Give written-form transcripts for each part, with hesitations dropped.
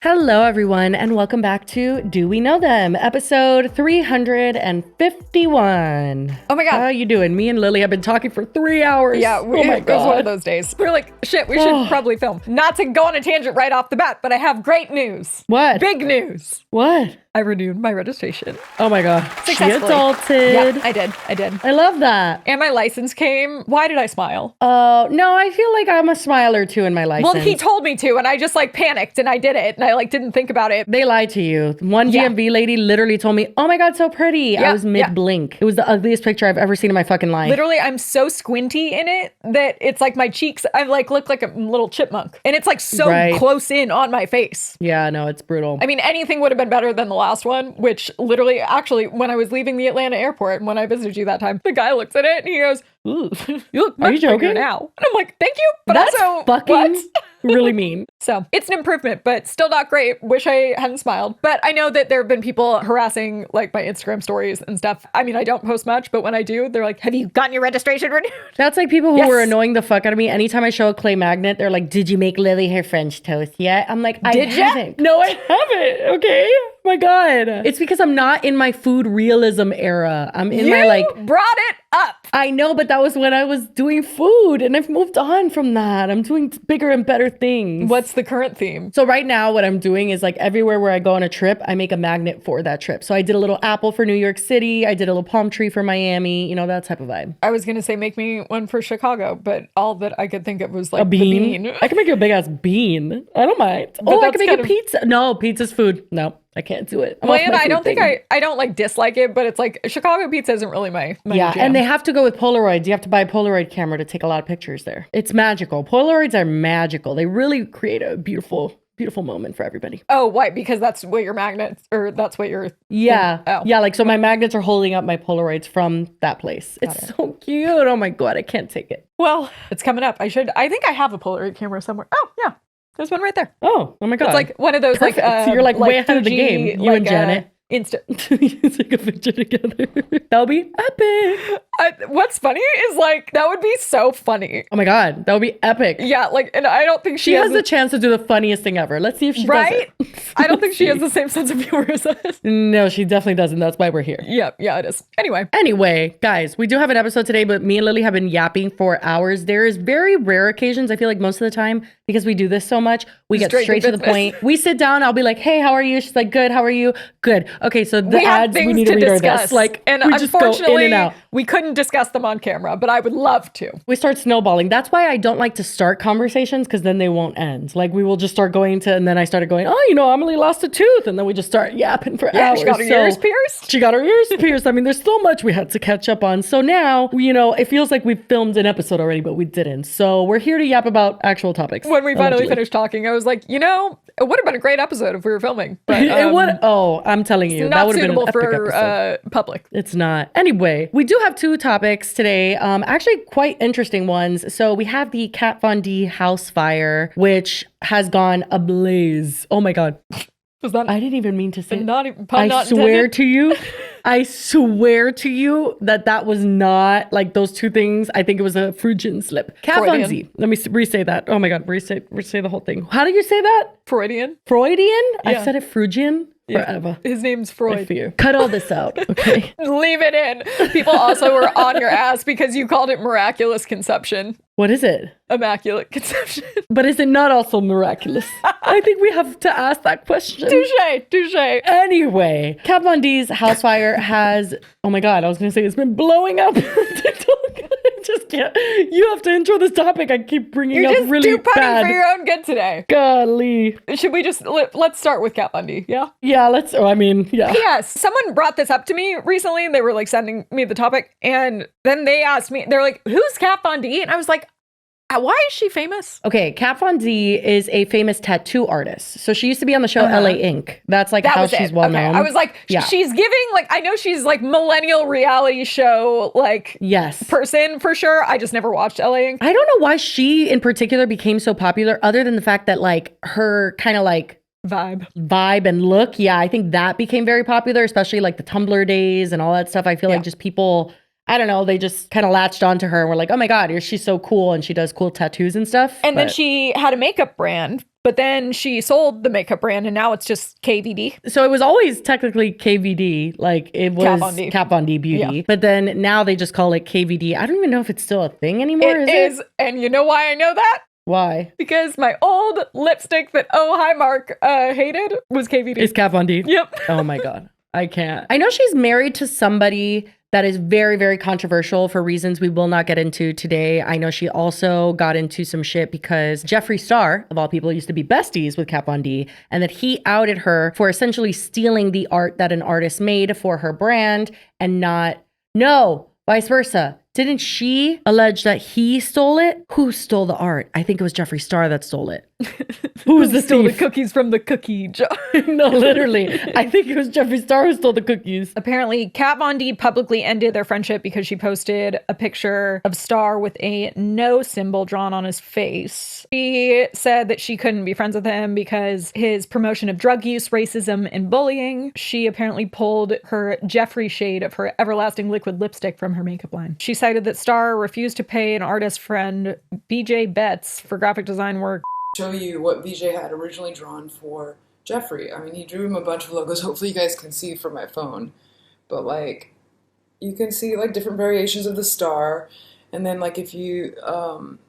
Hello, everyone, and welcome back to Do We Know Them, episode 351. Oh my God. How are you doing? Me and Lily have been talking for 3 hours. Yeah, oh my God. It was one of those days. We're like, shit, we should probably film. Not to go on a tangent right off the bat, but I have great news. What? Big news. What? I renewed my registration. Oh my God. She Successfully. adulted. Yeah, I did. I love that. And my license came. Why did I smile? No, I feel like I'm a smiler too in my license. Well, he told me to, and I just panicked and I did it, and I didn't think about it. They lied to you. One DMV lady literally told me, oh my God, so pretty. I was mid-blink. It was the ugliest picture I've ever seen in my fucking life. Literally, I'm so squinty in it that it's like my cheeks, I look like a little chipmunk. And it's so close in on my face. Yeah, no, it's brutal. I mean, anything would have been better than the last one, which literally, actually, when I was leaving the Atlanta airport, and when I visited you that time, the guy looks at it and he goes, ooh, you look much bigger now. And I'm like, thank you. But that's also, fucking what? really mean. So it's an improvement, but still not great. Wish I hadn't smiled. But I know that there have been people harassing my Instagram stories and stuff. I mean, I don't post much, but when I do, they're like, have you gotten your registration renewed? That's like people who were annoying the fuck out of me. Anytime I show a clay magnet, they're like, did you make Lily her French toast yet? I'm like, I haven't. No, I haven't. Okay. My God. It's because I'm not in my food realism era. I'm in my brought it up. I know, but that was when I was doing food and I've moved on from that. I'm doing bigger and better things. What's the current theme? So right now what I'm doing is everywhere where I go on a trip, I make a magnet for that trip. So I did a little apple for New York City. I did a little palm tree for Miami, that type of vibe. I was going to say make me one for Chicago, but all that I could think of was a bean. I can make you a big ass bean. I don't mind. But I can make you pizza. No, pizza's food. No. I can't do it. Well, and I don't think I don't dislike it, but it's Chicago pizza isn't really my jam. And they have to go with Polaroids. You have to buy a Polaroid camera to take a lot of pictures there. It's magical. Polaroids are magical. They really create a beautiful moment for everybody. Oh, why? Because that's what your magnets, or that's what your... Yeah. Oh. Yeah, so my magnets are holding up my Polaroids from that place. It's so cute. Oh my God, I can't take it. Well, it's coming up. I think I have a Polaroid camera somewhere. Oh, yeah. There's one right there. Oh my God. It's one of those so you're way ahead of the game. You and Janet. Instant. You take a picture together. That'll be epic. What's funny is that would be so funny. Oh my God. That would be epic. Yeah. And I don't think she has the chance to do the funniest thing ever. Let's see if she does it. I don't think she has the same sense of humor as us. No, she definitely doesn't. That's why we're here. Yeah, it is. Anyway, guys, we do have an episode today, but me and Lily have been yapping for hours. There is very rare occasions. I feel like most of the time, because we do this so much, we get straight to the point. We sit down. I'll be like, hey, how are you? She's like, good. How are you? Good. Okay, so the ads, we need to read our this. And we just go in and out. We couldn't discuss them on camera, but I would love to. We start snowballing. That's why I don't like to start conversations, because then they won't end. We will just start going to, and then I started going, oh, Emily lost a tooth. And then we just start yapping for hours. She got her ears pierced. She got her ears pierced. I mean, there's so much we had to catch up on. So now, it feels like we've filmed an episode already, but we didn't. So we're here to yap about actual topics. When we finally finished talking, I was like, it would have been a great episode if we were filming. But it would. Oh, I'm telling you, that would have been an epic for episode. Public. It's not. Anyway, we do have 2 topics today. Actually, quite interesting ones. So we have the Kat Von D house fire, which has gone ablaze. Oh my God. Was that? I didn't even mean to say. I swear to you. I swear to you that was not those 2 things. I think it was a Freudian slip. Kat Von D. Let me re-say that. Oh my God. Re-say the whole thing. How do you say that? Freudian. Yeah. I've said it Freudian. Forever. His name's Freud. I fear. Cut all this out, okay? Leave it in. People also were on your ass because you called it miraculous conception. What is it? Immaculate conception. But is it not also miraculous? I think we have to ask that question. Touche. Anyway, Kat Von D's house fire has, oh my God, I was going to say it's been blowing up on TikTok. I just can't. You have to intro this topic. I keep bringing up really bad. You're just too punny for your own good today. Golly. Should we just, let's start with Kat Von D, yeah? Yeah, yeah. Yes, someone brought this up to me recently. They were sending me the topic, and then they asked me, they're like, who's Kat Von D? And I was like, why is she famous? Okay, Kat Von D is a famous tattoo artist. So she used to be on the show LA Ink. That's how she's well known. I was like, she's giving, I know she's millennial reality show, yes, person for sure. I just never watched LA Ink. I don't know why she in particular became so popular, other than the fact that her kind of vibe and look. Yeah, I think that became very popular, especially the Tumblr days and all that stuff. I feel like just people, I don't know, they just kind of latched onto her and were like, oh my God, she's so cool and she does cool tattoos and stuff. And then she had a makeup brand but then she sold the makeup brand and now it's just KVD. So it was always technically KVD, like it was Kat Von D Beauty, yeah. But then now they just call it KVD. I don't even know if it's still a thing anymore. It is, and you know why I know that? Why? Because my old lipstick that hi Mark hated was KVD. It's Kat Von D. Yep. Oh my God. I can't. I know she's married to somebody that is very, very controversial for reasons we will not get into today. I know she also got into some shit because Jeffree Star, of all people, used to be besties with Kat Von D, and that he outed her for essentially stealing the art that an artist made for her brand and vice versa. Didn't she allege that he stole it? Who stole the art? I think it was Jeffree Star that stole it. Who was the stole thief? The cookies from the cookie jar? No, literally. I think it was Jeffree Star who stole the cookies. Apparently, Kat Von D publicly ended their friendship because she posted a picture of Star with a no symbol drawn on his face. She said that she couldn't be friends with him because his promotion of drug use, racism, and bullying. She apparently pulled her Jeffree shade of her Everlasting liquid lipstick from her makeup line. She cited that Star refused to pay an artist friend, BJ Betts, for graphic design work. Show you what BJ had originally drawn for Jeffree. I mean, he drew him a bunch of logos. Hopefully you guys can see from my phone. But like, you can see like different variations of the star. And then like if you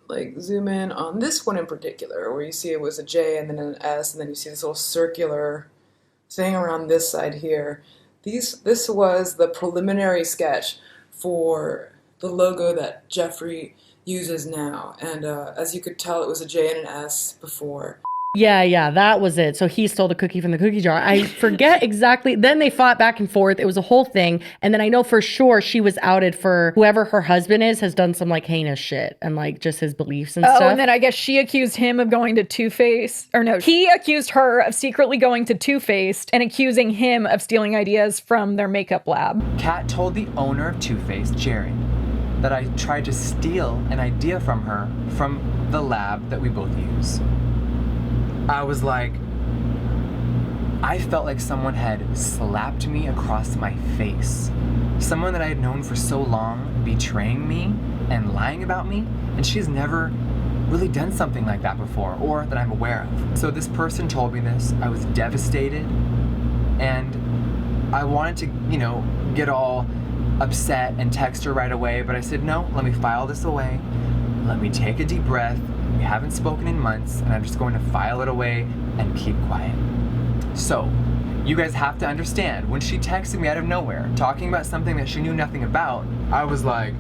like zoom in on this one in particular, where you see it was a J and then an S, and then you see this little circular thing around this side here. This was the preliminary sketch for the logo that Jeffree uses now, and as you could tell, it was a J and an S before. Yeah, that was it. So he stole the cookie from the cookie jar. I forget exactly. Then they fought back and forth. It was a whole thing. And then I know for sure she was outed for whoever her husband has done some like heinous shit and like just his beliefs and stuff. Oh, and then I guess she accused him of going to Two-Faced. Or no, he accused her of secretly going to Two-Faced and accusing him of stealing ideas from their makeup lab. Kat told the owner of Two-Faced, Jerry, that I tried to steal an idea from her from the lab that we both use. I was like, I felt like someone had slapped me across my face. Someone that I had known for so long betraying me and lying about me, and she's never really done something like that before, or that I'm aware of. So this person told me this. I was devastated, and I wanted to, get all upset and text her right away, but I said, no, let me file this away. Let me take a deep breath. We haven't spoken in months, and I'm just going to file it away and keep quiet. So, you guys have to understand, when she texted me out of nowhere, talking about something that she knew nothing about, I was like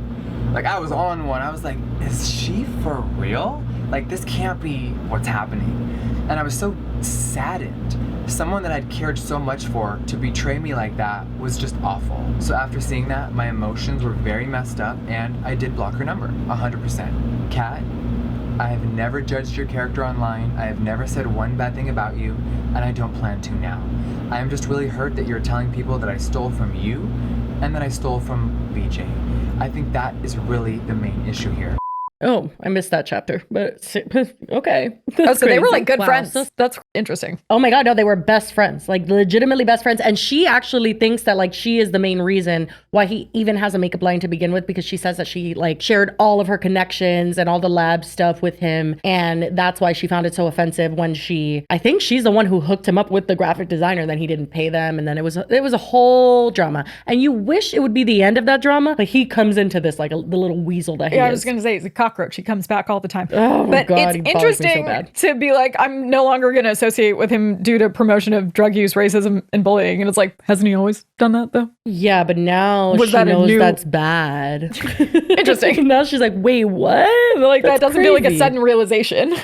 I was on one. I was like, is she for real? Like, this can't be what's happening. And I was so saddened. Someone that I'd cared so much for to betray me like that was just awful. So after seeing that, my emotions were very messed up, and I did block her number, 100%. Kat, I have never judged your character online. I have never said one bad thing about you, and I don't plan to now. I am just really hurt that you're telling people that I stole from you and that I stole from BJ. I think that is really the main issue here. Oh, I missed that chapter, but okay. Oh, so they were like good friends. That's interesting. Oh my God, no, they were best friends, like legitimately best friends. And she actually thinks that like she is the main reason why he even has a makeup line to begin with, because she says that she like shared all of her connections and all the lab stuff with him. And that's why she found it so offensive when I think she's the one who hooked him up with the graphic designer, then he didn't pay them. And then it was a whole drama. And you wish it would be the end of that drama, but he comes into this like the little weasel that he is. I was going to say, he's a cockroach. He comes back all the time. Oh my but God, it's interesting to be like, I'm no longer going to associate with him due to promotion of drug use, racism, and bullying. And it's like, hasn't he always done that though? Yeah, but now she knows that's bad. Interesting. Now she's like, wait, what? Like, that doesn't feel like a sudden realization.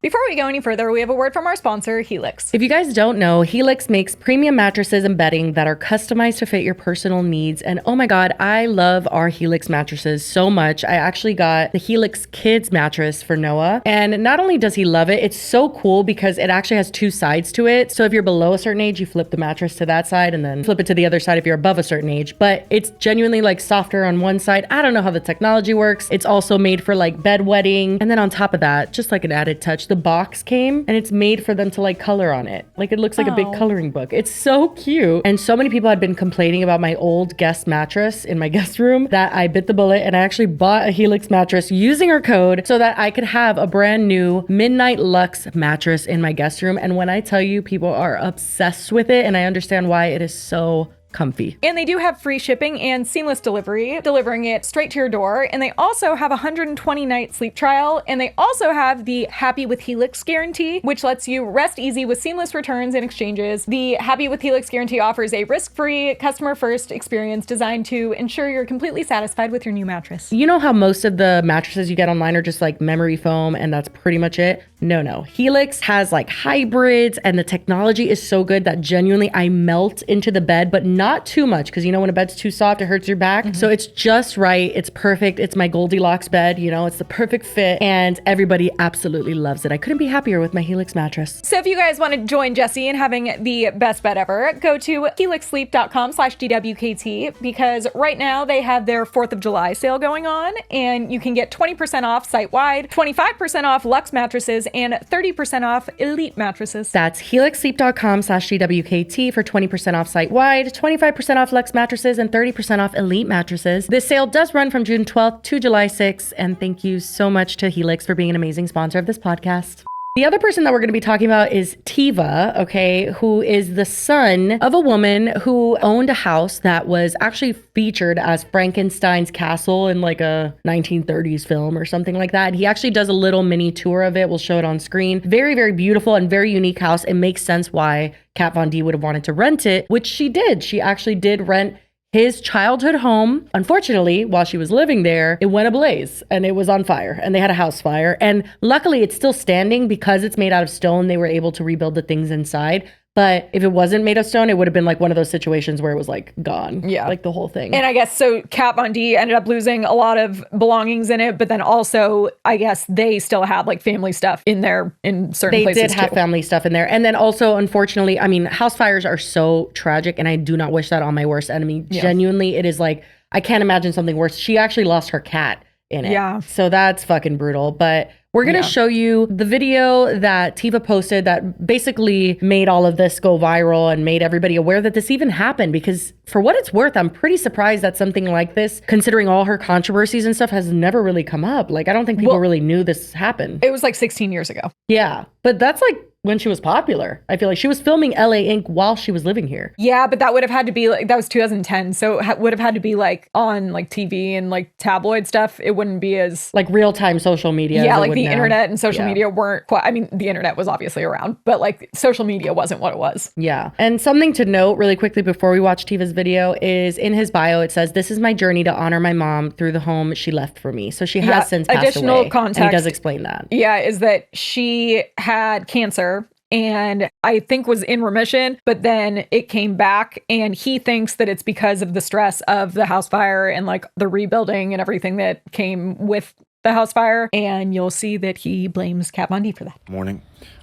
Before we go any further, we have a word from our sponsor, Helix. If you guys don't know, Helix makes premium mattresses and bedding that are customized to fit your personal needs. And oh my God, I love our Helix mattresses so much. I actually got the Helix Kids mattress for Noah. And not only does he love it, it's so cool because it actually has two sides to it. So if you're below a certain age, you flip the mattress to that side and then flip it to the other side if you're above a certain age. But it's genuinely like softer on one side. I don't know how the technology works. It's also made for like bedwetting. And then on top of that, just like an added touch, the the box came and it's made for them to like color on it. Like it looks like a big coloring book. It's so cute. And so many people had been complaining about my old guest mattress in my guest room that I bit the bullet and I actually bought a Helix mattress using her code so that I could have a brand new Midnight Luxe mattress in my guest room. And when I tell you, people are obsessed with it, and I understand why. It is so comfy. And they do have free shipping and seamless delivery, delivering it straight to your door. And they also have a 120-night sleep trial. And they also have the Happy with Helix guarantee, which lets you rest easy with seamless returns and exchanges. The Happy with Helix guarantee offers a risk-free, customer-first experience designed to ensure you're completely satisfied with your new mattress. You know how most of the mattresses you get online are just like memory foam and that's pretty much it? No. Helix has like hybrids, and the technology is so good that genuinely I melt into the bed, but not too much, because you know when a bed's too soft, it hurts your back. So it's just right. It's perfect. It's my Goldilocks bed. You know, it's the perfect fit, and everybody absolutely loves it. I couldn't be happier with my Helix mattress. So if you guys want to join Jessie in having the best bed ever, go to helixsleep.com/DWKT, because right now they have their 4th of July sale going on, and you can get 20% off site-wide, 25% off Luxe mattresses, and 30% off Elite mattresses. That's helixsleep.com/DWKT for 20% off site-wide, 25% off Luxe mattresses, and 30% off Elite mattresses. This sale does run from June 12th to July 6th, and thank you so much to Helix for being an amazing sponsor of this podcast. The other person that we're going to be talking about is Teva, okay, who is the son of a woman who owned a house that was actually featured as Frankenstein's castle in like a 1930s film or something like that. He actually does a little mini tour of it. We'll show it on screen. Very, very beautiful and very unique house. It makes sense why Kat Von D would have wanted to rent it, which she did. She actually did rent his childhood home. Unfortunately, while she was living there, it went ablaze and it was on fire, and they had a house fire. And luckily it's still standing because it's made out of stone. They were able to rebuild the things inside. But if it wasn't made of stone, it would have been like one of those situations where it was like gone. Yeah. Like the whole thing. And I guess so Kat Von D ended up losing a lot of belongings in it, but then also I guess they still had like family stuff in there in certain places. They did have family stuff in there. And then also, unfortunately, I mean, house fires are so tragic, and I do not wish that on my worst enemy. Yeah. Genuinely, it is like, I can't imagine something worse. She actually lost her cat in it. Yeah. So that's fucking brutal. But we're going to show you the video that Teva posted that basically made all of this go viral and made everybody aware that this even happened, because for what it's worth, I'm pretty surprised that something like this, considering all her controversies and stuff, has never really come up. Like, I don't think people really knew this happened. It was like 16 years ago. Yeah. But that's like when she was popular. I feel like she was filming LA Ink while she was living here. Yeah, but that would have had to be like, that was 2010. So it would have had to be like on like TV and like tabloid stuff. It wouldn't be as like real time social media. Yeah, like the internet and social media weren't quite, I mean, the internet was obviously around, but like social media wasn't what it was. Yeah. And something to note really quickly before we watch Teva's video is in his bio, it says, "This is my journey to honor my mom through the home she left for me." So she has since passed additional away. Context, and he does explain that. Yeah, is that she had cancer and I think was in remission, but then it came back, and he thinks that it's because of the stress of the house fire and like the rebuilding and everything that came with the house fire. And you'll see that he blames Kat Von D for that. Morning.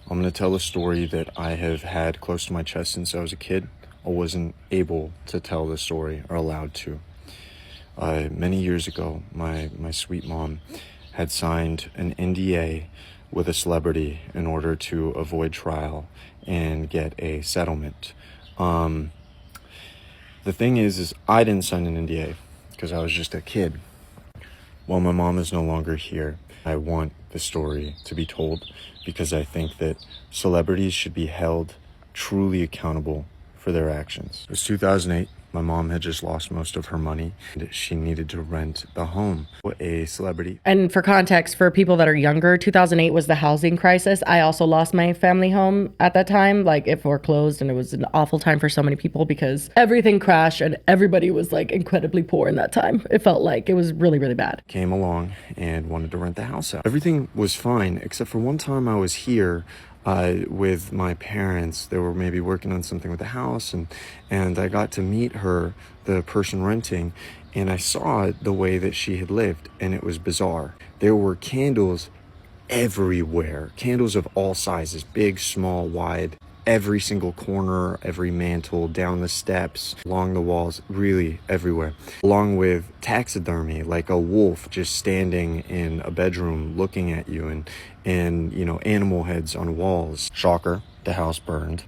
I'm going to tell a story that I have had close to my chest since I was a kid. I wasn't able to tell the story or allowed to. Many years ago, my sweet mom had signed an NDA with a celebrity in order to avoid trial and get a settlement. The thing is I didn't sign an NDA because I was just a kid. Well, my mom is no longer here. I want the story to be told because I think that celebrities should be held truly accountable for their actions. It was 2008. My mom had just lost most of her money. She needed to rent the home. A celebrity. And for context, for people that are younger, 2008 was the housing crisis. I also lost my family home at that time. Like, it foreclosed, and it was an awful time for so many people because everything crashed and everybody was like incredibly poor in that time. It felt like it was really, really bad. Came along and wanted to rent the house out. Everything was fine, except for one time I was here with my parents. They were maybe working on something with the house, and I got to meet her, the person renting, and I saw the way that she had lived, and it was bizarre. There were candles everywhere, candles of all sizes, big, small, wide, every single corner, every mantle, down the steps, along the walls, really everywhere. Along with taxidermy, like a wolf just standing in a bedroom looking at you, and you know, animal heads on walls. Shocker, the house burned.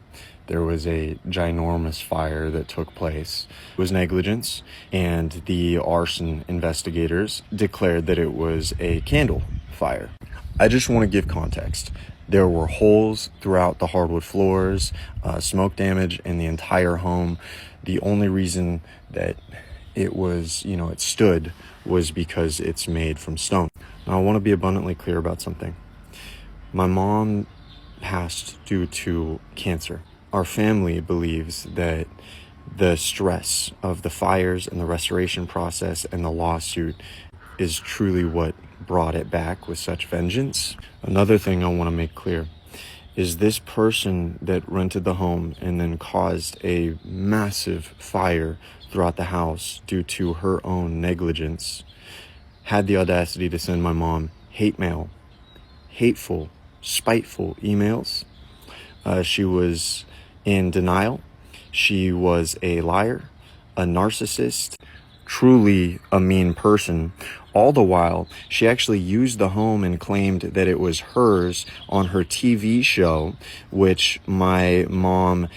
There was a ginormous fire that took place. It was negligence, and the arson investigators declared that it was a candle fire. I just want to give context. There were holes throughout the hardwood floors, smoke damage in the entire home. The only reason that it was, you know, it stood was because it's made from stone. Now, I want to be abundantly clear about something. My mom passed due to cancer. Our family believes that the stress of the fires and the restoration process and the lawsuit is truly what brought it back with such vengeance. Another thing I want to make clear is this person that rented the home and then caused a massive fire throughout the house due to her own negligence had the audacity to send my mom hate mail, hateful, spiteful emails. She was in denial. She was a liar, a narcissist, truly a mean person. All the while, she actually used the home and claimed that it was hers on her TV show, which my mom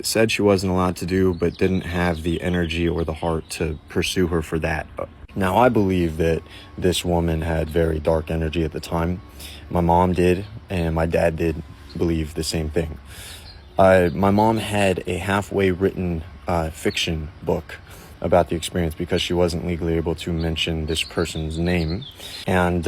said she wasn't allowed to do, but didn't have the energy or the heart to pursue her for that. Now, I believe that this woman had very dark energy at the time. My mom did, and my dad did believe the same thing. My mom had a halfway written fiction book about the experience because she wasn't legally able to mention this person's name. And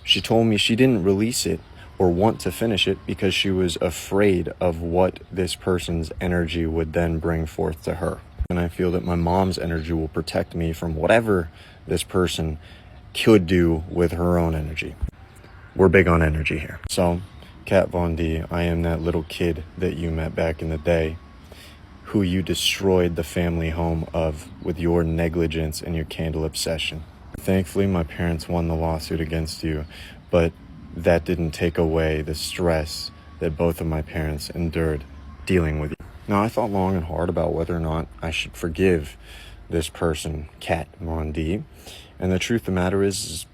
she told me she didn't release it or want to finish it because she was afraid of what this person's energy would then bring forth to her. And I feel that my mom's energy will protect me from whatever this person could do with her own energy. We're big on energy here. So, Kat Von D, I am that little kid that you met back in the day, who you destroyed the family home of with your negligence and your candle obsession. Thankfully, my parents won the lawsuit against you, but that didn't take away the stress that both of my parents endured dealing with you. Now, I thought long and hard about whether or not I should forgive this person, Kat Von D, and the truth of the matter is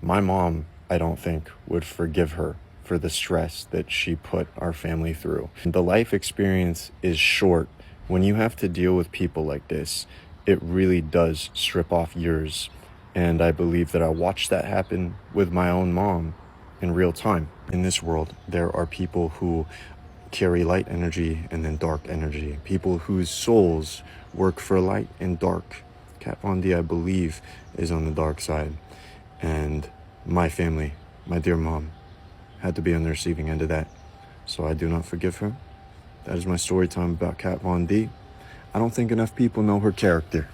my mom, I don't think, would forgive her for the stress that she put our family through. The life experience is short. When you have to deal with people like this, it really does strip off yours. And I believe that I watched that happen with my own mom in real time. In this world, there are people who carry light energy and then dark energy. People whose souls work for light and dark. Kat Von D, I believe, is on the dark side. And my family, my dear mom, had to be on the receiving end of that. So I do not forgive her. That is my story time about Kat Von D. I don't think enough people know her character.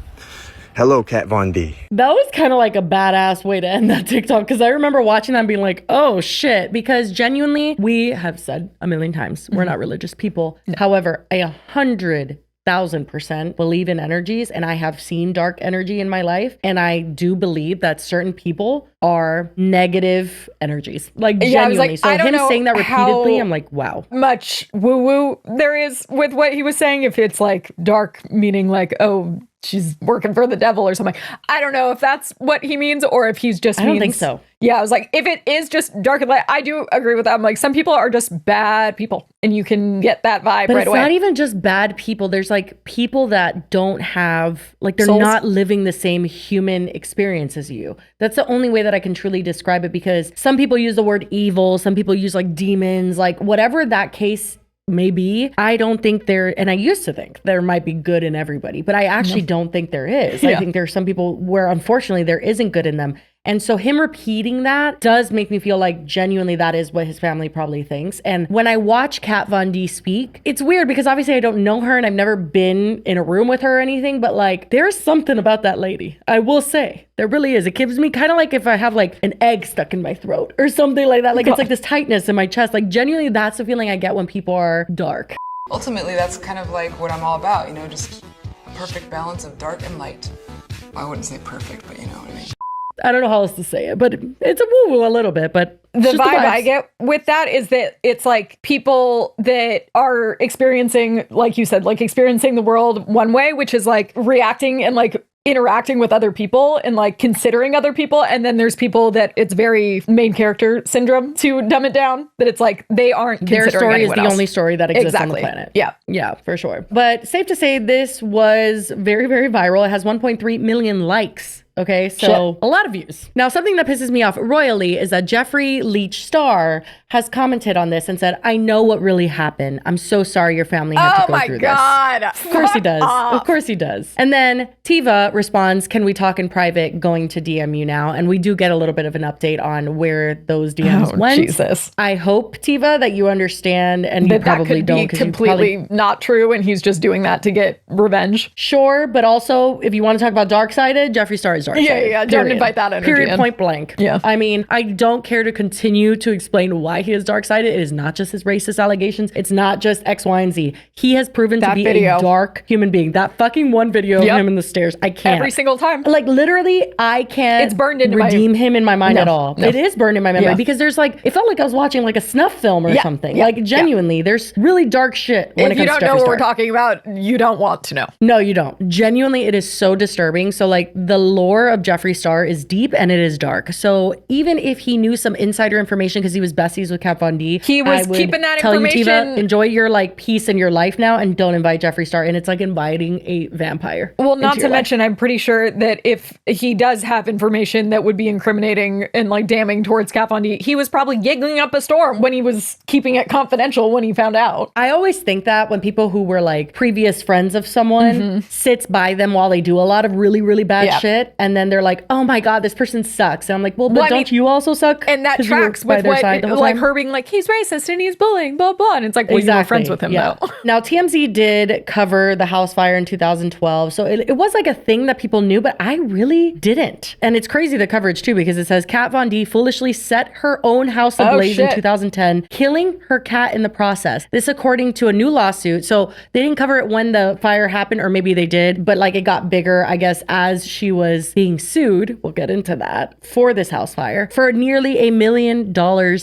Hello, Kat Von D. That was kind of like a badass way to end that TikTok, because I remember watching that and being like, oh shit, because genuinely, we have said a million times, we're not religious people. No. However, 100,000% believe in energies, and I have seen dark energy in my life, and I do believe that certain people are negative energies, like genuinely. Like, so him saying that repeatedly, I'm like, wow. Much woo-woo there is with what he was saying. If it's like dark, meaning like, oh, she's working for the devil or something. I don't know if that's what he means or if he's just I don't think so. Yeah, I was like, if it is just dark and light, I do agree with that. I'm like, some people are just bad people and you can get that vibe right away. But it's not even just bad people. There's like people that don't have, like they're souls? Not living the same human experience as you. That's the only way that I can truly describe it, because some people use the word evil. Some people use like demons, like whatever that case maybe. I don't think there, and I used to think there might be good in everybody, but I actually don't think there is. Yeah. I think there are some people where unfortunately there isn't good in them. And so him repeating that does make me feel like genuinely that is what his family probably thinks. And when I watch Kat Von D speak, it's weird because obviously I don't know her and I've never been in a room with her or anything, but like there's something about that lady. I will say there really is. It gives me kind of like if I have like an egg stuck in my throat or something like that. Like it's like this tightness in my chest. Like genuinely that's the feeling I get when people are dark. Ultimately, that's kind of like what I'm all about, you know, just a perfect balance of dark and light. Well, I wouldn't say perfect, but you know what I mean. I don't know how else to say it, but it's a woo-woo a little bit, but the just vibe I vibes. get with that is that it's like people that are experiencing, like you said, like experiencing the world one way, which is like reacting and like interacting with other people and like considering other people. And then there's people that it's very main character syndrome, to dumb it down, that it's like they aren't Their considering story is anyone the else. only story that exists on Exactly. the planet. Yeah. Yeah, for sure. But safe to say this was very, very viral. It has 1.3 million likes. Okay, so a lot of views. Now, something that pisses me off royally is that Jeffree Star has commented on this and said, I know what really happened. I'm so sorry your family had to go through this. Of course he does. Of course he does. And then Teva responds, can we talk in private? Going to DM you now. And we do get a little bit of an update on where those DMs went. Jesus. I hope, Teva, that you understand, and you probably don't. That could be completely not true, and he's just doing that to get revenge. Sure, but also, if you want to talk about dark-sided, Jeffree Star is dark-sided. Yeah. Don't invite that energy Period, in. point blank. Yeah. I mean, I don't care to continue to explain why he is dark-sided. It is not just his racist allegations. It's not just X, Y, and Z. He has proven to be a dark human being. That fucking one video of him in the stairs, I can't. Every single time. Like, literally, I can't It's burned into redeem him in my mind at all. No. It is burned in my memory because there's like, it felt like I was watching like a snuff film or something. Like, genuinely, there's really dark shit when it comes to Jeffree Star. If you don't know what we're talking about, you don't want to know. No, you don't. Genuinely, it is so disturbing. So, like, the lore of Jeffree Star is deep and it is dark. So, even if he knew some insider information because he was besties with Kat Von D, he was keeping that information. You, Teva, enjoy your like peace in your life now, and don't invite Jeffree Star. And it's like inviting a vampire. Well, not to mention, I'm pretty sure that if he does have information that would be incriminating and like damning towards Kat Von D, he was probably giggling up a storm when he was keeping it confidential when he found out. I always think that when people who were like previous friends of someone sits by them while they do a lot of really, really bad shit, and then they're like, oh my God, this person sucks. And I'm like, well, but don't you also suck? And that tracks with what, like her being like, he's racist and he's bullying, blah, blah. And it's like, well, you were friends with him though. Now, TMZ did cover the house fire in 2012. So it was like a thing that people knew, but I really didn't. And it's crazy, the coverage too, because it says Kat Von D foolishly set her own house ablaze in 2010, killing her cat in the process. This according to a new lawsuit. So they didn't cover it when the fire happened, or maybe they did, but like it got bigger, I guess, as she was being sued. We'll get into that, for this house fire for nearly $1 million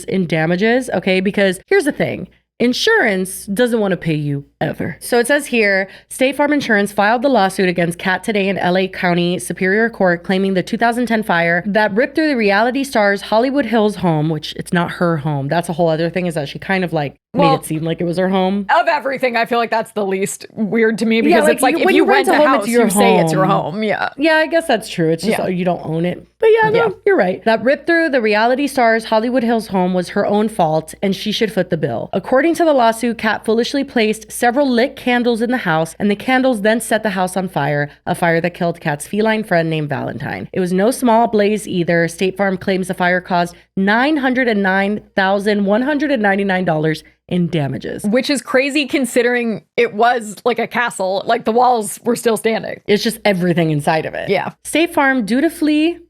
in damages. Okay, because here's the thing. Insurance doesn't want to pay you ever. So it says here, State Farm Insurance filed the lawsuit against Kat today in LA County Superior Court, claiming the 2010 fire that ripped through the reality star's Hollywood Hills home, which it's not her home. That's a whole other thing, is that she kind of like made it seem like it was her home. Of everything, I feel like that's the least weird to me, because like, it's like, if you rent a house, it's your you say home. it's your home. Yeah, I guess that's true. It's just you don't own it. But no, you're right. That rip through the reality star's Hollywood Hills home was her own fault, and she should foot the bill. According to the lawsuit, Kat foolishly placed several lit candles in the house, and the candles then set the house on fire, a fire that killed Kat's feline friend named Valentine. It was no small blaze either. State Farm claims the fire caused $909,199 in damages. Which is crazy considering it was like a castle, like the walls were still standing. It's just everything inside of it. Yeah. State Farm dutifully, how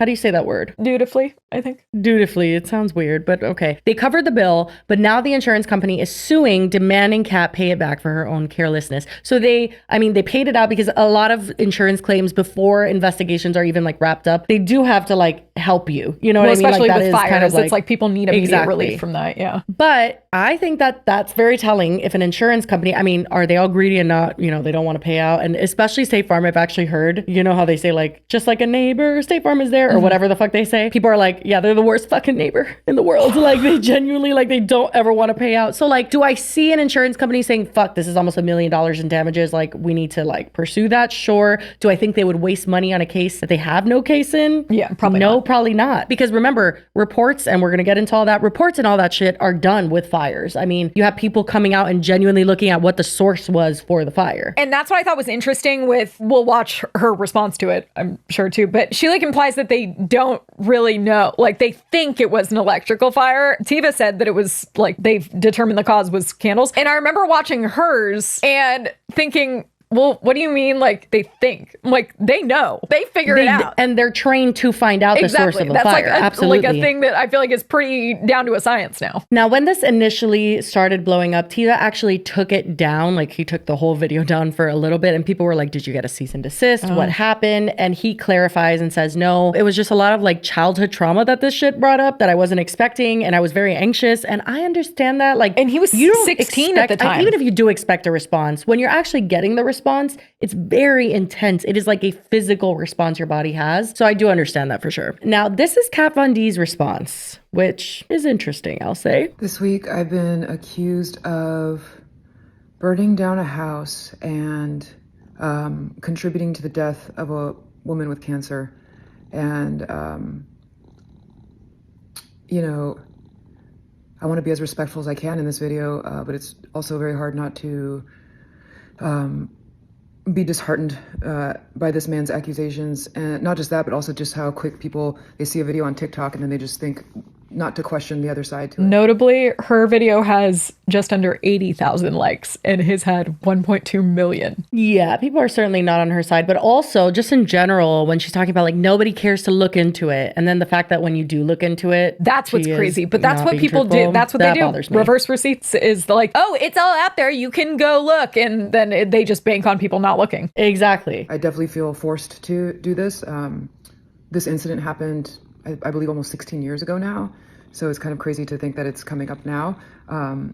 do you say that word? Dutifully, I think. Dutifully, it sounds weird, but okay. They covered the bill, but now the insurance company is suing, demanding Kat pay it back for her own carelessness. So they paid it out, because a lot of insurance claims before investigations are even like wrapped up, they do have to like help you. You know what I mean? Especially like, with fires, kind of it's like people need immediate relief from that. Yeah. But I think that that's very telling. If an insurance company, are they all greedy and not, they don't want to pay out? And especially State Farm, I've actually heard, how they say like, just like a neighbor, State Farm is there, or whatever the fuck they say. People are like, yeah, they're the worst fucking neighbor in the world. Like, they genuinely, like, they don't ever want to pay out. So like, do I see an insurance company saying, fuck, this is almost $1 million in damages, like we need to like pursue that? Sure. Do I think they would waste money on a case that they have no case in? Yeah, probably not. Probably not. Because remember, reports, and we're going to get into all that, reports and all that shit are done with fires. You have people coming out and genuinely looking at what the source was for the fire. And that's what I thought was interesting with, we'll watch her response to it, I'm sure too, but she like implies that they don't really know. Like, they think it was an electrical fire. Teva said that it was like, they've determined the cause was candles. And I remember watching hers and thinking, well, what do you mean? Like they think? I'm like, they know. They figure it out. And they're trained to find out the source of the That's fire. like Absolutely. like a thing that I feel like is pretty down to a science now. Now, when this initially started blowing up, Teva actually took it down. Like he took the whole video down for a little bit and people were like, did you get a cease and desist? What happened? And he clarifies and says, no, it was just a lot of like childhood trauma that this shit brought up that I wasn't expecting. And I was very anxious. And I understand that. Like, and he was 16 at the time. Even if you do expect a response, when you're actually getting the response, it's very intense. It is like a physical response your body has. So I do understand that for sure. Now, this is Kat Von D's response, which is interesting, I'll say. This week, I've been accused of burning down a house and contributing to the death of a woman with cancer. And, you know, I want to be as respectful as I can in this video, but it's also very hard not to be disheartened by this man's accusations. And not just that, but also just how quick people, they see a video on TikTok and then they just think not to question the other side to it. Notably, her video has just under 80,000 likes and his had 1.2 million. Yeah, people are certainly not on her side, but also just in general, when she's talking about like nobody cares to look into it. And then the fact that when you do look into it, that's what's crazy. But that's what people do. That's what they do. Reverse receipts is like, oh, it's all out there. You can go look. And then they just bank on people not looking. Exactly. I definitely feel forced to do this. This incident happened, I believe, almost 16 years ago now. So it's kind of crazy to think that it's coming up now.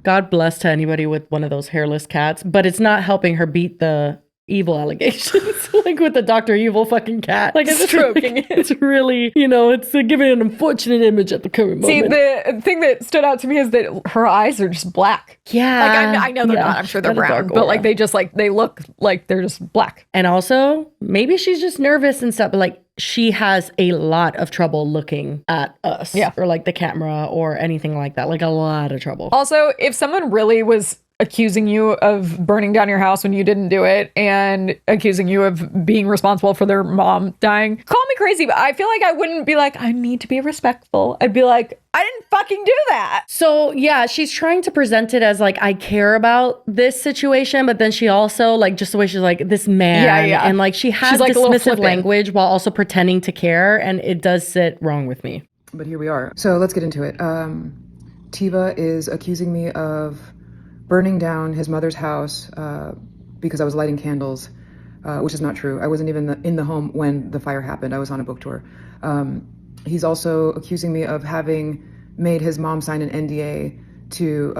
God bless to anybody with one of those hairless cats, but it's not helping her beat the evil allegations, like with the Dr. Evil fucking cat. Like it's stroking it. It's really, you know, it's giving an unfortunate image at the current moment. See, the thing that stood out to me is that her eyes are just black. Yeah. Like I know they're not. I'm sure they're brown, but like they just like, they look like they're just black. And also, maybe she's just nervous and stuff, but like she has a lot of trouble looking at us or like the camera or anything like that. Like a lot of trouble. Also, if someone really was accusing you of burning down your house when you didn't do it and accusing you of being responsible for their mom dying, call me crazy, but I feel like I wouldn't be like, I need to be respectful. I'd be like, I didn't fucking do that. So yeah, she's trying to present it as like, I care about this situation, but then she also like, just the way she's like, this man. And like she has like dismissive language while also pretending to care, and it does sit wrong with me. But here we are. So let's get into it. Teva is accusing me of burning down his mother's house because I was lighting candles, which is not true. I wasn't even in the home when the fire happened. I was on a book tour. He's also accusing me of having made his mom sign an NDA to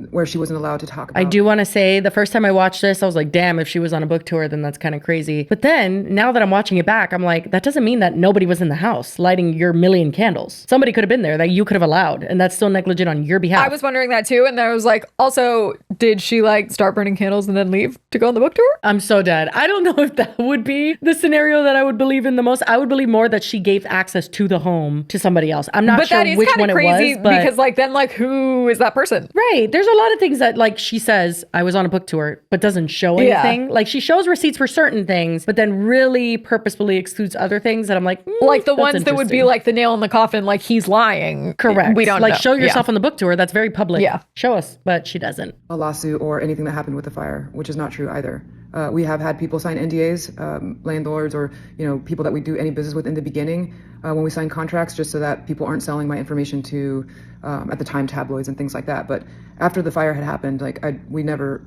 where she wasn't allowed to talk about. I do want to say the first time I watched this, I was like, damn, if she was on a book tour, then that's kind of crazy. But then now that I'm watching it back, I'm like, that doesn't mean that nobody was in the house lighting your million candles. Somebody could have been there that you could have allowed, and that's still negligent on your behalf. I was wondering that too. And then I was like, also, did she like start burning candles and then leave to go on the book tour? I'm so dead. I don't know if that would be the scenario that I would believe in the most. I would believe more that she gave access to the home to somebody else. I'm not sure which one it was. But because like then like who is that person? Right. There's a lot of things that like she says, I was on a book tour, but doesn't show anything. Like she shows receipts for certain things, but then really purposefully excludes other things that I'm like, like the ones that would be like the nail in the coffin, like he's lying. Correct. We don't like know. Show yourself on the book tour. That's very public. Yeah. Show us, but she doesn't. A lawsuit or anything that happened with the fire, which is not true either. We have had people sign NDAs, landlords or, you know, people that we do any business with in the beginning when we sign contracts, just so that people aren't selling my information to, at the time, tabloids and things like that. But after the fire had happened, like we never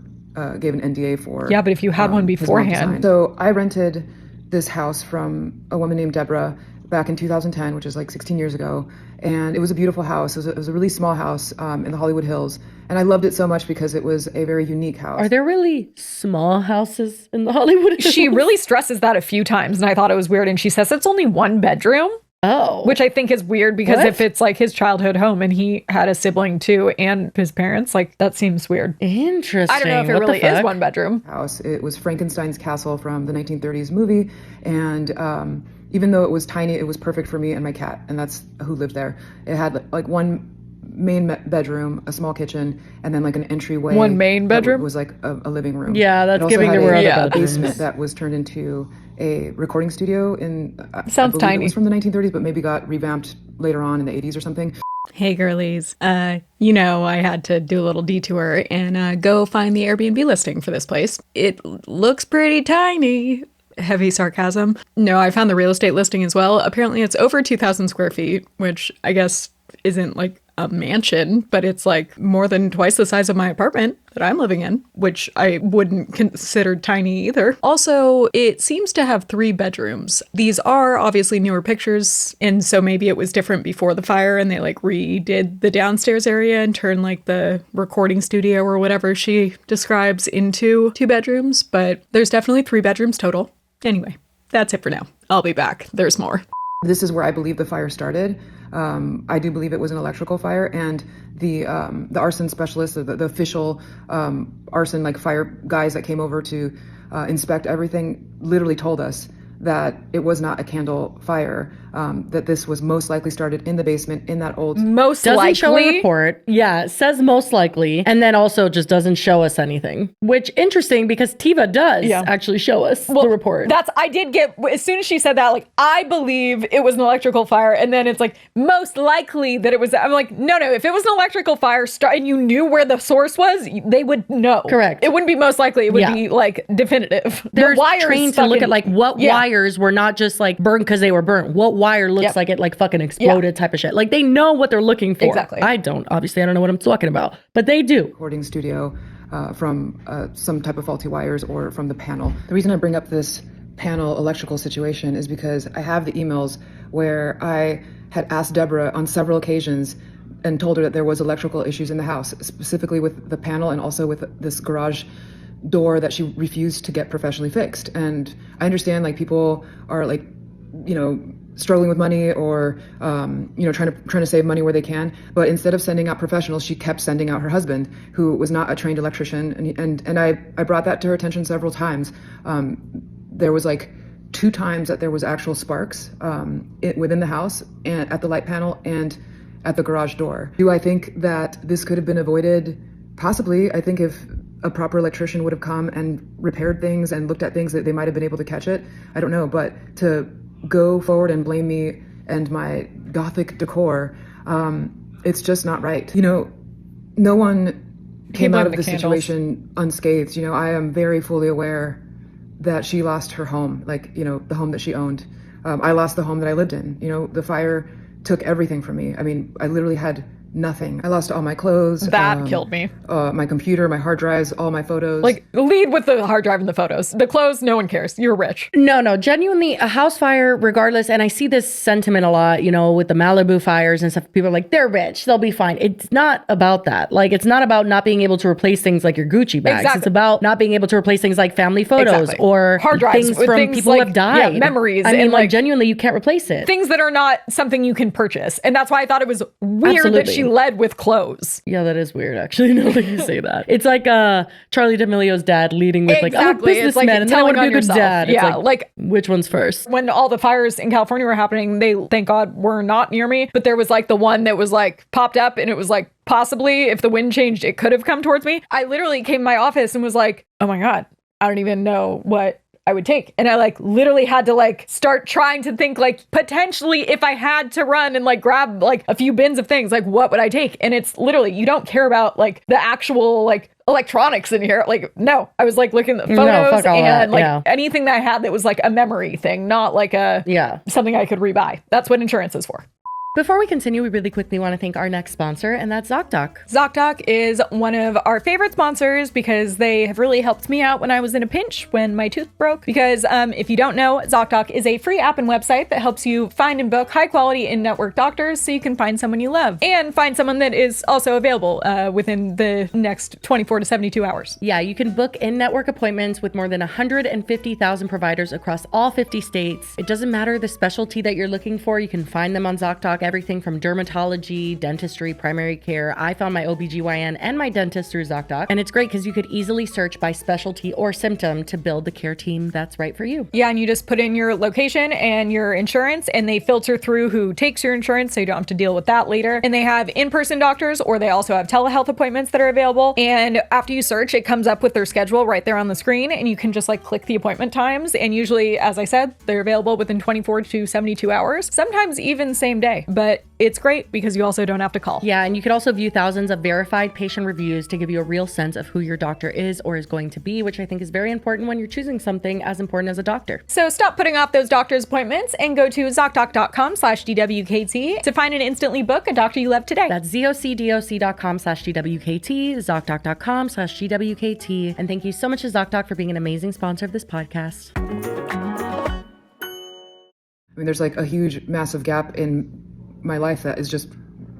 gave an NDA for. Yeah, but if you had one beforehand. So I rented this house from a woman named Deborah back in 2010, which is like 16 years ago. And it was a beautiful house. It was a really small house in the Hollywood Hills. And I loved it so much because it was a very unique house. Are there really small houses in the Hollywood Hills? She really stresses that a few times, and I thought it was weird. And she says it's only one bedroom. Oh. Which I think is weird because if it's like his childhood home and he had a sibling too and his parents, like that seems weird. Interesting. I don't know if it really is one bedroom. House. It was Frankenstein's castle from the 1930s movie. And even though it was tiny, it was perfect for me and my cat. And that's who lived there. It had like one main bedroom, a small kitchen, and then like an entryway. One main bedroom? Was like a living room. Yeah, that's giving there were other bedrooms. Basement that was turned into a recording studio in sounds tiny. It was from the 1930s, but maybe got revamped later on in the 80s or something. Hey girlies, I had to do a little detour and go find the Airbnb listing for this place. It looks pretty tiny. Heavy sarcasm. No, I found the real estate listing as well. Apparently it's over 2,000 square feet, which I guess isn't like a mansion, but it's like more than twice the size of my apartment that I'm living in, which I wouldn't consider tiny either. Also, it seems to have 3 bedrooms. These are obviously newer pictures, and so maybe it was different before the fire and they like redid the downstairs area and turned like the recording studio or whatever she describes into 2 bedrooms, but there's definitely 3 bedrooms total. Anyway, that's it for now. I'll be back. There's more. This is where I believe the fire started. I do believe it was an electrical fire, and the arson specialist, the official arson fire guys that came over to inspect everything, literally told us that it was not a candle fire, that this was most likely started in the basement in that old... Doesn't show a report. Yeah, it says most likely, and then also just doesn't show us anything. Which, interesting, because Teva does actually show us the report. I did get, as soon as she said that, I believe it was an electrical fire, and then it's most likely that it was... I'm like, no, if it was an electrical fire and you knew where the source was, they would know. Correct. It wouldn't be most likely, it would be, definitive. They're trained to look at, what wires were not just, burned because they were burnt. What wire looks like it, fucking exploded type of shit. They know what they're looking for. Exactly. I don't know what I'm talking about, but they do. Recording studio from some type of faulty wires or from the panel. The reason I bring up this panel electrical situation is because I have the emails where I had asked Deborah on several occasions and told her that there was electrical issues in the house, specifically with the panel and also with this garage door that she refused to get professionally fixed. And I understand people are struggling with money or trying to save money where they can, but instead of sending out professionals, she kept sending out her husband, who was not a trained electrician, and I brought that to her attention several times. There was 2 times that there was actual sparks within the house and at the light panel and at the garage door. Do I think that this could have been avoided? Possibly. I think if a proper electrician would have come and repaired things and looked at things, that they might have been able to catch it. I don't know, but to go forward and blame me and my gothic decor, it's just not right. No one came out of this situation unscathed. I am very fully aware that she lost her home, the home that she owned. I lost the home that I lived in. The fire took everything from me. I mean, I literally had nothing. I lost all my clothes. That killed me. My computer, my hard drives, all my photos. Lead with the hard drive and the photos. The clothes, no one cares. You're rich. No, genuinely, a house fire, regardless, and I see this sentiment a lot, with the Malibu fires and stuff. People are like, they're rich, they'll be fine. It's not about that. It's not about not being able to replace things like your Gucci bags. Exactly. It's about not being able to replace things like family photos or hard drives, things from people who have died. Memories. I mean, genuinely, you can't replace it. Things that are not something you can purchase. And that's why I thought it was weird that she led with clothes. Yeah, that is weird, actually, now that you say that. It's like Charlie D'Amelio's dad leading with I'm a businessman and then I want to be a good dad. Yeah, it's which one's first? When all the fires in California were happening, they, thank God, were not near me. But there was the one that was popped up and it was possibly if the wind changed, it could have come towards me. I literally came to my office and was like, oh my God, I don't even know what I would take. And I literally had to start trying to think potentially if I had to run and grab a few bins of things, what would I take? And it's literally, you don't care about the actual electronics in here. No, I was looking at the photos and anything that I had that was a memory thing, not something I could rebuy. That's what insurance is for. Before we continue, we really quickly want to thank our next sponsor, and that's ZocDoc. ZocDoc is one of our favorite sponsors because they have really helped me out when I was in a pinch when my tooth broke. Because if you don't know, ZocDoc is a free app and website that helps you find and book high quality in-network doctors so you can find someone you love and find someone that is also available within the next 24 to 72 hours. Yeah, you can book in-network appointments with more than 150,000 providers across all 50 states. It doesn't matter the specialty that you're looking for, you can find them on ZocDoc. Everything from dermatology, dentistry, primary care. I found my OBGYN and my dentist through ZocDoc. And it's great because you could easily search by specialty or symptom to build the care team that's right for you. Yeah, and you just put in your location and your insurance and they filter through who takes your insurance so you don't have to deal with that later. And they have in-person doctors or they also have telehealth appointments that are available. And after you search, it comes up with their schedule right there on the screen and you can just click the appointment times. And usually, as I said, they're available within 24 to 72 hours, sometimes even same day. but it's great because you also don't have to call. Yeah, and you could also view thousands of verified patient reviews to give you a real sense of who your doctor is or is going to be, which I think is very important when you're choosing something as important as a doctor. So stop putting off those doctor's appointments and go to ZocDoc.com/DWKT to find and instantly book a doctor you love today. That's ZocDoc.com/DWKT, ZocDoc.com/DWKT. And thank you so much to ZocDoc for being an amazing sponsor of this podcast. I mean, there's like a huge, massive gap in my life that is just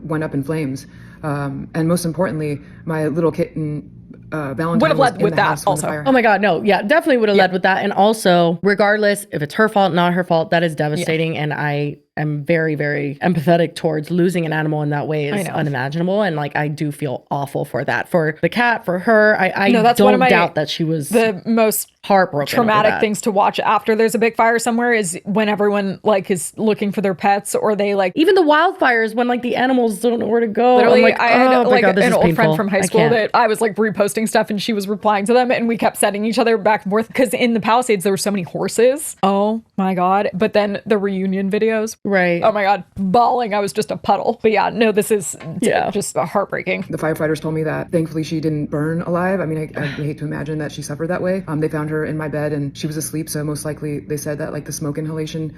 went up in flames. And most importantly, my little kitten, Valentine, would have led with that also. Oh my God, no. Yeah, definitely would have led with that. And also, regardless if it's her fault, not her fault, that is devastating. And I am very, very empathetic towards losing an animal in that way is unimaginable. And like, I do feel awful for that. For the cat, for her, I that's don't one of doubt that she was the most heartbroken. Traumatic things to watch after there's a big fire somewhere is when everyone like is looking for their pets, or they like even the wildfires when like the animals don't know where to go. Literally, I'm like, I had oh my God, an old painful. friend from high school that I was like reposting stuff and she was replying to them and we kept sending each other back and forth because in the Palisades there were so many horses. Oh my God. But then the reunion videos. Right. Oh my God. Bawling. I was just a puddle. But yeah, no, this is just heartbreaking. The firefighters told me that thankfully she didn't burn alive. I mean, I hate to imagine that she suffered that way. They found her in my bed and she was asleep. So most likely they said that like the smoke inhalation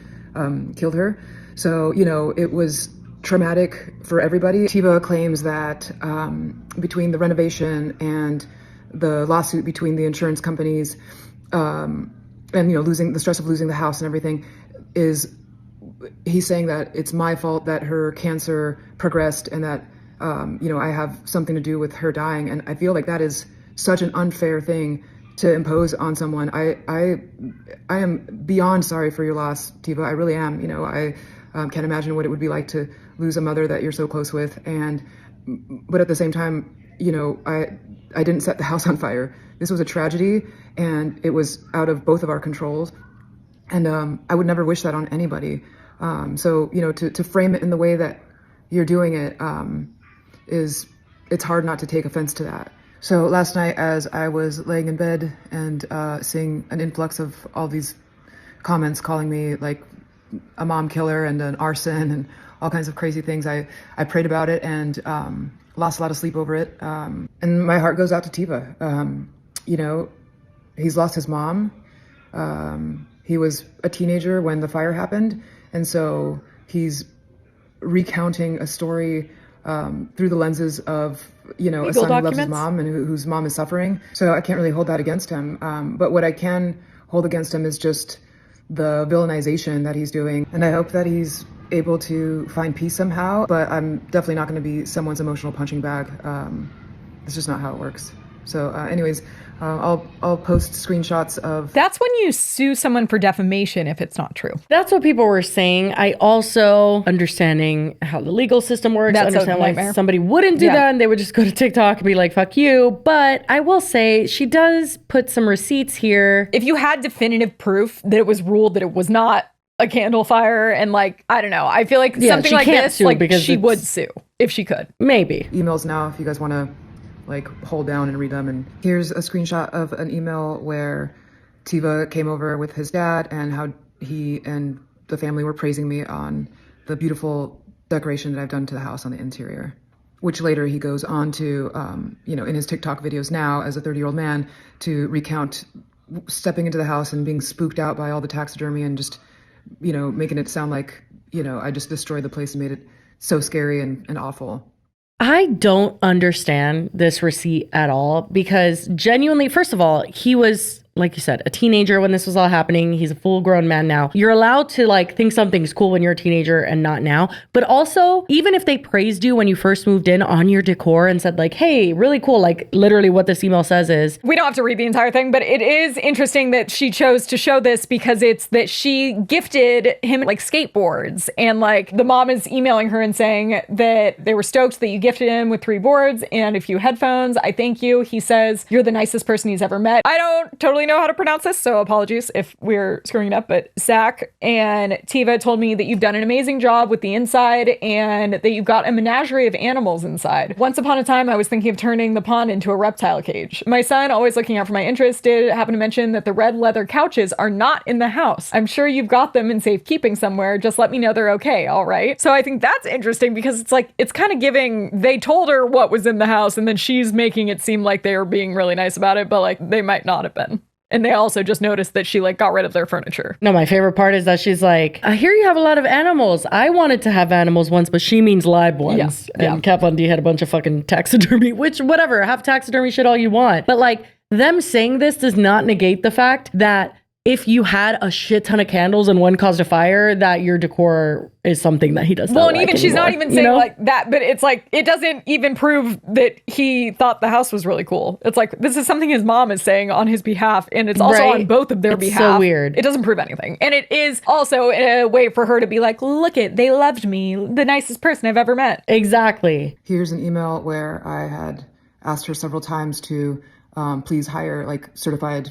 killed her. So, you know, it was traumatic for everybody. Teva claims that between the renovation and the lawsuit between the insurance companies and, you know, losing the stress of losing the house and everything he's saying that it's my fault that her cancer progressed and that, you know, I have something to do with her dying. And I feel like that is such an unfair thing to impose on someone. I am beyond sorry for your loss, Teva. I really am. You know, I can't imagine what it would be like to lose a mother that you're so close with. But at the same time, you know, I didn't set the house on fire. This was a tragedy and it was out of both of our controls. And I would never wish that on anybody. So, you know, to frame it in the way that you're doing it it's hard not to take offense to that. So last night as I was laying in bed and seeing an influx of all these comments calling me like a mom killer and an arson and all kinds of crazy things, I prayed about it and lost a lot of sleep over it. And my heart goes out to Teva. You know, he's lost his mom. He was a teenager when the fire happened. And so he's recounting a story through the lenses of, you know, legal a son who loves his documents. mom and whose mom is suffering. So I can't really hold that against him. But what I can hold against him is just the villainization that he's doing. And I hope that he's able to find peace somehow. But I'm definitely not going to be someone's emotional punching bag. It's just not how it works. So anyways, I'll post screenshots of... That's when you sue someone for defamation if it's not true. That's what people were saying. I also, understanding how the legal system works, That's understand a why nightmare. somebody wouldn't do that and they would just go to TikTok and be like, fuck you. But I will say she does put some receipts here. If you had definitive proof that it was ruled that it was not a candle fire and like, I don't know, I feel like something like this, like she would sue if she could. Maybe. Emails now, if you guys want to like hold down and read them. And here's a screenshot of an email where Teva came over with his dad and how he and the family were praising me on the beautiful decoration that I've done to the house on the interior, which later he goes on to, you know, in his TikTok videos now as a 30-year-old man to recount stepping into the house and being spooked out by all the taxidermy and just, you know, making it sound like, you know, I just destroyed the place and made it so scary and awful. I don't understand this receipt at all because genuinely, first of all, he was, like you said, a teenager when this was all happening. He's a full grown man now. You're allowed to like think something's cool when you're a teenager and not now. But also, even if they praised you when you first moved in on your decor and said like, hey, really cool, like literally what this email says is... We don't have to read the entire thing, but it is interesting that she chose to show this because it's that she gifted him like skateboards. And like the mom is emailing her and saying that they were stoked that you gifted him with 3 boards and a few headphones. I thank you. He says, you're the nicest person he's ever met. I don't totally really know how to pronounce this, so apologies if we're screwing it up, but Zach and Teva told me that you've done an amazing job with the inside and that you've got a menagerie of animals inside. Once upon a time, I was thinking of turning the pond into a reptile cage. My son, always looking out for my interests, did happen to mention that the red leather couches are not in the house. I'm sure you've got them in safekeeping somewhere. Just let me know they're okay, all right? So I think that's interesting because it's like, it's kind of giving, they told her what was in the house and then she's making it seem like they were being really nice about it, but like they might not have been. And they also just noticed that she like got rid of their furniture. No, my favorite part is that she's like, I hear you have a lot of animals. I wanted to have animals once, but she means live ones. Yeah. And Kat Von D had a bunch of fucking taxidermy, which whatever, have taxidermy shit all you want. But like them saying this does not negate the fact that if you had a shit ton of candles and one caused a fire, that your decor is something that he does not Well, and like even she's not anymore, even saying like that, but it's like, it doesn't even prove that he thought the house was really cool. It's like, this is something his mom is saying on his behalf, and it's also on both of their behalf. So weird. It doesn't prove anything. And it is also a way for her to be like, look it, they loved me, the nicest person I've ever met. Exactly. Here's an email where I had asked her several times to please hire like certified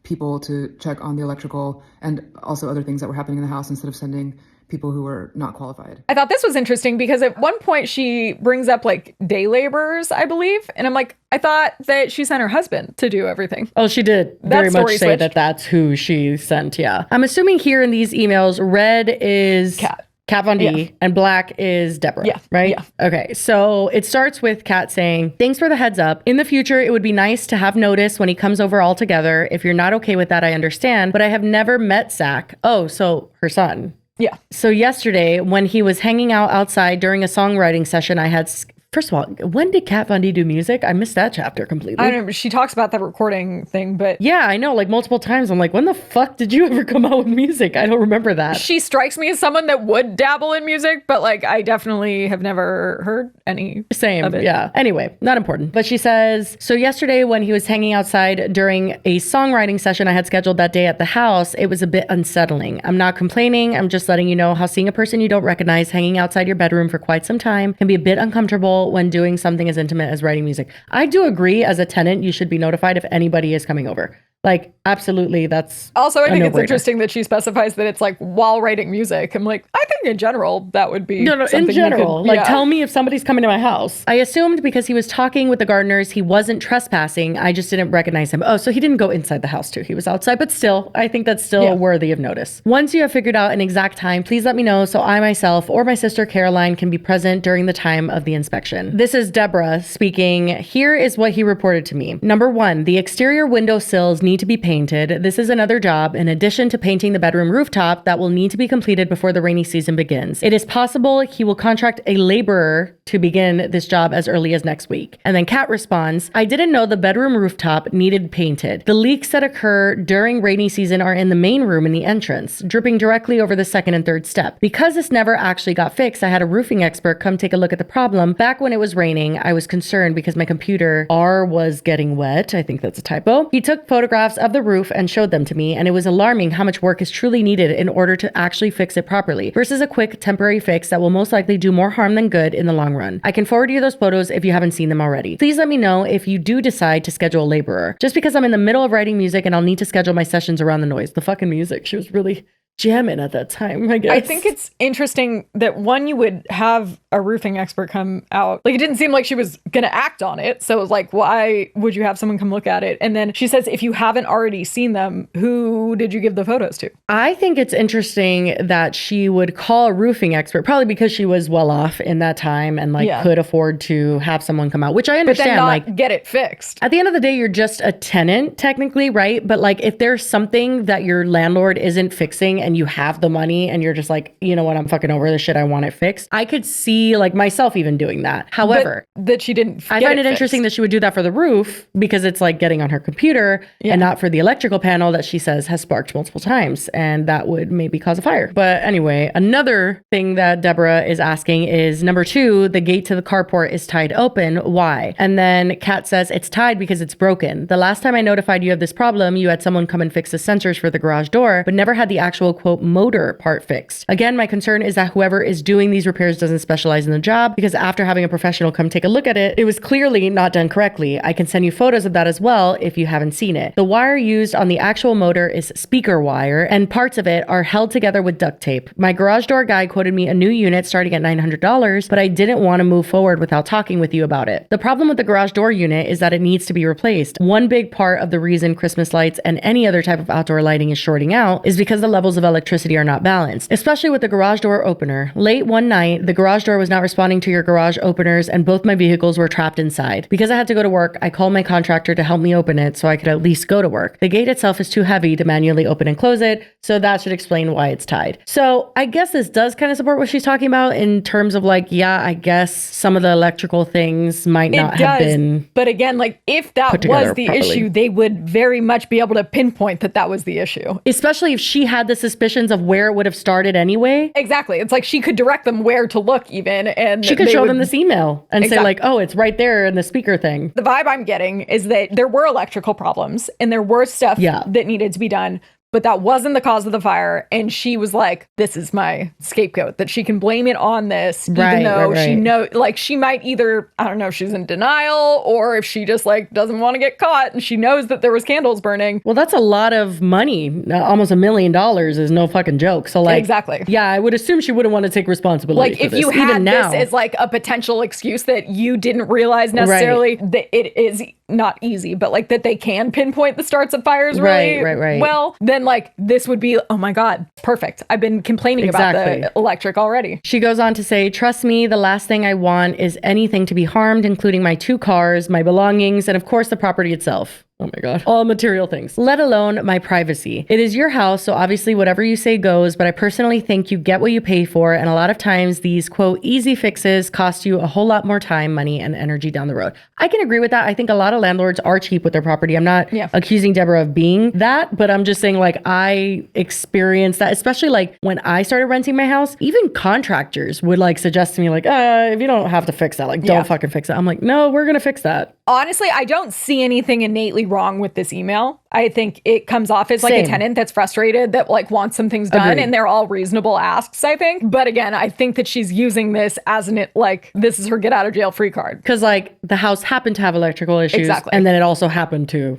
people to check on the electrical and also other things that were happening in the house instead of sending people who were not qualified. I thought this was interesting because at one point she brings up like day laborers, I believe. And I'm like, I thought that she sent her husband to do everything. Oh, she did very much say that that's who she sent. Yeah. I'm assuming here in these emails, red is Kat Von D and black is Deborah, right? Yeah. Okay, so it starts with Kat saying, thanks for the heads up. In the future, it would be nice to have notice when he comes over all together. If you're not okay with that, I understand, but I have never met Zach. Oh, so her son. Yeah. So yesterday, when he was hanging out outside during a songwriting session, I had... First of all, when did Kat Von D do music? I missed that chapter completely. I don't know. She talks about that recording thing, but... Yeah, I know, like multiple times. I'm like, when the fuck did you ever come out with music? I don't remember that. She strikes me as someone that would dabble in music, but like, I definitely have never heard any of it. Yeah. Anyway, not important. But she says, so yesterday when he was hanging outside during a songwriting session I had scheduled that day at the house, it was a bit unsettling. I'm not complaining. I'm just letting you know how seeing a person you don't recognize hanging outside your bedroom for quite some time can be a bit uncomfortable when doing something as intimate as writing music. I do agree, as a tenant, you should be notified if anybody is coming over. Like, absolutely, that's also, I think it's no-brainer. interesting that she specifies that it's like while writing music. I'm like, I think in general, that would be in general. Tell me if somebody's coming to my house. I assumed because he was talking with the gardeners, he wasn't trespassing. I just didn't recognize him. Oh, so he didn't go inside the house too. He was outside, but still, I think that's still worthy of notice. Once you have figured out an exact time, please let me know so I myself or my sister Caroline can be present during the time of the inspection. This is Deborah speaking. Here is what he reported to me. Number 1, the exterior window sills need to be painted. This is another job in addition to painting the bedroom rooftop that will need to be completed before the rainy season begins. It is possible he will contract a laborer to begin this job as early as next week. And then Kat responds, I didn't know the bedroom rooftop needed painted. The leaks that occur during rainy season are in the main room in the entrance, dripping directly over the second and third step. Because this never actually got fixed, I had a roofing expert come take a look at the problem. Back when it was raining, I was concerned because my computer R was getting wet. I think that's a typo. He took photographs of the roof and showed them to me, and it was alarming how much work is truly needed in order to actually fix it properly, versus a quick temporary fix that will most likely do more harm than good in the long run. I can forward you those photos if you haven't seen them already. Please let me know if you do decide to schedule a laborer. Just because I'm in the middle of writing music and I'll need to schedule my sessions around the noise. The fucking music. She was really jamming at that time, I guess. I think it's interesting that one, you would have a roofing expert come out. Like, it didn't seem like she was going to act on it. So it was like, why would you have someone come look at it? And then she says, if you haven't already seen them, who did you give the photos to? I think it's interesting that she would call a roofing expert, probably because she was well off in that time and could afford to have someone come out, which I understand. But then not get it fixed. At the end of the day, you're just a tenant technically, right? But like, if there's something that your landlord isn't fixing and you have the money and you're just like, you know what, I'm fucking over this shit, I want it fixed. I could see like myself even doing that. However, but that she didn't I find it interesting that she would do that for the roof because it's like getting on her computer and not for the electrical panel that she says has sparked multiple times, and that would maybe cause a fire. But anyway, another thing that Deborah is asking is number 2, the gate to the carport is tied open. Why? And then Kat says it's tied because it's broken. The last time I notified you of this problem, you had someone come and fix the sensors for the garage door, but never had the actual actual, quote, motor part fixed. Again, my concern is that whoever is doing these repairs doesn't specialize in the job, because after having a professional come take a look at it, it was clearly not done correctly. I can send you photos of that as well if you haven't seen it. The wire used on the actual motor is speaker wire, and parts of it are held together with duct tape. My garage door guy quoted me a new unit starting at $900, but I didn't want to move forward without talking with you about it. The problem with the garage door unit is that it needs to be replaced. One big part of the reason Christmas lights and any other type of outdoor lighting is shorting out is because the levels of electricity are not balanced, especially with the garage door opener. Late one night, the garage door was not responding to your garage openers and both my vehicles were trapped inside. Because I had to go to work, I called my contractor to help me open it so I could at least go to work. The gate itself is too heavy to manually open and close it, so that should explain why it's tied. So I guess this does kind of support what she's talking about in terms of like, yeah, I guess some of the electrical things might not have been. But again, like if that was the issue, they would very much be able to pinpoint that that was the issue. Especially if she had the suspicions of where it would have started anyway. Exactly. It's like she could direct them where to look even. And she could show them this email and say like, oh, it's right there in the speaker thing. The vibe I'm getting is that there were electrical problems and there were stuff that needed to be done. But that wasn't the cause of the fire. And she was like, this is my scapegoat, that she can blame it on this, even though she know, like she might either, I don't know if she's in denial or if she just like doesn't want to get caught and she knows that there was candles burning. Well, that's a lot of money. Almost $1 million is no fucking joke. So like, exactly. Yeah, I would assume she wouldn't want to take responsibility. Like if you had this as like a potential excuse that you didn't realize necessarily that it is not easy, but like that they can pinpoint the starts of fires really well, then like this would be, oh my God, perfect. I've been complaining about the electric already. She goes on to say, trust me, the last thing I want is anything to be harmed, including my 2 cars, my belongings, and of course the property itself. Oh my God. All material things, let alone my privacy. It is your house, so obviously whatever you say goes, but I personally think you get what you pay for, and a lot of times these, quote, easy fixes cost you a whole lot more time, money, and energy down the road. I can agree with that. I think a lot of landlords are cheap with their property. I'm not accusing Deborah of being that, but I'm just saying like I experienced that, especially like when I started renting my house, even contractors would like suggest to me like, if you don't have to fix that, like don't fucking fix it. I'm like, no, we're gonna fix that. Honestly, I don't see anything innately wrong with this email. I think it comes off as like a tenant that's frustrated that like wants some things done. Agreed. And they're all reasonable asks, I think. But again, I think that she's using this as like this is her get out of jail free card. Because like the house happened to have electrical issues. Exactly. And then it also happened to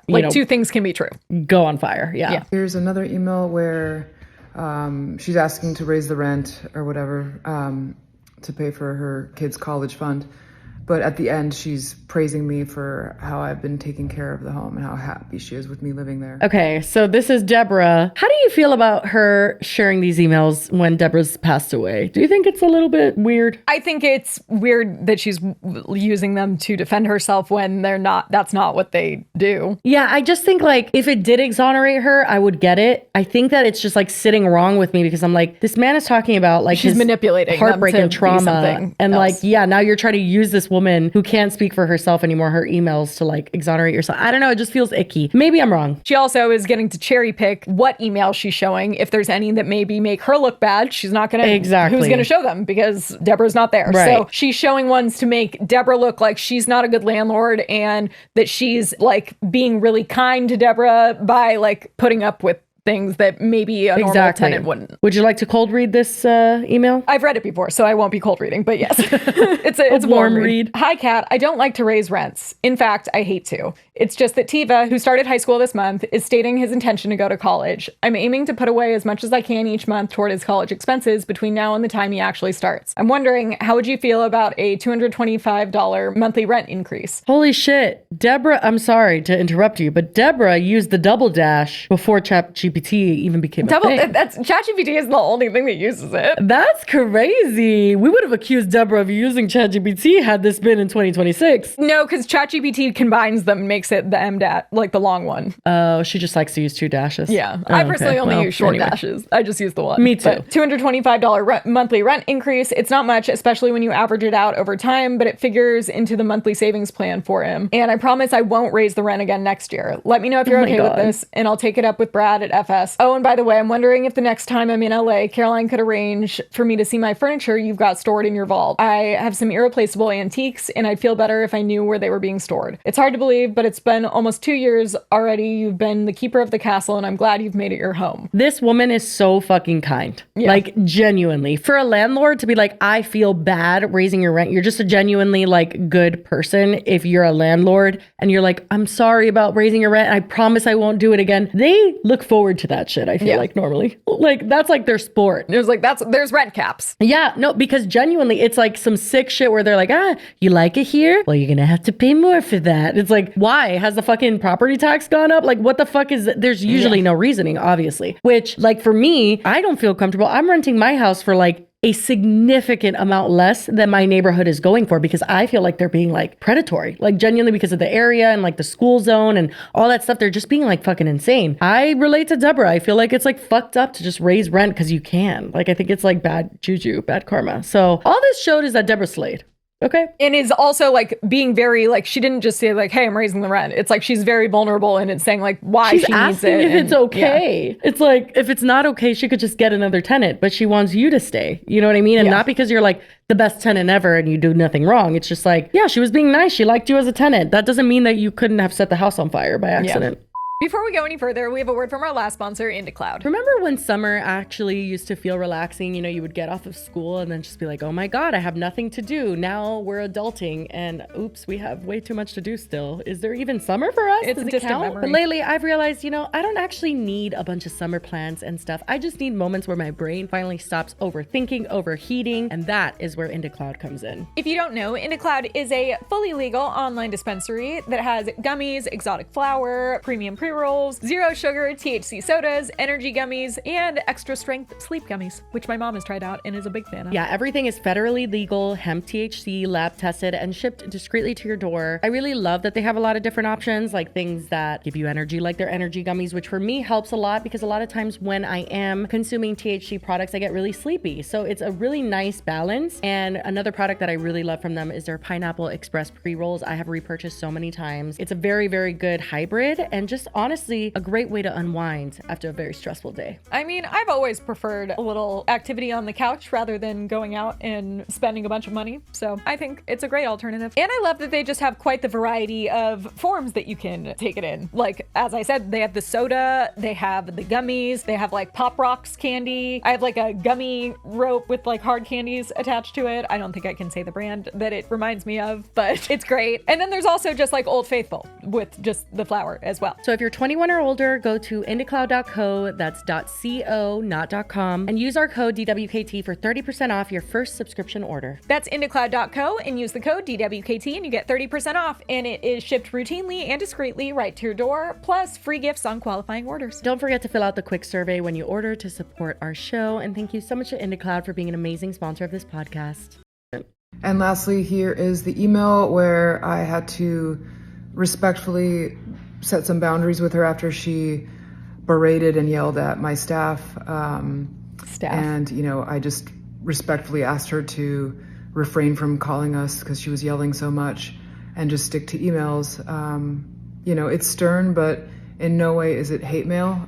like 2 things can be true. Go on fire. Yeah. Here's another email where she's asking to raise the rent or whatever to pay for her kid's college fund. But at the end, she's praising me for how I've been taking care of the home and how happy she is with me living there. Okay, so this is Deborah. How do you feel about her sharing these emails when Deborah's passed away? Do you think it's a little bit weird? I think it's weird that she's using them to defend herself when they're not. That's not what they do. Yeah, I just think like if it did exonerate her, I would get it. I think that it's just like sitting wrong with me because I'm like, this man is talking about like she's manipulating heartbreak and trauma. And else. Like, now you're trying to use this woman who can't speak for herself anymore, her emails to like exonerate yourself. I don't know. It just feels icky. Maybe I'm wrong. She also is getting to cherry pick what emails she's showing. If there's any that maybe make her look bad, she's not going to. Exactly. Who's going to show them because Deborah's not there. Right. So she's showing ones to make Deborah look like she's not a good landlord and that she's like being really kind to Deborah by like putting up with things that maybe a normal tenant wouldn't. Would you like to cold read this email? I've read it before, so I won't be cold reading, but yes. it's a warm read. Hi, Kat. I don't like to raise rents. In fact, I hate to. It's just that Teva, who started high school this month, is stating his intention to go to college. I'm aiming to put away as much as I can each month toward his college expenses between now and the time he actually starts. I'm wondering, how would you feel about a $225 monthly rent increase? Holy shit. Deborah, I'm sorry to interrupt you, but Deborah used the double dash before ChatGPT even became a thing. That's ChatGPT is the only thing that uses it. That's crazy. We would have accused Deborah of using ChatGPT had this been in 2026. No, because ChatGPT combines them and makes it the MDAT, like the long one. Oh, she just likes to use 2 dashes. Yeah. I personally only use short dashes. I just use the one. Me too. But $225 monthly rent increase. It's not much, especially when you average it out over time, but it figures into the monthly savings plan for him. And I promise I won't raise the rent again next year. Let me know if you're okay with this, and I'll take it up with Brad at FS. Oh, and by the way, I'm wondering if the next time I'm in LA, Caroline could arrange for me to see my furniture you've got stored in your vault. I have some irreplaceable antiques, and I'd feel better if I knew where they were being stored. It's hard to believe, but it's been almost 2 years already. You've been the keeper of the castle, and I'm glad you've made it your home. This woman is so fucking kind. Yeah. Like, genuinely. For a landlord to be like, I feel bad raising your rent, you're just a genuinely, like, good person if you're a landlord and you're like, I'm sorry about raising your rent. I promise I won't do it again. They look forward to that shit, I feel like, normally. Like, that's like their sport. There's like, there's rent caps. Yeah, no, because genuinely, it's like some sick shit where they're like, you like it here? Well, you're gonna have to pay more for that. It's like, why? Has the fucking property tax gone up? Like, what the fuck is that? There's usually no reasoning, obviously. Which, like, for me, I don't feel comfortable. I'm renting my house for like a significant amount less than my neighborhood is going for because I feel like they're being like predatory, like genuinely because of the area and like the school zone and all that stuff. They're just being like fucking insane. I relate to Deborah. I feel like it's like fucked up to just raise rent because you can. Like, I think it's like bad juju, bad karma. So all this showed is that Deborah slayed. Okay. And is also like being very like, she didn't just say like, hey, I'm raising the rent. It's like she's very vulnerable and it's saying like why she's she needs asking it. If it's okay. It's like, if it's not okay, she could just get another tenant, but she wants you to stay. You know what I mean? And not because you're like the best tenant ever and you do nothing wrong. It's just like, yeah, she was being nice. She liked you as a tenant. That doesn't mean that you couldn't have set the house on fire by accident. Before we go any further, we have a word from our last sponsor, IndaCloud. Remember when summer actually used to feel relaxing? You know, you would get off of school and then just be like, oh my God, I have nothing to do. Now we're adulting and oops, we have way too much to do still. Is there even summer for us? It's a distant memory. But lately I've realized, you know, I don't actually need a bunch of summer plans and stuff. I just need moments where my brain finally stops overthinking, overheating, and that is where IndaCloud comes in. If you don't know, IndaCloud is a fully legal online dispensary that has gummies, exotic flower, premium pre-rolls, zero sugar, THC sodas, energy gummies, and extra strength sleep gummies, which my mom has tried out and is a big fan of. Yeah, everything is federally legal, hemp THC, lab tested, and shipped discreetly to your door. I really love that they have a lot of different options, like things that give you energy, like their energy gummies, which for me helps a lot because a lot of times when I am consuming THC products, I get really sleepy. So it's a really nice balance. And another product that I really love from them is their Pineapple Express pre-rolls. I have repurchased so many times. It's a very, very good hybrid and just honestly a great way to unwind after a very stressful day. I mean, I've always preferred a little activity on the couch rather than going out and spending a bunch of money. So I think it's a great alternative. And I love that they just have quite the variety of forms that you can take it in. Like, as I said, they have the soda, they have the gummies, they have like Pop Rocks candy. I have like a gummy rope with like hard candies attached to it. I don't think I can say the brand that it reminds me of, but it's great. And then there's also just like Old Faithful with just the flower as well. So if you're 21 or older, go to indacloud.co, that's .co, not .com, and use our code DWKT for 30% off your first subscription order. That's indacloud.co and use the code DWKT and you get 30% off, and it is shipped routinely and discreetly right to your door, plus free gifts on qualifying orders. Don't forget to fill out the quick survey when you order to support our show, and thank you so much to IndaCloud for being an amazing sponsor of this podcast. And lastly, here is the email where I had to respectfully set some boundaries with her after she berated and yelled at my staff. And, you know, I just respectfully asked her to refrain from calling us because she was yelling so much and just stick to emails. You know, it's stern, but in no way is it hate mail.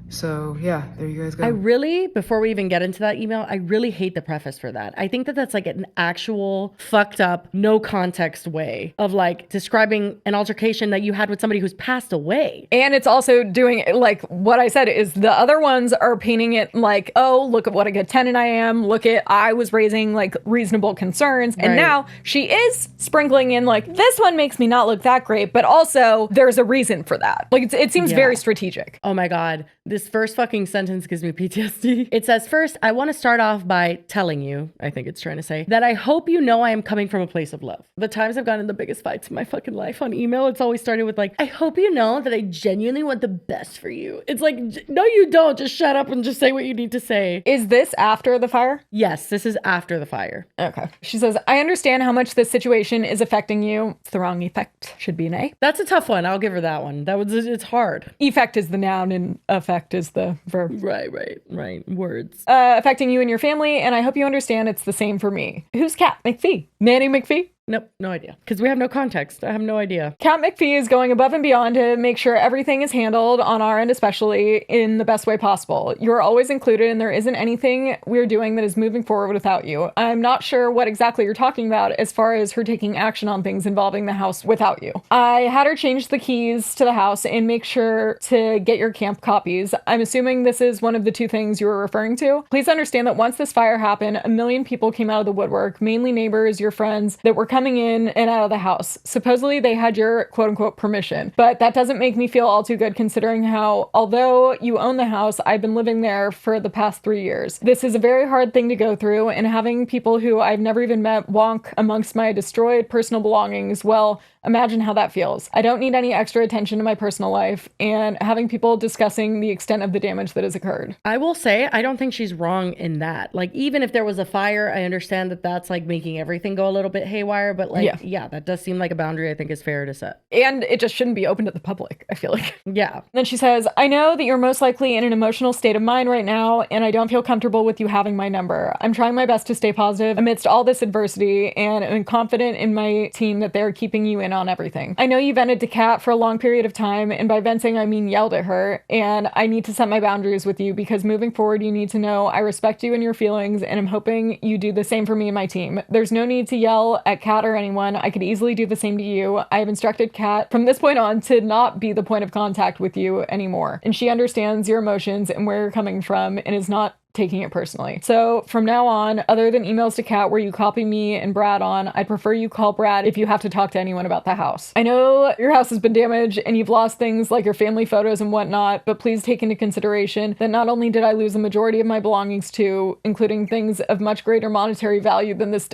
So yeah, there you guys go. I really, before we even get into that email, I really hate the preface for that. I think that that's like an actual fucked up, no context way of like describing an altercation that you had with somebody who's passed away. And it's also doing like what I said is the other ones are painting it like, oh, look at what a good tenant I am. Look at, I was raising like reasonable concerns. And now she is sprinkling in like, this one makes me not look that great, but also there's a reason for that. Like it seems very strategic. Oh my God. This first fucking sentence gives me PTSD. It says, first, I want to start off by telling you, I think it's trying to say, that I hope you know I am coming from a place of love. The times I've gotten in the biggest fights in my fucking life on email, it's always started with like, I hope you know that I genuinely want the best for you. It's like, no, you don't. Just shut up and just say what you need to say. Is this after the fire? Yes, this is after the fire. Okay. She says, I understand how much this situation is affecting you. It's the wrong effect. Should be an A. That's a tough one. I'll give her that one. It's hard. Effect is the noun and effect is the verb. Right. Words. Affecting you and your family, and I hope you understand it's the same for me. Who's Kat McPhee? Nanny McPhee? Nope, no idea. Because we have no context. I have no idea. Kat McPhee is going above and beyond to make sure everything is handled on our end, especially in the best way possible. You're always included, and there isn't anything we're doing that is moving forward without you. I'm not sure what exactly you're talking about as far as her taking action on things involving the house without you. I had her change the keys to the house and make sure to get your camp copies. I'm assuming this is one of the two things you were referring to. Please understand that once this fire happened, a million people came out of the woodwork, mainly neighbors, your friends, that were coming in and out of the house. Supposedly they had your quote unquote permission, but that doesn't make me feel all too good considering how, although you own the house, I've been living there for the past 3 years. This is a very hard thing to go through, and having people who I've never even met wonk amongst my destroyed personal belongings, well, imagine how that feels. I don't need any extra attention to my personal life, and having people discussing the extent of the damage that has occurred. I will say, I don't think she's wrong in that. Like, even if there was a fire, I understand that that's like making everything go a little bit haywire, but like, yeah, that does seem like a boundary I think is fair to set. And it just shouldn't be open to the public, I feel like. Yeah. Then she says, I know that you're most likely in an emotional state of mind right now, and I don't feel comfortable with you having my number. I'm trying my best to stay positive amidst all this adversity, and I'm confident in my team that they're keeping you in on everything. I know you vented to Kat for a long period of time, and by venting, I mean yelled at her, and I need to set my boundaries with you because moving forward, you need to know I respect you and your feelings, and I'm hoping you do the same for me and my team. There's no need to yell at Kat or anyone. I could easily do the same to you. I have instructed Kat from this point on to not be the point of contact with you anymore, and she understands your emotions and where you're coming from and is not taking it personally. So from now on, other than emails to Kat where you copy me and Brad on, I'd prefer you call Brad if you have to talk to anyone about the house. I know your house has been damaged and you've lost things like your family photos and whatnot, but please take into consideration that not only did I lose the majority of my belongings too, including things of much greater monetary value than this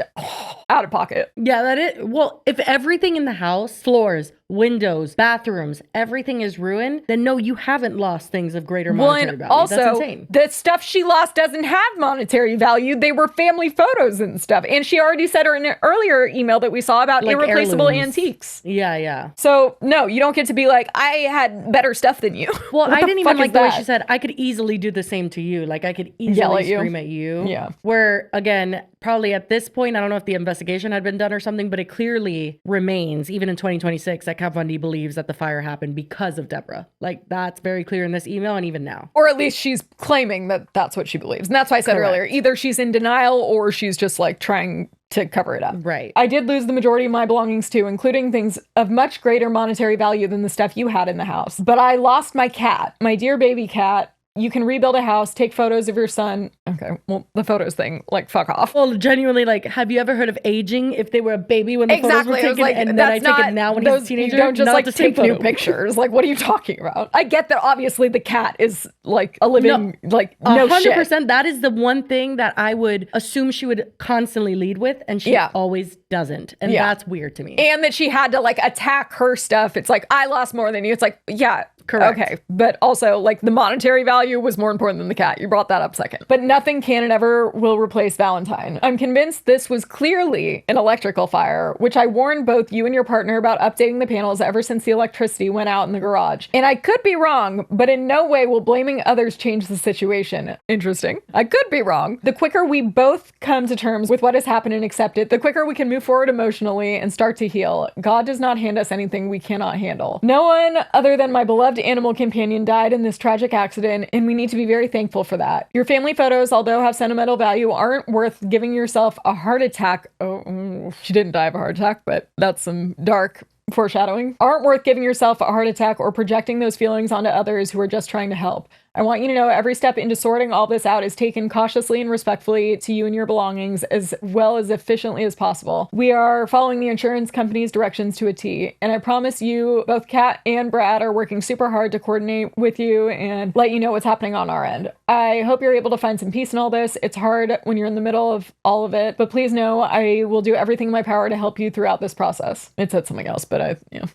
out of pocket. Yeah, that is. Well, if everything in the house, floors, windows, bathrooms, everything is ruined, then no, you haven't lost things of greater monetary value. Also, that's insane. The stuff she lost doesn't have monetary value. They were family photos and stuff. And she already said in an earlier email that we saw about like irreplaceable heirlooms. antiques. Yeah. So no, you don't get to be like, I had better stuff than you. Well, I didn't even like the way she said, I could easily do the same to you. Like I could easily scream at you. Yeah. Where again, probably at this point, I don't know if the investigation had been done or something, but it clearly remains, even in 2026, that Kat Von D believes that the fire happened because of Deborah. Like that's very clear in this email and even now. Or at least she's claiming that that's what she believes. And that's why I said earlier, either she's in denial or she's just like trying to cover it up. Right. I did lose the majority of my belongings too, including things of much greater monetary value than the stuff you had in the house. But I lost my cat, my dear baby cat. You can rebuild a house, take photos of your son. Okay, well, the photos thing, like, fuck off. Well, genuinely, like, have you ever heard of aging? If they were a baby when the photos were taken, like, and then I take it now when he's a teenager? You don't just, not like, the same take new photo. pictures. Like, what are you talking about? I get that, obviously, the cat is, like, a living, no 100%. shit. That is the one thing that I would assume she would constantly lead with, and she always doesn't. And that's weird to me. And that she had to, like, attack her stuff. It's like, I lost more than you. It's like, yeah. Correct. Okay. But also, like, the monetary value was more important than the cat. You brought that up second. But nothing can and ever will replace Valentine. I'm convinced this was clearly an electrical fire, which I warned both you and your partner about updating the panels ever since the electricity went out in the garage. And I could be wrong, but in no way will blaming others change the situation. Interesting. I could be wrong. The quicker we both come to terms with what has happened and accept it, the quicker we can move forward emotionally and start to heal. God does not hand us anything we cannot handle. No one other than my beloved animal companion died in this tragic accident, and we need to be very thankful for that. Your family photos, although have sentimental value, aren't worth giving yourself a heart attack. Oh, she didn't die of a heart attack, but that's some dark foreshadowing. Aren't worth giving yourself a heart attack or projecting those feelings onto others who are just trying to help. I want you to know every step into sorting all this out is taken cautiously and respectfully to you and your belongings, as well as efficiently as possible. We are following the insurance company's directions to a T, and I promise you, both Kat and Brad are working super hard to coordinate with you and let you know what's happening on our end. I hope you're able to find some peace in all this. It's hard when you're in the middle of all of it, but please know I will do everything in my power to help you throughout this process. It said something else, but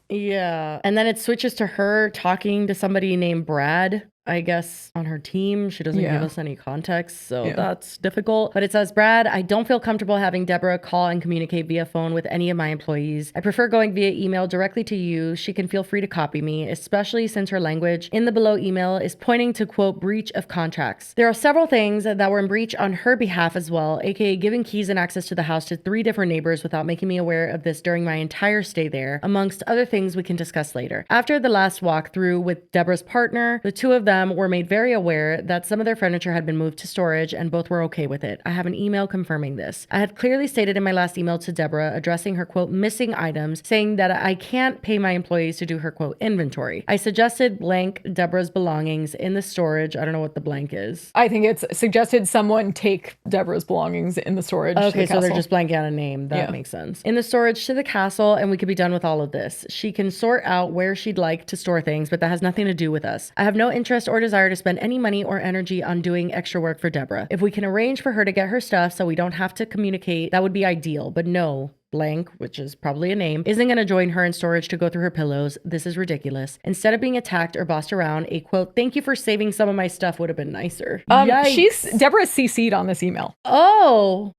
Yeah. And then it switches to her talking to somebody named Brad. I guess, on her team. She doesn't give us any context, so Yeah. that's difficult. But it says, Brad, I don't feel comfortable having Deborah call and communicate via phone with any of my employees. I prefer going via email directly to you. She can feel free to copy me, especially since her language in the below email is pointing to, quote, breach of contracts. There are several things that were in breach on her behalf as well, aka giving keys and access to the house to 3 different neighbors without making me aware of this during my entire stay there, amongst other things we can discuss later. After the last walkthrough with Deborah's partner, the two of them were made very aware that some of their furniture had been moved to storage and both were okay with it. I have an email confirming this. I had clearly stated in my last email to Deborah addressing her, quote, missing items, saying that I can't pay my employees to do her, quote, inventory. I suggested blank Deborah's belongings in the storage. I don't know what the blank is. I think it's suggested someone take Deborah's belongings in the storage. Okay, so they're just blanking out a name. That makes sense. In the storage to the castle, and we could be done with all of this. She can sort out where she'd like to store things, but that has nothing to do with us. I have no interest or desire to spend any money or energy on doing extra work for Deborah. If we can arrange for her to get her stuff so we don't have to communicate, that would be ideal. But no, blank, which is probably a name, isn't going to join her in storage to go through her pillows. This is ridiculous. Instead of being attacked or bossed around, a, quote, thank you for saving some of my stuff would have been nicer. Deborah's CC'd on this email. Oh.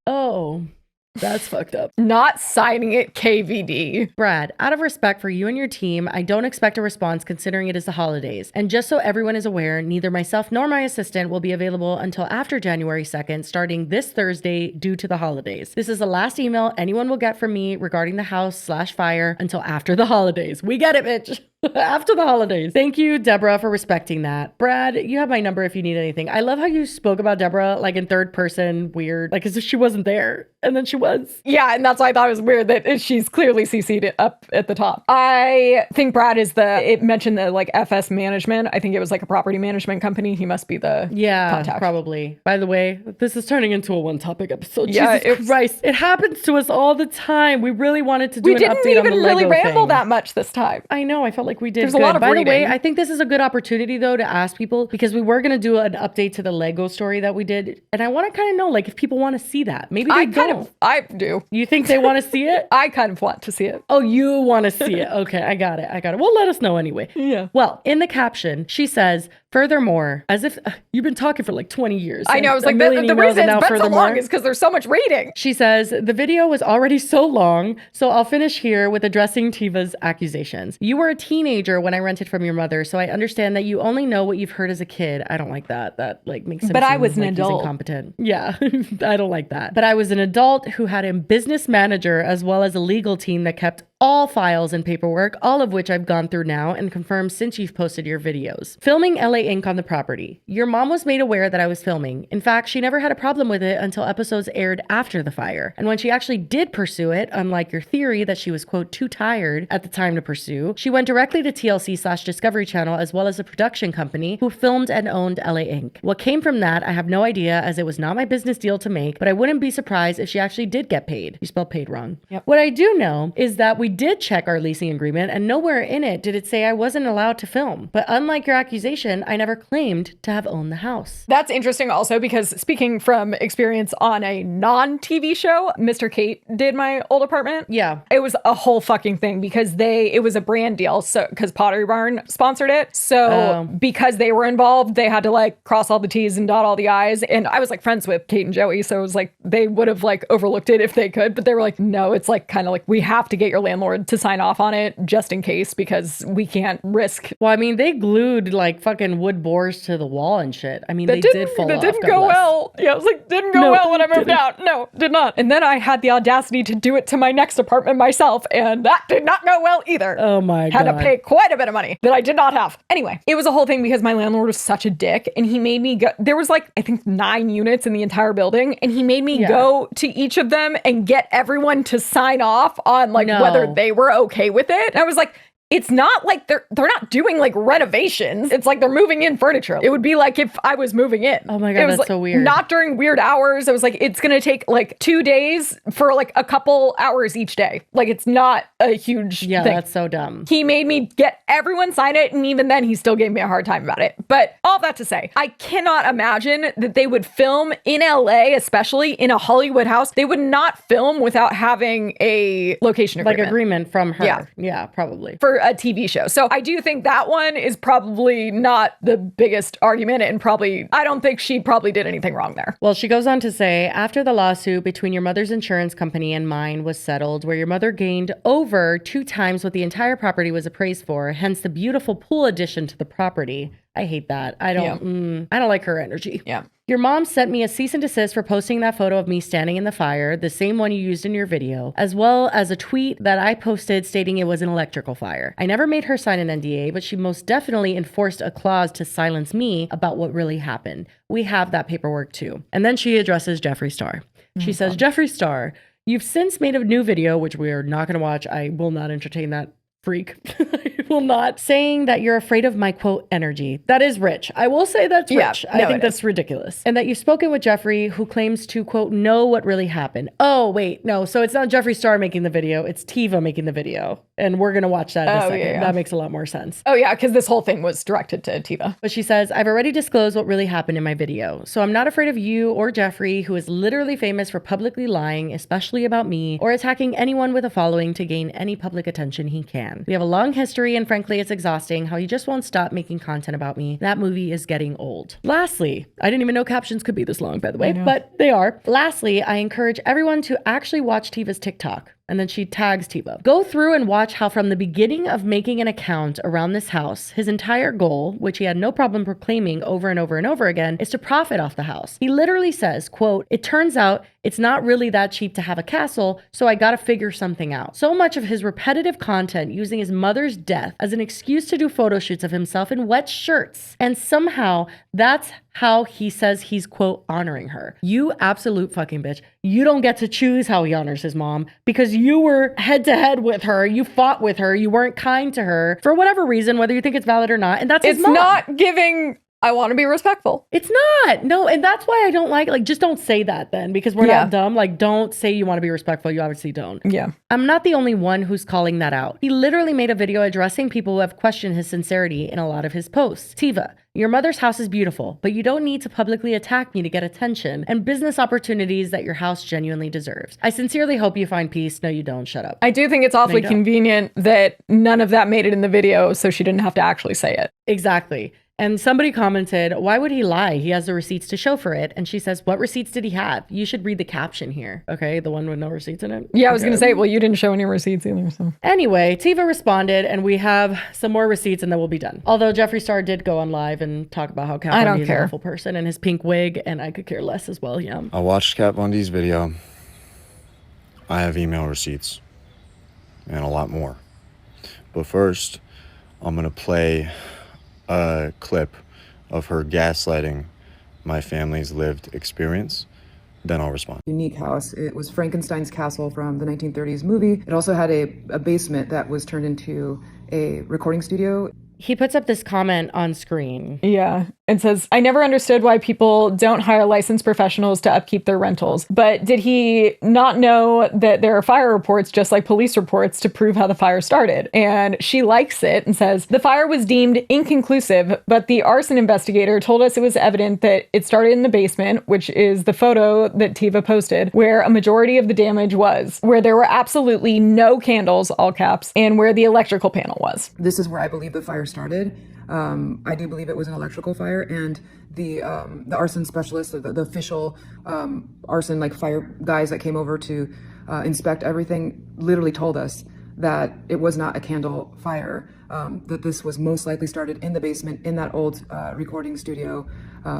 That's fucked up. Not signing it KVD. Brad, out of respect for you and your team, I don't expect a response considering it is the holidays. And just so everyone is aware, neither myself nor my assistant will be available until after January 2nd, starting this Thursday due to the holidays. This is the last email anyone will get from me regarding the house/fire until after the holidays. We get it, bitch. After the holidays. Thank you, Deborah, for respecting that. Brad, you have my number if you need anything. I love how you spoke about Deborah like in third person, weird, like as if she wasn't there. And then she was. Yeah, and that's why I thought it was weird that she's clearly CC'd it up at the top. I think Brad is it mentioned the like FS management. I think it was like a property management company. He must be the contact. Probably. By the way, this is turning into a one topic episode. Yeah, Jesus Christ. It happens to us all the time. We really wanted to do an update on the Lego thing. We didn't even really ramble that much this time. I know. I felt like we did. There's a lot of reading. By the way, I think this is a good opportunity though to ask people, because we were going to do an update to the Lego story that we did. And I want to kind of know like if people want to see that. Maybe they don't. I do. You think they want to see it? I kind of want to see it. Oh, you want to see it. Okay, I got it. Well, let us know anyway. Yeah. Well, in the caption, she says, furthermore, as if you've been talking for like 20 years. I know. I was like, the reason it's been so long is because there's so much reading. She says, the video was already so long, so I'll finish here with addressing Teva's accusations. You were a teenager when I rented from your mother, so I understand that you only know what you've heard as a kid. I don't like that. That like makes him But seem I was an like adult. He's incompetent. Yeah, I don't like that. But I was an adult who had a business manager as well as a legal team that kept all files and paperwork, all of which I've gone through now and confirmed since you've posted your videos. Filming LA Ink on the property. Your mom was made aware that I was filming. In fact, she never had a problem with it until episodes aired after the fire. And when she actually did pursue it, unlike your theory that she was, quote, too tired at the time to pursue, she went directly to TLC/Discovery Channel as well as a production company who filmed and owned LA Ink. What came from that, I have no idea, as it was not my business deal to make, but I wouldn't be surprised if she actually did get paid. You spelled paid wrong. Yep. What I do know is that we did check our leasing agreement and nowhere in it did it say I wasn't allowed to film. But unlike your accusation, I never claimed to have owned the house. That's interesting also because speaking from experience on a non-TV show, Mr. Kate did my old apartment. Yeah. It was a whole fucking thing because it was a brand deal. So, because Pottery Barn sponsored it. So because they were involved, they had to like cross all the T's and dot all the I's. And I was like friends with Kate and Joey. So it was like, they would have like overlooked it if they could, but they were like, no, it's like kind of like, we have to get your landlord to sign off on it just in case because we can't risk. Well, I mean, they glued like fucking wood boars to the wall and shit. I mean, they did fall off. That didn't go well. Yeah, I was like, didn't go well when I moved out. No, did not. And then I had the audacity to do it to my next apartment myself, and that did not go well either. Oh my God. Had to pay quite a bit of money that I did not have. Anyway, it was a whole thing because my landlord was such a dick, and he made me go. There was like, I think 9 units in the entire building, and he made me go to each of them and get everyone to sign off on like whether they were okay with it. And I was like, it's not like they're not doing like renovations. It's like they're moving in furniture. It would be like if I was moving in. Oh my God, that's like, so weird. Not during weird hours. It was like, it's going to take like 2 days for like a couple hours each day. Like it's not a huge thing. That's so dumb. He made me get everyone sign it. And even then he still gave me a hard time about it. But all that to say, I cannot imagine that they would film in LA, especially in a Hollywood house. They would not film without having a location agreement. Like agreement from her. Yeah, probably. For for a TV show. So I do think that one is probably not the biggest argument, and probably, I don't think she probably did anything wrong there. Well, she goes on to say, after the lawsuit between your mother's insurance company and mine was settled, where your mother gained over 2 times what the entire property was appraised for, hence the beautiful pool addition to the property. I hate that. I don't like her energy. Yeah. Your mom sent me a cease and desist for posting that photo of me standing in the fire, the same one you used in your video, as well as a tweet that I posted stating it was an electrical fire. I never made her sign an NDA, but she most definitely enforced a clause to silence me about what really happened. We have that paperwork too. And then she addresses Jeffree Star. She says, Jeffree Star, you've since made a new video, which we are not going to watch. I will not entertain that freak. I will not. Saying that you're afraid of my quote energy. That is rich. I will say that's rich. I think that's ridiculous. And that you've spoken with Jeffree, who claims to quote know what really happened. Oh, wait, no. So it's not Jeffree Star making the video. It's Teva making the video. And we're going to watch that in a second. Yeah. That makes a lot more sense. Oh, yeah, because this whole thing was directed to Teva. But she says, I've already disclosed what really happened in my video. So I'm not afraid of you or Jeffree, who is literally famous for publicly lying, especially about me, or attacking anyone with a following to gain any public attention he can. We have a long history, and frankly, it's exhausting how you just won't stop making content about me. That movie is getting old. Lastly, I didn't even know captions could be this long, by the way, but they are. Lastly, I encourage everyone to actually watch Teva's TikTok. And then she tags Teva. Go through and watch how from the beginning of making an account around this house, his entire goal, which he had no problem proclaiming over and over and over again, is to profit off the house. He literally says, quote, it turns out it's not really that cheap to have a castle, so I gotta figure something out. So much of his repetitive content using his mother's death as an excuse to do photo shoots of himself in wet shirts. And somehow that's how he says he's, quote, honoring her. You absolute fucking bitch. You don't get to choose how he honors his mom because you were head to head with her. You fought with her. You weren't kind to her for whatever reason, whether you think it's valid or not. And that's his mom. It's not giving, I want to be respectful. It's not. No. And that's why I don't like, just don't say that then, because we're not dumb. Like, don't say you want to be respectful. You obviously don't. Yeah. I'm not the only one who's calling that out. He literally made a video addressing people who have questioned his sincerity in a lot of his posts. Teva, your mother's house is beautiful, but you don't need to publicly attack me to get attention and business opportunities that your house genuinely deserves. I sincerely hope you find peace. No, you don't. Shut up. I do think it's awfully convenient that none of that made it in the video, so she didn't have to actually say it. Exactly. And somebody commented, why would he lie? He has the receipts to show for it. And she says, what receipts did he have? You should read the caption here. Okay, the one with no receipts in it. Yeah, I was going to say, well, you didn't show any receipts either. So anyway, Teva responded, and we have some more receipts, and then we'll be done. Although Jeffree Star did go on live and talk about how Kat Bundy is an awful person and his pink wig, and I could care less as well. Yeah. I watched Kat Bundy's video. I have email receipts and a lot more. But first, I'm going to play a clip of her gaslighting my family's lived experience. Then I'll respond. Unique house. It was Frankenstein's castle from the 1930s movie. It also had a basement that was turned into a recording studio. He puts up this comment on screen. Yeah. It says, I never understood why people don't hire licensed professionals to upkeep their rentals. But did he not know that there are fire reports, just like police reports, to prove how the fire started? And she likes it and says, the fire was deemed inconclusive, but the arson investigator told us it was evident that it started in the basement, which is the photo that Teva posted, where a majority of the damage was, where there were absolutely no candles, all caps, and where the electrical panel was. This is where I believe the fire started. I do believe it was an electrical fire, and the arson specialist, the official arson fire guys that came over to inspect everything, literally told us that it was not a candle fire. That this was most likely started in the basement in that old recording studio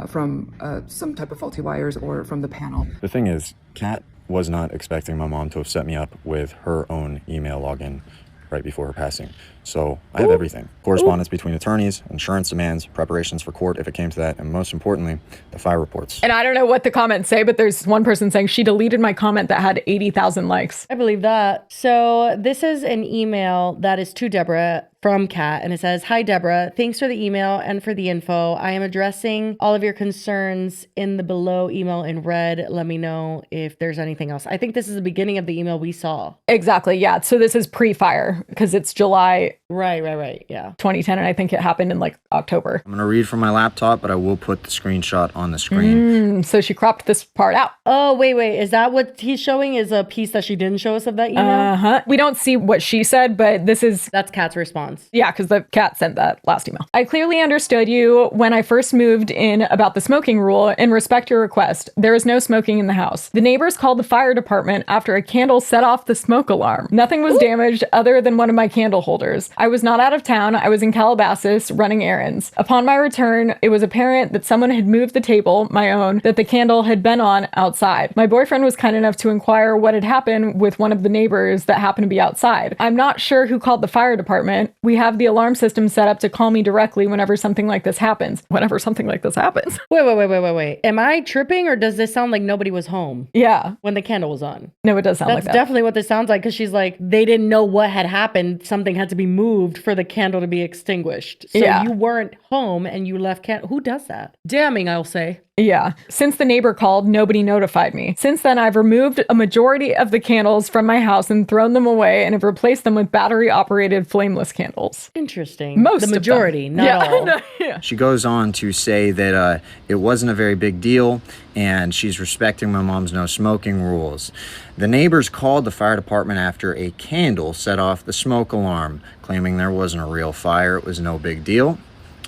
from some type of faulty wires or from the panel. The thing is, Kat was not expecting my mom to have set me up with her own email login right before her passing. So I have everything. Correspondence between attorneys, insurance demands, preparations for court if it came to that, and most importantly, the fire reports. And I don't know what the comments say, but there's one person saying she deleted my comment that had 80,000 likes. I believe that. So this is an email that is to Deborah from Kat, and it says, hi, Deborah. Thanks for the email and for the info. I am addressing all of your concerns in the below email in red. Let me know if there's anything else. I think this is the beginning of the email we saw. Exactly. Yeah. So this is pre-fire because it's July Right. Yeah. 2010, and I think it happened in like October. I'm going to read from my laptop, but I will put the screenshot on the screen. So she cropped this part out. Oh, wait. Is that what he's showing? Is a piece that she didn't show us of that email? We don't see what she said, but that's Kat's response. Yeah, because the cat sent that last email. I clearly understood you when I first moved in about the smoking rule and respect your request. There is no smoking in the house. The neighbors called the fire department after a candle set off the smoke alarm. Nothing was damaged other than one of my candle holders. I was not out of town. I was in Calabasas running errands. Upon my return, it was apparent that someone had moved the table, my own, that the candle had been on outside. My boyfriend was kind enough to inquire what had happened with one of the neighbors that happened to be outside. I'm not sure who called the fire department. We have the alarm system set up to call me directly whenever something like this happens. Whenever something like this happens. Wait. Am I tripping, or does this sound like nobody was home? Yeah. When the candle was on? No, it does sound like that. That's definitely what this sounds like, because she's like, they didn't know what had happened. Something had to be moved for the candle to be extinguished. So you weren't home and you left candle. Who does that? Damning, I'll say. Yeah. Since the neighbor called, nobody notified me. Since then, I've removed a majority of the candles from my house and thrown them away and have replaced them with battery-operated flameless candles. Interesting. Most the of them. majority, not all. Yeah. She goes on to say that it wasn't a very big deal and she's respecting my mom's no smoking rules. The neighbors called the fire department after a candle set off the smoke alarm, claiming there wasn't a real fire. It was no big deal.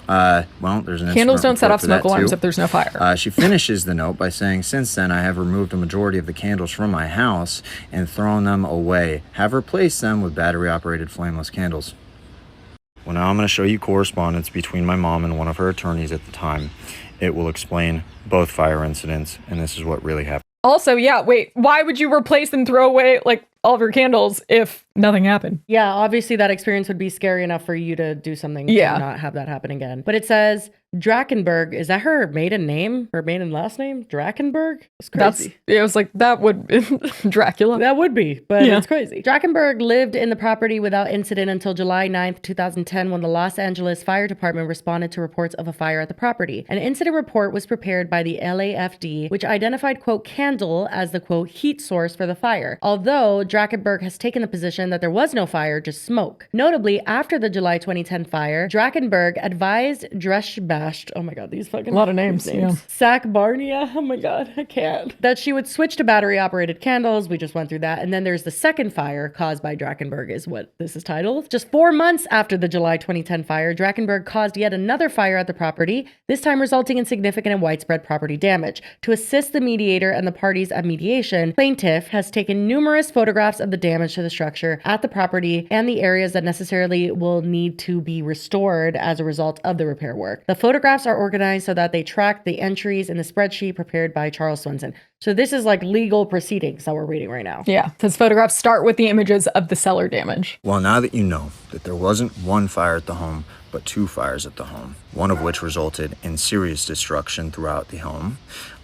Well, there's an Candles don't set report off for smoke that, alarms too. if there's no fire. She finishes the note by saying, since then, I have removed a majority of the candles from my house and thrown them away. Have replaced them with battery-operated flameless candles. Well, now I'm going to show you correspondence between my mom and one of her attorneys at the time. It will explain both fire incidents, and this is what really happened. Also, why would you replace and throw away like all of your candles if nothing happened? Yeah, obviously that experience would be scary enough for you to do something to not have that happen again. But it says Drakenberg. Is that her maiden name? Her maiden last name? Drakenberg? It's crazy. It was like, that would be Dracula. That would be, but it's crazy. Drakenberg lived in the property without incident until July 9th, 2010, when the Los Angeles Fire Department responded to reports of a fire at the property. An incident report was prepared by the LAFD, which identified, quote, candle as the, quote, heat source for the fire. Although Drakenberg has taken the position that there was no fire, just smoke. Notably, after the July 2010 fire, Drakenberg advised Dreschbasht, oh my god, these fucking a lot of names. Yeah. Sackbarnia, oh my god, I can't. That she would switch to battery-operated candles. We just went through that. And then there's the second fire caused by Drakenberg, is what this is titled. Just 4 months after the July 2010 fire, Drakenberg caused yet another fire at the property, this time resulting in significant and widespread property damage. To assist the mediator and the parties at mediation, plaintiff has taken numerous photographs of the damage to the structure at the property and the areas that necessarily will need to be restored as a result of the repair work. The photographs are organized so that they track the entries in the spreadsheet prepared by Charles Swenson. So this is like legal proceedings that we're reading right now. Yeah, his photographs start with the images of the cellar damage. Well, now that you know that there wasn't one fire at the home, but 2 fires at the home, one of which resulted in serious destruction throughout the home,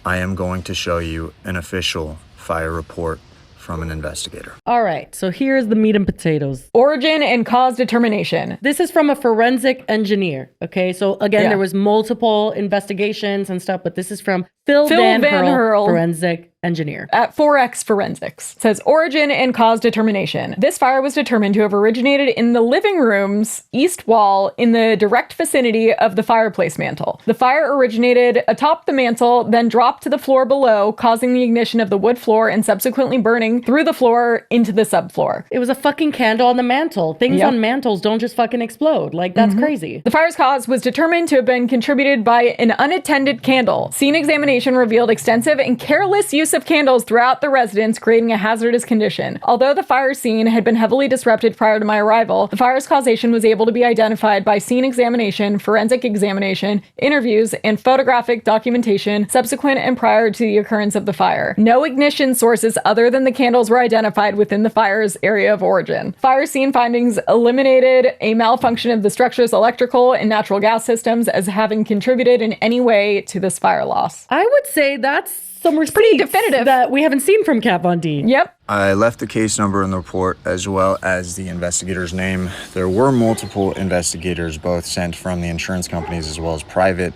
I am going to show you an official fire report from an investigator. All right, so here's the meat and potatoes. Origin and cause determination. This is from a forensic engineer, okay? So again, there was multiple investigations and stuff, but this is from Phil Van Hurl, forensic engineer. At 4X Forensics. It says, origin and cause determination. This fire was determined to have originated in the living room's east wall in the direct vicinity of the fireplace mantle. The fire originated atop the mantle, then dropped to the floor below, causing the ignition of the wood floor and subsequently burning through the floor into the subfloor. It was a fucking candle on the mantle. Things on mantles don't just fucking explode. Like, that's crazy. The fire's cause was determined to have been contributed by an unattended candle. Scene examination revealed extensive and careless use of candles throughout the residence, creating a hazardous condition. Although the fire scene had been heavily disrupted prior to my arrival, the fire's causation was able to be identified by scene examination, forensic examination, interviews, and photographic documentation subsequent and prior to the occurrence of the fire. No ignition sources other than the candles were identified within the fire's area of origin. Fire scene findings eliminated a malfunction of the structure's electrical and natural gas systems as having contributed in any way to this fire loss. I would say that's some receipts pretty definitive that we haven't seen from Kat Von D. Yep. I left the case number in the report as well as the investigator's name. There were multiple investigators, both sent from the insurance companies as well as private,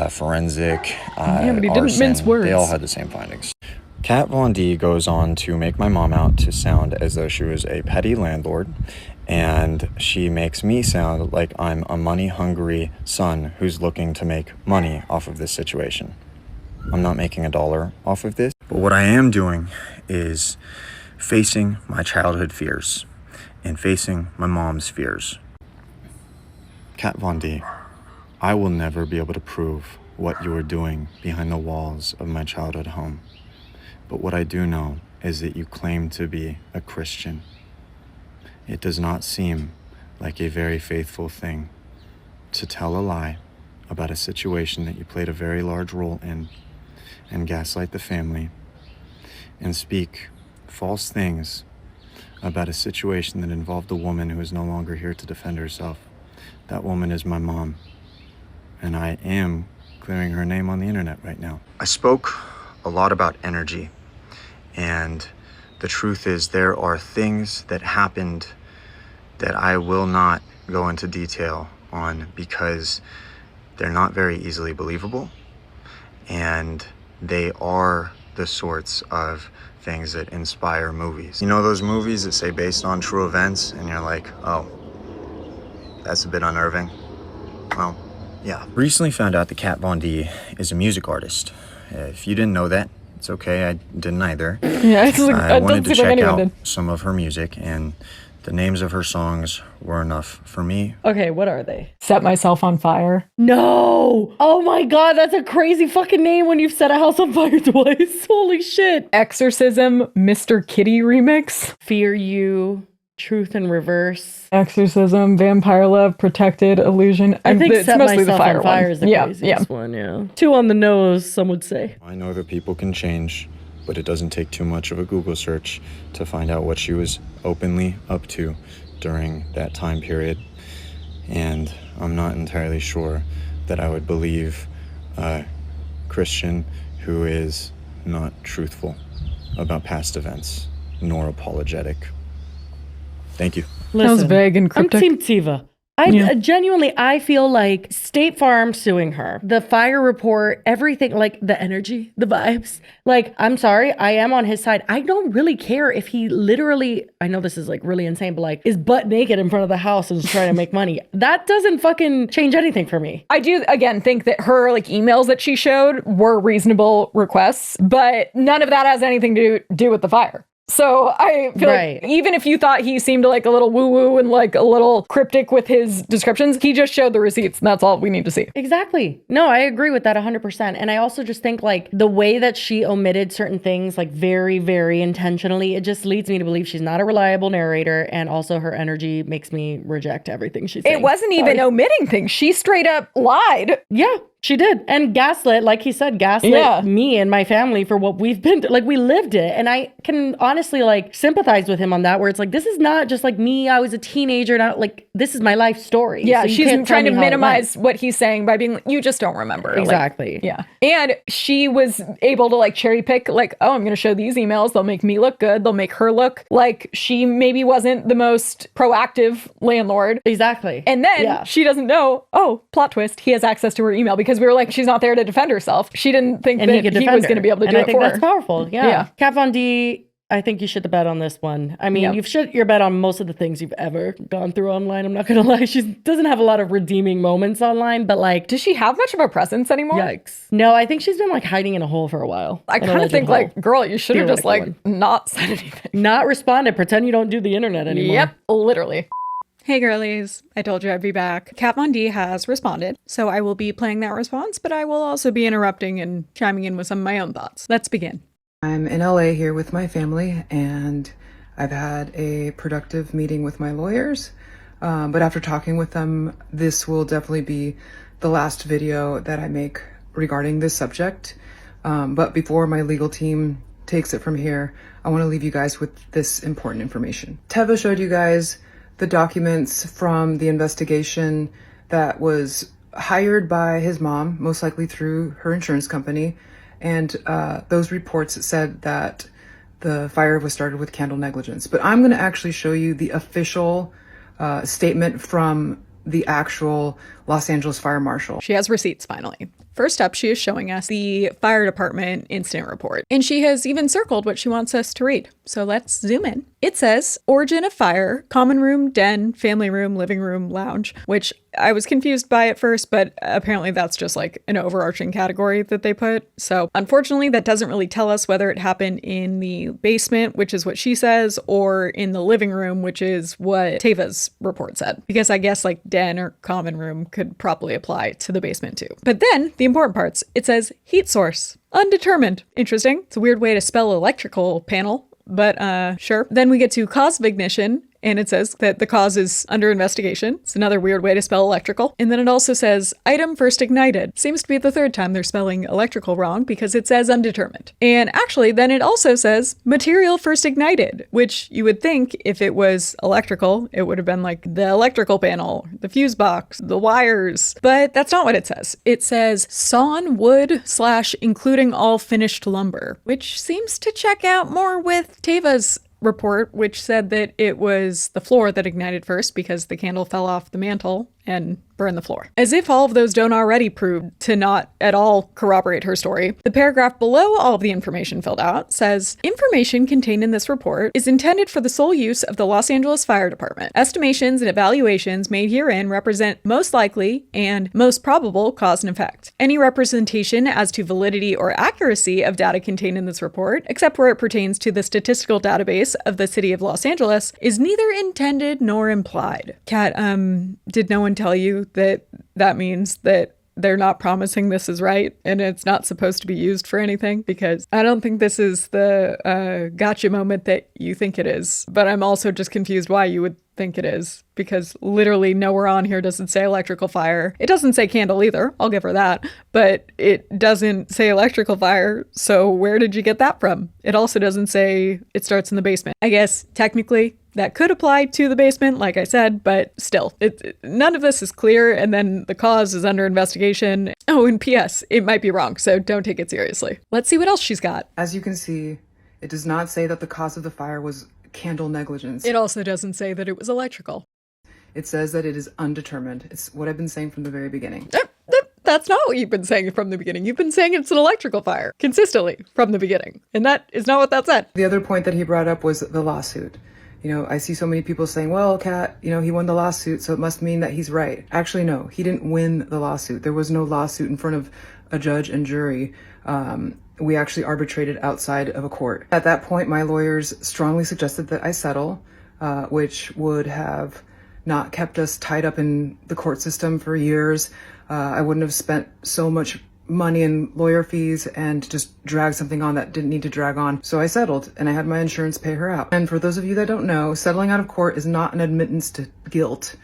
forensic, but he didn't arson. mince words. They all had the same findings. Kat Von D goes on to make my mom out to sound as though she was a petty landlord And she makes me sound like I'm a money-hungry son who's looking to make money off of this situation. I'm not making a dollar off of this. But what I am doing is facing my childhood fears and facing my mom's fears. Kat Von D, I will never be able to prove what you are doing behind the walls of my childhood home. But what I do know is that you claim to be a Christian. It does not seem like a very faithful thing to tell a lie about a situation that you played a very large role in and gaslight the family and speak false things about a situation that involved a woman who is no longer here to defend herself. That woman is my mom, and I am clearing her name on the internet right now. I spoke a lot about energy, and the truth is there are things that happened that I will not go into detail on because they're not very easily believable, and they are the sorts of things that inspire movies. You know those movies that say based on true events, and you're like, oh, that's a bit unnerving? Well, yeah. Recently found out that Kat Von D is a music artist. If you didn't know that, it's okay, I didn't either. Yeah, it's like, I wanted to check out did. some of her music, and the names of her songs were enough for me. Okay, what are they? Set Myself on Fire. No! Oh my god, that's a crazy fucking name when you've set a house on fire twice. Holy shit. Exorcism, Mr. Kitty remix. Fear You, Truth in Reverse. Exorcism, Vampire Love, Protected, Illusion. I think it's Set mostly Myself the fire on Fire one. is the craziest one, yeah. 2 on the nose, some would say. I know that people can change, but it doesn't take too much of a Google search to find out what she was openly up to during that time period. And I'm not entirely sure that I would believe a Christian who is not truthful about past events, nor apologetic. Thank you. That was vague and cryptic. I'm Team Teva. Genuinely, I feel like State Farm suing her, the fire report, everything, like the energy, the vibes. Like, I'm sorry, I am on his side. I don't really care if he literally, I know this is like really insane, but like is butt naked in front of the house and is trying to make money. That doesn't fucking change anything for me. I do, again, think that her like emails that she showed were reasonable requests, but none of that has anything to do with the fire. So I feel like even if you thought he seemed like a little woo-woo and like a little cryptic with his descriptions, he just showed the receipts and that's all we need to see. Exactly. No, I agree with that 100%. And I also just think like the way that she omitted certain things like very, very intentionally, it just leads me to believe she's not a reliable narrator. And also her energy makes me reject everything she's saying. It wasn't even omitting things. She straight up lied. Yeah. She did. And gaslit, like he said, gaslit me and my family for what we've been through. Like, we lived it. And I can honestly, like, sympathize with him on that, where it's like, this is not just like me. I was a teenager. Not like, this is my life story. Yeah, so she's trying to minimize what he's saying by being like, you just don't remember. Exactly. Like, yeah. And she was able to, like, cherry pick, like, oh, I'm going to show these emails. They'll make me look good. They'll make her look like she maybe wasn't the most proactive landlord. Exactly. And then she doesn't know, oh, plot twist, he has access to her email because we were like, she's not there to defend herself. She didn't think that he was going to be able to do it for her. I think that's powerful. Yeah. Kat Von D, I think you should the bet on this one. I mean, you've shit your bet on most of the things you've ever gone through online. I'm not going to lie. She doesn't have a lot of redeeming moments online, but like... Does she have much of a presence anymore? Yikes. No, I think she's been like hiding in a hole for a while. I kind of think like, girl, you should have just like not said anything. Not responded. Pretend you don't do the internet anymore. Yep, literally. Hey girlies, I told you I'd be back. Kat Von D has responded, so I will be playing that response, but I will also be interrupting and chiming in with some of my own thoughts. Let's begin. I'm in LA here with my family, and I've had a productive meeting with my lawyers, but after talking with them, this will definitely be the last video that I make regarding this subject. But before my legal team takes it from here, I want to leave you guys with this important information. Teva showed you guys the documents from the investigation that was hired by his mom, most likely through her insurance company. And those reports said that the fire was started with candle negligence. But I'm going to actually show you the official statement from the actual Los Angeles fire marshal. She has receipts finally. First up, she is showing us the fire department incident report, and she has even circled what she wants us to read. So let's zoom in. It says, origin of fire, common room, den, family room, living room, lounge, which I was confused by at first, but apparently that's just like an overarching category that they put. So unfortunately, that doesn't really tell us whether it happened in the basement, which is what she says, or in the living room, which is what Teva's report said. Because I guess like den or common room could probably apply to the basement too. But then the important parts, it says heat source, undetermined. Interesting. It's a weird way to spell electrical panel, but sure. Then we get to cause of ignition, and it says that the cause is under investigation. It's another weird way to spell electrical. And then it also says item first ignited. Seems to be the third time they're spelling electrical wrong because it says undetermined. And actually, then it also says material first ignited, which you would think if it was electrical, it would have been like the electrical panel, the fuse box, the wires. But that's not what it says. It says sawn wood / including all finished lumber, which seems to check out more with Teva's report, which said that it was the floor that ignited first because the candle fell off the mantle and burned the floor. As if all of those don't already prove to not at all corroborate her story, the paragraph below all of the information filled out says, information contained in this report is intended for the sole use of the Los Angeles Fire Department. Estimations and evaluations made herein represent most likely and most probable cause and effect. Any representation as to validity or accuracy of data contained in this report, except where it pertains to the statistical database of the city of Los Angeles, is neither intended nor implied. Kat, did no one tell you that means that they're not promising this is right and it's not supposed to be used for anything? Because I don't think this is the gotcha moment that you think it is, but I'm also just confused why you would think it is, because literally nowhere on here does it say electrical fire. It doesn't say candle either, I'll give her that, but it doesn't say electrical fire, so where did you get that from? It also doesn't say it starts in the basement. I guess technically that could apply to the basement, like I said, but still, none of this is clear, and then the cause is under investigation. Oh, and P.S., it might be wrong, so don't take it seriously. Let's see what else she's got. As you can see, it does not say that the cause of the fire was candle negligence. It also doesn't say that it was electrical. It says that it is undetermined. It's what I've been saying from the very beginning. That's not what you've been saying from the beginning. You've been saying it's an electrical fire consistently from the beginning, and that is not what that said. The other point that he brought up was the lawsuit. You know, I see so many people saying, well, Kat, you know, he won the lawsuit, so it must mean that he's right. Actually, no, he didn't win the lawsuit. There was no lawsuit in front of a judge and jury. We actually arbitrated outside of a court. At that point, my lawyers strongly suggested that I settle, which would have not kept us tied up in the court system for years. I wouldn't have spent so much money in lawyer fees and just drag something on that didn't need to drag on. So I settled, and I had my insurance pay her out. And for those of you that don't know, settling out of court is not an admittance to guilt.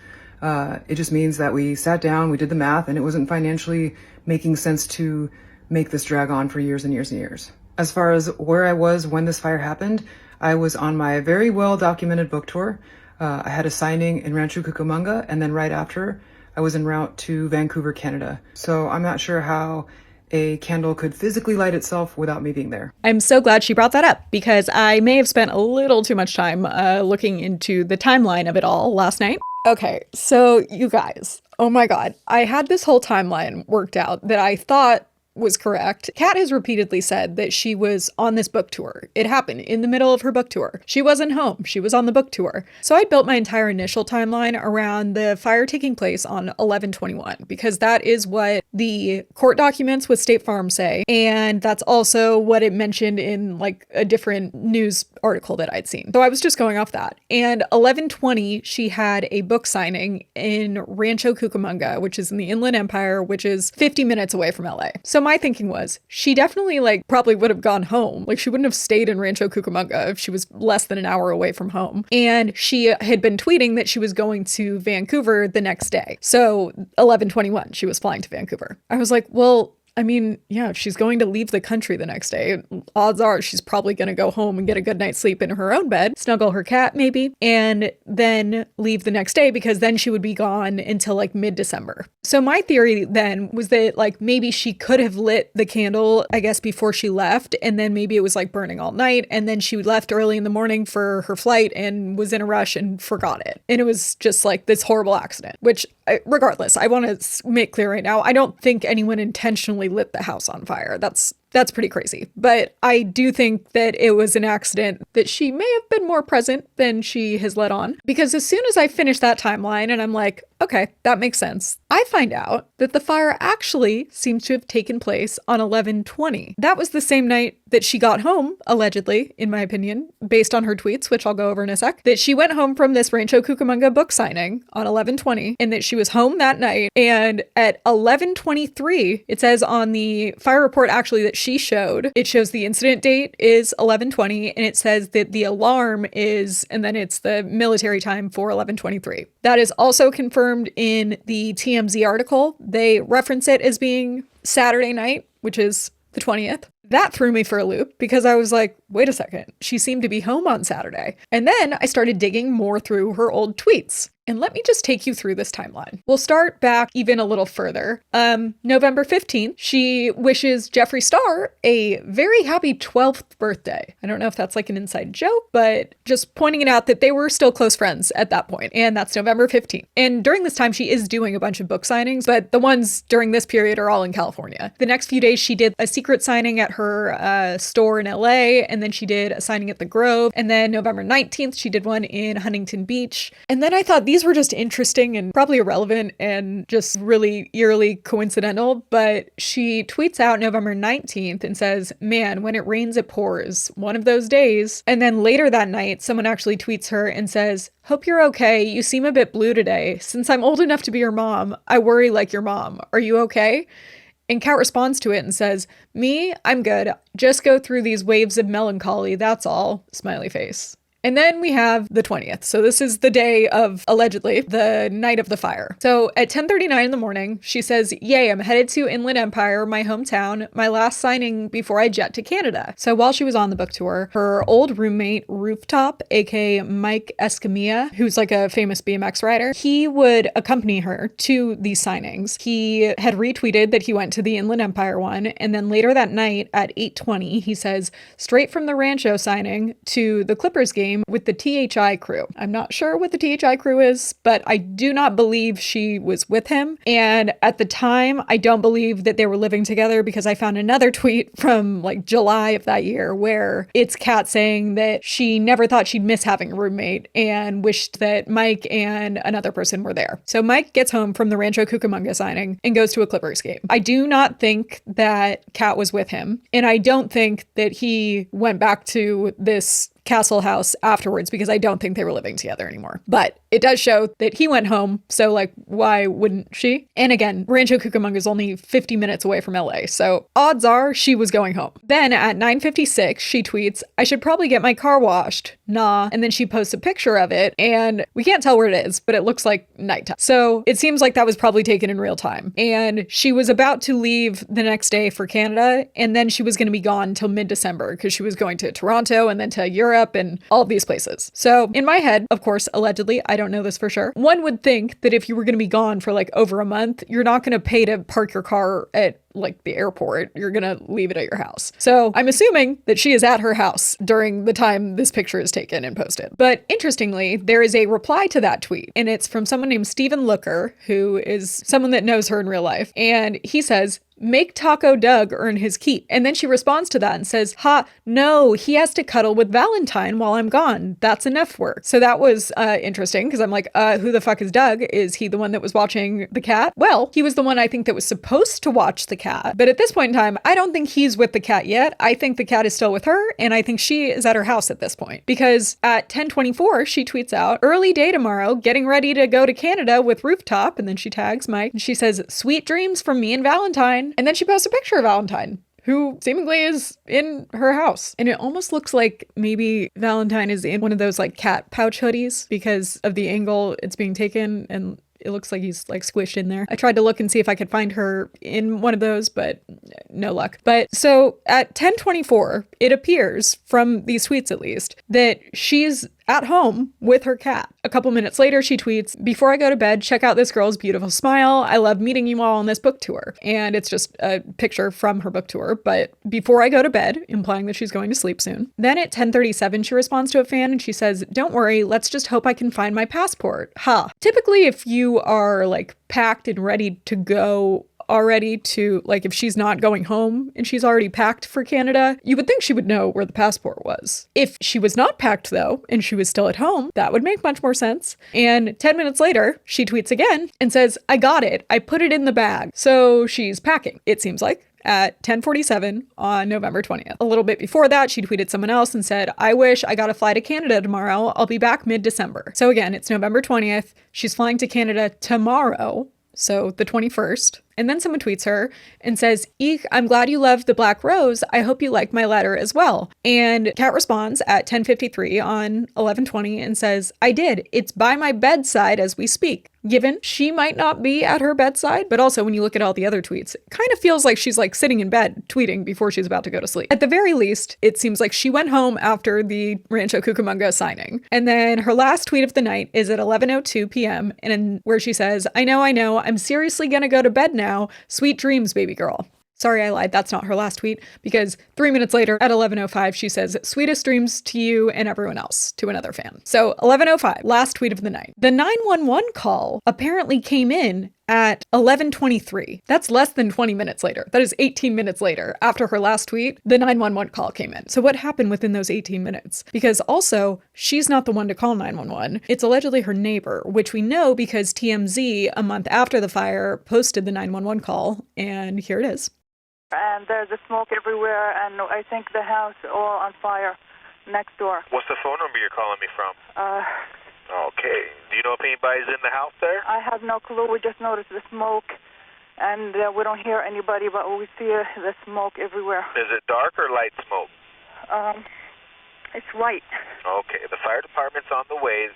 It just means that we sat down, we did the math, and it wasn't financially making sense to make this drag on for years and years and years. As far as where I was when this fire happened, I was on my very well documented book tour. I had a signing in Rancho Cucamonga, and then right after, I was en route to Vancouver, Canada. So I'm not sure how a candle could physically light itself without me being there. I'm so glad she brought that up, because I may have spent a little too much time looking into the timeline of it all last night. Okay, so you guys, oh my God, I had this whole timeline worked out that I thought was correct. Kat has repeatedly said that she was on this book tour. It happened in the middle of her book tour. She wasn't home. She was on the book tour. So I built my entire initial timeline around the fire taking place on 11/21, because that is what the court documents with State Farm say. And that's also what it mentioned in like a different news article that I'd seen. So I was just going off that. And 11/20, she had a book signing in Rancho Cucamonga, which is in the Inland Empire, which is 50 minutes away from LA. So my thinking was she definitely like probably would have gone home. Like she wouldn't have stayed in Rancho Cucamonga if she was less than an hour away from home. And she had been tweeting that she was going to Vancouver the next day. So 11/21, she was flying to Vancouver. I was like, well, I mean, yeah, if she's going to leave the country the next day, odds are she's probably going to go home and get a good night's sleep in her own bed, snuggle her cat maybe, and then leave the next day because then she would be gone until like mid-December. So my theory then was that like maybe she could have lit the candle, I guess, before she left, and then maybe it was like burning all night, and then she left early in the morning for her flight and was in a rush and forgot it. And it was just like this horrible accident, which regardless, I want to make clear right now, I don't think anyone intentionally lit the house on fire. That's pretty crazy. But I do think that it was an accident that she may have been more present than she has let on. Because as soon as I finish that timeline and I'm like, okay, that makes sense, I find out that the fire actually seems to have taken place on 11/20. That was the same night that she got home, allegedly, in my opinion, based on her tweets, which I'll go over in a sec, that she went home from this Rancho Cucamonga book signing on 11/20 and that she was home that night. And at 11:23, it says on the fire report actually that she showed, it shows the incident date is 11:20 and it says that the alarm is, and then it's the military time for 11:23. That is also confirmed in the TMZ article. They reference it as being Saturday night, which is the 20th. That threw me for a loop because I was like, wait a second, she seemed to be home on Saturday. And then I started digging more through her old tweets. And let me just take you through this timeline. We'll start back even a little further. November 15th, she wishes Jeffree Star a very happy 12th birthday. I don't know if that's like an inside joke, but just pointing it out that they were still close friends at that point. And that's November 15th. And during this time, she is doing a bunch of book signings, but the ones during this period are all in California. The next few days, she did a secret signing at her store in LA, and then she did a signing at the Grove. And then November 19th, she did one in Huntington Beach. And then I thought these were just interesting and probably irrelevant and just really eerily coincidental, but she tweets out November 19th and says, man, when it rains, it pours. One of those days. And then later that night, someone actually tweets her and says, hope you're okay. You seem a bit blue today. Since I'm old enough to be your mom, I worry like your mom. Are you okay? And Kat responds to it and says, me, I'm good. Just go through these waves of melancholy. That's all. Smiley face. And then we have the 20th. So this is the day of, allegedly, the night of the fire. So at 10:39 in the morning, she says, yay, I'm headed to Inland Empire, my hometown, my last signing before I jet to Canada. So while she was on the book tour, her old roommate, Rooftop, aka Mike Escamilla, who's like a famous BMX rider, he would accompany her to these signings. He had retweeted that he went to the Inland Empire one. And then later that night at 8:20, he says, straight from the Rancho signing to the Clippers game with the THI crew. I'm not sure what the THI crew is, but I do not believe she was with him. And at the time, I don't believe that they were living together because I found another tweet from like July of that year where it's Kat saying that she never thought she'd miss having a roommate and wished that Mike and another person were there. So Mike gets home from the Rancho Cucamonga signing and goes to a Clippers game. I do not think that Kat was with him. And I don't think that he went back to this castle house afterwards because I don't think they were living together anymore. But it does show that he went home, so like why wouldn't she? And again, Rancho Cucamonga is only 50 minutes away from LA, so odds are she was going home. Then at 9:56, she tweets, I should probably get my car washed. Nah. And then she posts a picture of it and we can't tell where it is, but it looks like nighttime. So it seems like that was probably taken in real time. And she was about to leave the next day for Canada, and then she was going to be gone till mid-December because she was going to Toronto and then to Europe and all of these places. So in my head, of course, allegedly, I don't know this for sure, one would think that if you were going to be gone for like over a month, you're not going to pay to park your car at like the airport. You're going to leave it at your house. So I'm assuming that she is at her house during the time this picture is taken and posted. But interestingly, there is a reply to that tweet, and it's from someone named Stephen Looker, who is someone that knows her in real life. And he says, make Taco Doug earn his keep. And then she responds to that and says, ha, no, he has to cuddle with Valentine while I'm gone. That's enough work. So that was interesting because I'm like, who the fuck is Doug? Is he the one that was watching the cat? Well, he was the one I think that was supposed to watch the cat. But at this point in time, I don't think he's with the cat yet. I think the cat is still with her. And I think she is at her house at this point because at 10:24, she tweets out, early day tomorrow, getting ready to go to Canada with Rooftop. And then she tags Mike and she says, sweet dreams from me and Valentine. And then she posts a picture of Valentine, who seemingly is in her house. And it almost looks like maybe Valentine is in one of those like cat pouch hoodies because of the angle it's being taken. And It looks like he's like squished in there. I tried to look and see if I could find her in one of those, but no luck. But so at 10:24, it appears from these tweets at least that she's at home with her cat. A couple minutes later, she tweets, "Before I go to bed, check out this girl's beautiful smile. I love meeting you all on this book tour." And it's just a picture from her book tour, but before I go to bed, implying that she's going to sleep soon. Then at 10:37, she responds to a fan and she says, "Don't worry, let's just hope I can find my passport." Ha. Typically, if you are like packed and ready to go already to, like, if she's not going home and she's already packed for Canada, you would think she would know where the passport was. If she was not packed though, and she was still at home, that would make much more sense. And 10 minutes later, she tweets again and says, "I got it. I put it in the bag." So she's packing, it seems like, at 10:47 on November 20th. A little bit before that, she tweeted someone else and said, "I wish I got a fly to Canada tomorrow. I'll be back mid-December." So again, it's November 20th. She's flying to Canada tomorrow, so the 21st. And then someone tweets her and says, "Eek, I'm glad you loved the Black Rose. I hope you liked my letter as well." And Kat responds at 10:53 on 11/20 and says, "I did. It's by my bedside as we speak." Given she might not be at her bedside, but also when you look at all the other tweets, it kind of feels like she's like sitting in bed tweeting before she's about to go to sleep. At the very least, it seems like she went home after the Rancho Cucamonga signing. And then her last tweet of the night is at 11:02 p.m. and where she says, I know, I'm seriously gonna go to bed now. Sweet dreams, baby girl." Sorry, I lied. That's not her last tweet, because 3 minutes later at 11:05, she says, "Sweetest dreams to you and everyone else," to another fan. So 11:05, last tweet of the night. The 911 call apparently came in at 11:23. That's less than 20 minutes later. That is 18 minutes later. After her last tweet, the 911 call came in. So what happened within those 18 minutes? Because also, she's not the one to call 911. It's allegedly her neighbor, which we know because TMZ, a month after the fire, posted the 911 call, and here it is. And there's a smoke everywhere, and I think the house all on fire next door. What's the phone number you're calling me from? Okay. Do you know if anybody's in the house there? I have no clue. We just noticed the smoke, and we don't hear anybody, but we see the smoke everywhere. Is it dark or light smoke? It's white. Okay. The fire department's on the way.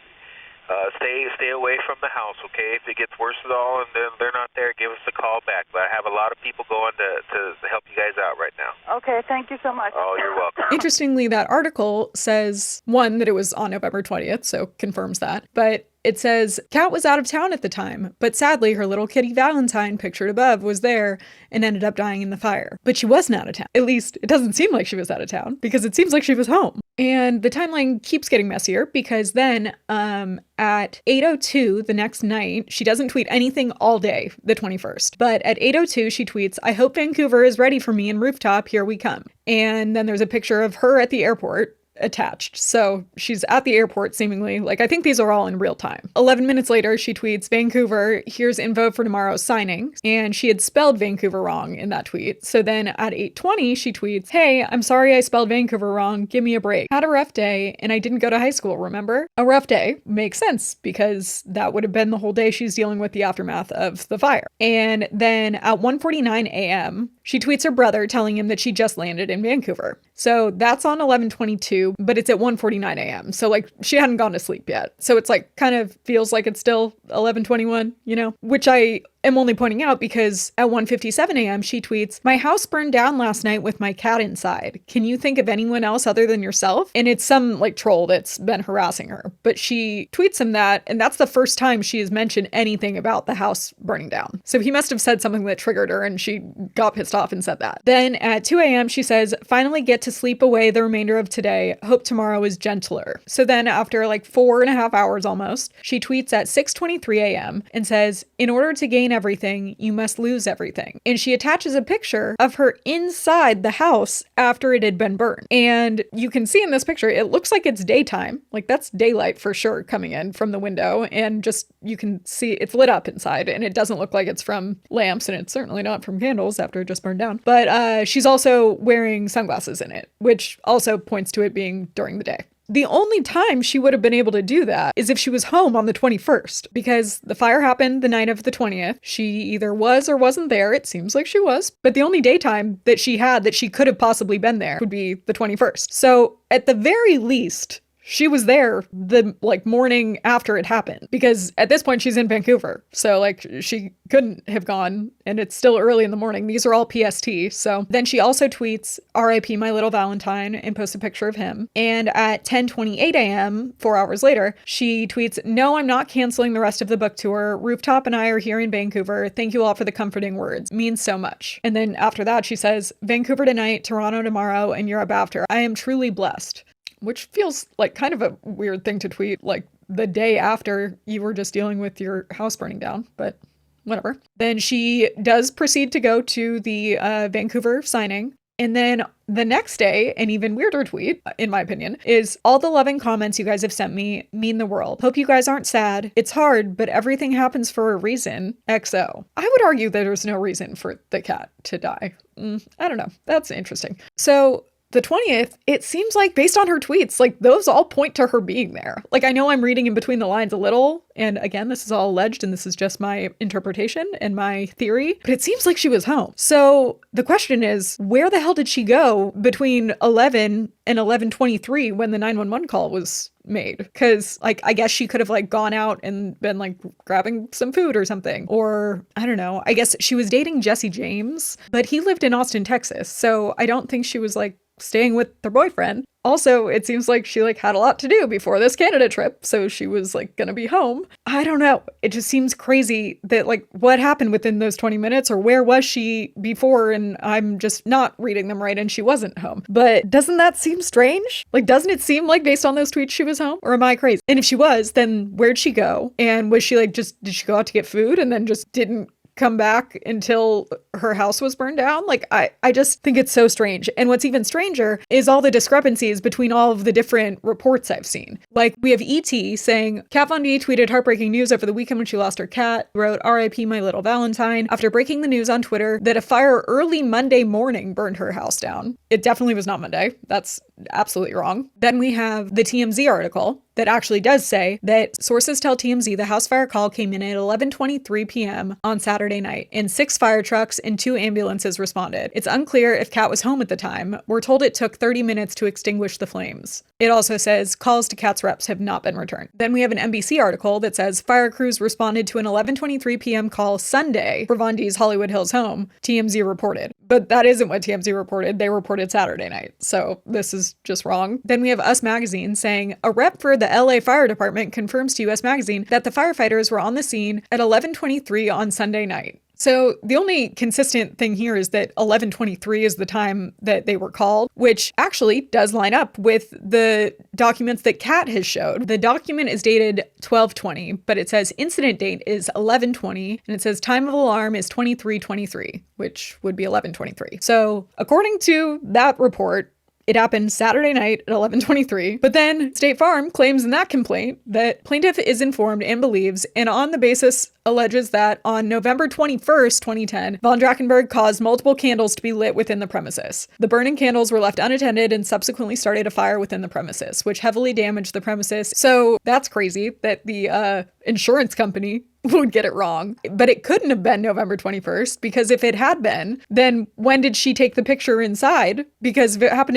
Stay away from the house, okay? If it gets worse at all and they're not there, give us a call back. But I have a lot of people going to help you guys out right now. Okay, thank you so much. Oh, you're welcome. Interestingly, that article says, one, that it was on November 20th, so confirms that. But it says, Kat was out of town at the time, but sadly her little kitty Valentine pictured above was there and ended up dying in the fire. But she wasn't out of town. At least it doesn't seem like she was out of town, because it seems like she was home. And the timeline keeps getting messier, because then at 8:02 the next night, she doesn't tweet anything all day, the 21st. But at 8:02 she tweets, "I hope Vancouver is ready for me in rooftop, here we come." And then there's a picture of her at the airport attached. So she's at the airport seemingly. Like, I think these are all in real time. 11 minutes later, she tweets, "Vancouver, here's info for tomorrow's signing." And she had spelled Vancouver wrong in that tweet. So then at 8:20, she tweets, "Hey, I'm sorry I spelled Vancouver wrong. Give me a break. Had a rough day and I didn't go to high school, remember?" A rough day makes sense, because that would have been the whole day she's dealing with the aftermath of the fire. And then at 1:49 a.m., she tweets her brother telling him that she just landed in Vancouver. So that's on 11:22, but it's at 1:49 a.m. So like she hadn't gone to sleep yet. So it's like kind of feels like it's still 11:21, you know, which I am only pointing out because at 1:57 a.m. she tweets, "My house burned down last night with my cat inside. Can you think of anyone else other than yourself?" And it's some like troll that's been harassing her, but she tweets him that, and that's the first time she has mentioned anything about the house burning down. So he must have said something that triggered her and she got pissed off and said that. Then at 2 a.m. she says, "Finally get to sleep away the remainder of today. Hope tomorrow is gentler." So then after like 4.5 hours almost, she tweets at 6:23 a.m. and says, "In order to gain everything, you must lose everything." And she attaches a picture of her inside the house after it had been burned. And you can see in this picture, it looks like it's daytime. Like that's daylight for sure coming in from the window. And just, you can see it's lit up inside and it doesn't look like it's from lamps, and it's certainly not from candles after it just burned down. But she's also wearing sunglasses in it, which also points to it being during the day. The only time she would have been able to do that is if she was home on the 21st, because the fire happened the night of the 20th. She either was or wasn't there. It seems like she was, but the only daytime that she had that she could have possibly been there would be the 21st. So at the very least, she was there the morning after it happened, because at this point she's in Vancouver. So like she couldn't have gone, and it's still early in the morning. These are all PST. So then she also tweets RIP my little Valentine and posts a picture of him. And at 10:28 a.m., 4 hours later, she tweets, no, I'm not canceling the rest of the book tour. Rooftop and I are here in Vancouver. Thank you all for the comforting words. Means so much. And then after that, she says, Vancouver tonight, Toronto tomorrow, and Europe after. I am truly blessed. Which feels like kind of a weird thing to tweet, like the day after you were just dealing with your house burning down, but whatever. Then she does proceed to go to the Vancouver signing. And then the next day, an even weirder tweet, in my opinion, is all the loving comments you guys have sent me mean the world. Hope you guys aren't sad. It's hard, but everything happens for a reason. XO. I would argue that there's no reason for the cat to die. I don't know. That's interesting. So the 20th, it seems like based on her tweets, like those all point to her being there. Like I know I'm reading in between the lines a little, and again, this is all alleged and this is just my interpretation and my theory, but it seems like she was home. So the question is, where the hell did she go between 11 and 11:23 when the 911 call was made? Because like I guess she could have like gone out and been like grabbing some food or something, or I don't know. I guess she was dating Jesse James, but he lived in Austin, Texas, so I don't think she was like staying with their boyfriend. Also, it seems like she like had a lot to do before this Canada trip, so she was like gonna be home. I don't know. It just seems crazy that like what happened within those 20 minutes, or where was she before, and I'm just not reading them right and she wasn't home. But doesn't that seem strange? Like, doesn't it seem like based on those tweets she was home? Or am I crazy? And if she was, then where'd she go? And was she like just, did she go out to get food and then just didn't come back until her house was burned down? Like, I just think it's so strange. And what's even stranger is all the discrepancies between all of the different reports I've seen. Like, we have ET saying, Kat Von D tweeted heartbreaking news over the weekend when she lost her cat, wrote RIP my little Valentine, after breaking the news on Twitter that a fire early Monday morning burned her house down. It definitely was not Monday. That's absolutely wrong. Then we have the TMZ article that actually does say that sources tell TMZ the house fire call came in at 11:23 p.m. on Saturday night, and 6 fire trucks and 2 ambulances responded. It's unclear if Kat was home at the time. We're told it took 30 minutes to extinguish the flames. It also says calls to Kat's reps have not been returned. Then we have an NBC article that says fire crews responded to an 11:23 p.m. call Sunday for Von D's Hollywood Hills home, TMZ reported. But that isn't what TMZ reported. They reported Saturday night. So this is just wrong. Then we have Us Magazine saying a rep for the LA Fire Department confirms to US Magazine that the firefighters were on the scene at 11:23 on Sunday night. So the only consistent thing here is that 11:23 is the time that they were called, which actually does line up with the documents that Kat has showed. The document is dated 12:20, but it says incident date is 11:20, and it says time of alarm is 23:23, which would be 11:23. So according to that report, it happened Saturday night at 11:23, but then State Farm claims in that complaint that plaintiff is informed and believes, and on the basis alleges that on November 21st, 2010, Von Drachenberg caused multiple candles to be lit within the premises. The burning candles were left unattended and subsequently started a fire within the premises, which heavily damaged the premises. So that's crazy that the insurance company would get it wrong. But it couldn't have been November 21st, because if it had been, then when did she take the picture inside? Because if it happened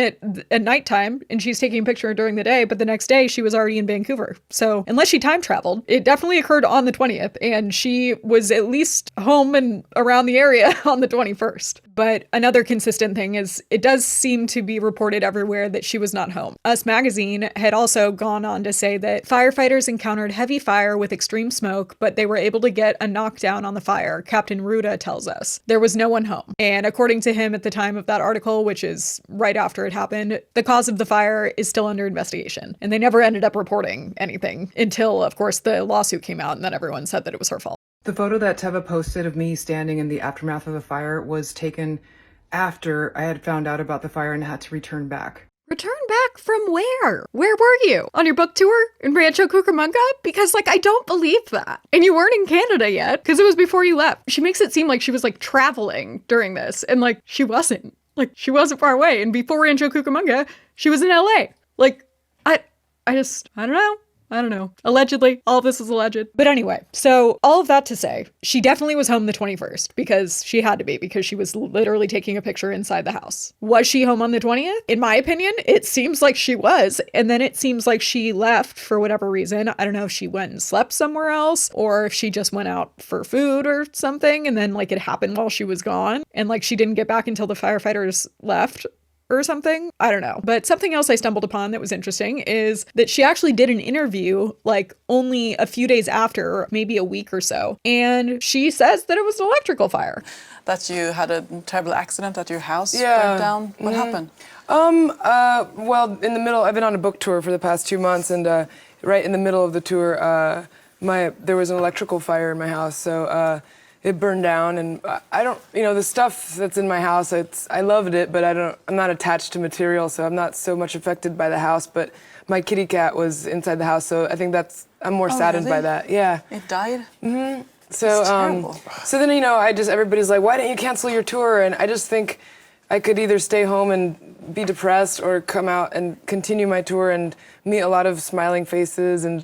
at nighttime and she's taking a picture during the day, but the next day she was already in Vancouver. So unless she time traveled, it definitely occurred on the 20th, and she was at least home and around the area on the 21st. But another consistent thing is it does seem to be reported everywhere that she was not home. Us Magazine had also gone on to say that firefighters encountered heavy fire with extreme smoke, but they were able to get a knockdown on the fire. Captain Ruda tells us there was no one home. And according to him at the time of that article, which is right after it happened, the cause of the fire is still under investigation. And they never ended up reporting anything until, of course, the lawsuit came out, and then everyone said that it was her fault. The photo that Teva posted of me standing in the aftermath of the fire was taken after I had found out about the fire and had to return back. Return back from where? Where were you? On your book tour in Rancho Cucamonga? Because, I don't believe that. And you weren't in Canada yet, because it was before you left. She makes it seem like she was, traveling during this, and, she wasn't. She wasn't far away, and before Rancho Cucamonga, she was in LA. I don't know. I don't know. Allegedly. All of this is alleged. But anyway, so all of that to say, she definitely was home the 21st because she had to be, because she was literally taking a picture inside the house. Was she home on the 20th? In my opinion, it seems like she was. And then it seems like she left for whatever reason. I don't know if she went and slept somewhere else or if she just went out for food or something. And then like it happened while she was gone. And like she didn't get back until the firefighters left or something. I don't know. But something else I stumbled upon that was interesting is that she actually did an interview like only a few days after, maybe a week or so. And she says that it was an electrical fire. That you had a terrible accident at your house burned down. What happened? Well, in the middle, I've been on a book tour for the past 2 months, and right in the middle of the tour, there was an electrical fire in my house, so it burned down, and I don't, the stuff that's in my house, I loved it, but I'm not attached to material, so I'm not so much affected by the house, but my kitty cat was inside the house, so I think I'm more saddened by that. Yeah. It died? Mm-hmm. So, so then, everybody's like, why didn't you cancel your tour? And I just think I could either stay home and be depressed or come out and continue my tour and meet a lot of smiling faces. And,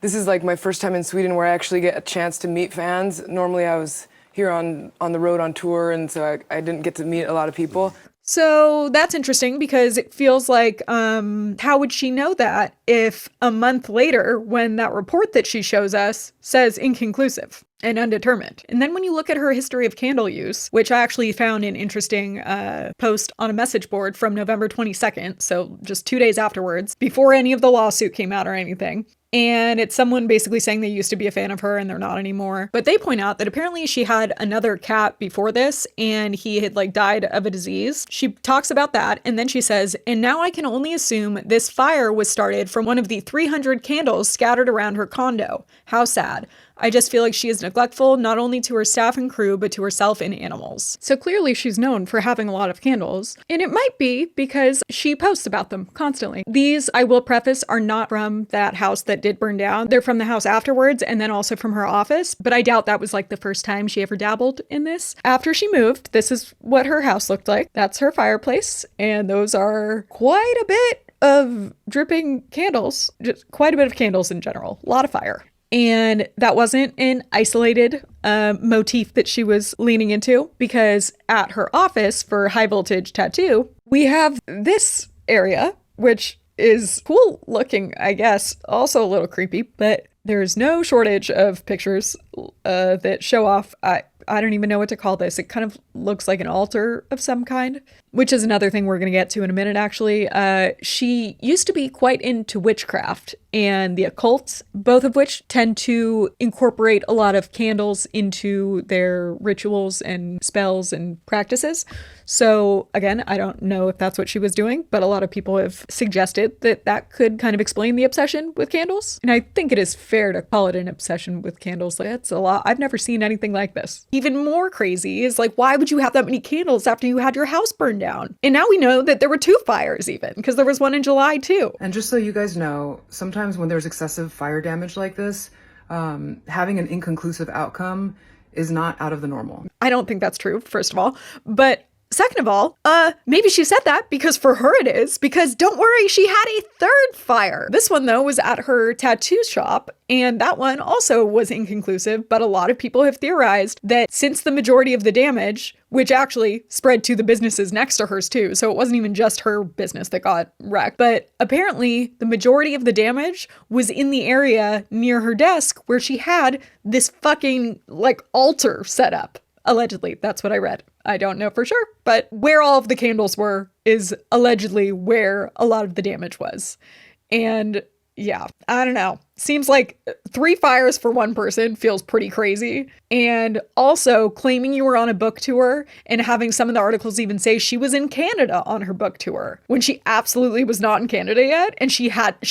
this is like my first time in Sweden where I actually get a chance to meet fans. Normally I was here on the road on tour, and so I didn't get to meet a lot of people. So that's interesting because it feels like, how would she know that if a month later, when that report that she shows us says inconclusive and undetermined? And then when you look at her history of candle use, which I actually found an interesting post on a message board from November 22nd, so just 2 days afterwards, before any of the lawsuit came out or anything. And it's someone basically saying they used to be a fan of her and they're not anymore. But they point out that apparently she had another cat before this and he had died of a disease. She talks about that and then she says, and now I can only assume this fire was started from one of the 300 candles scattered around her condo. How sad. I just feel like she is neglectful, not only to her staff and crew, but to herself and animals. So clearly she's known for having a lot of candles. And it might be because she posts about them constantly. These, I will preface, are not from that house that did burn down. They're from the house afterwards and then also from her office. But I doubt that was the first time she ever dabbled in this. After she moved, this is what her house looked like. That's her fireplace. And those are quite a bit of dripping candles. Just quite a bit of candles in general. A lot of fire. And that wasn't an isolated motif that she was leaning into, because at her office for high voltage tattoo, we have this area, which is cool looking, I guess, also a little creepy, but there's no shortage of pictures that show off. I don't even know what to call this. It kind of looks like an altar of some kind, which is another thing we're going to get to in a minute, actually. She used to be quite into witchcraft and the occult, both of which tend to incorporate a lot of candles into their rituals and spells and practices. So again, I don't know if that's what she was doing, but a lot of people have suggested that that could kind of explain the obsession with candles. And I think it is fair to call it an obsession with candles. That's a lot. I've never seen anything like this. Even more crazy is why would you have that many candles after you had your house burned down? And now we know that there were 2 fires even, because there was one in July too. And just so you guys know, sometimes when there's excessive fire damage like this, having an inconclusive outcome is not out of the normal. I don't think that's true, first of all. But second of all, maybe she said that because for her it is, because don't worry, she had a 3rd fire. This one, though, was at her tattoo shop, and that one also was inconclusive, but a lot of people have theorized that since the majority of the damage, which actually spread to the businesses next to hers too, so it wasn't even just her business that got wrecked, but apparently the majority of the damage was in the area near her desk where she had this fucking, altar set up. Allegedly, that's what I read. I don't know for sure, but where all of the candles were is allegedly where a lot of the damage was. And yeah, I don't know. Seems like 3 fires for one person feels pretty crazy. And also claiming you were on a book tour and having some of the articles even say she was in Canada on her book tour when she absolutely was not in Canada yet. And she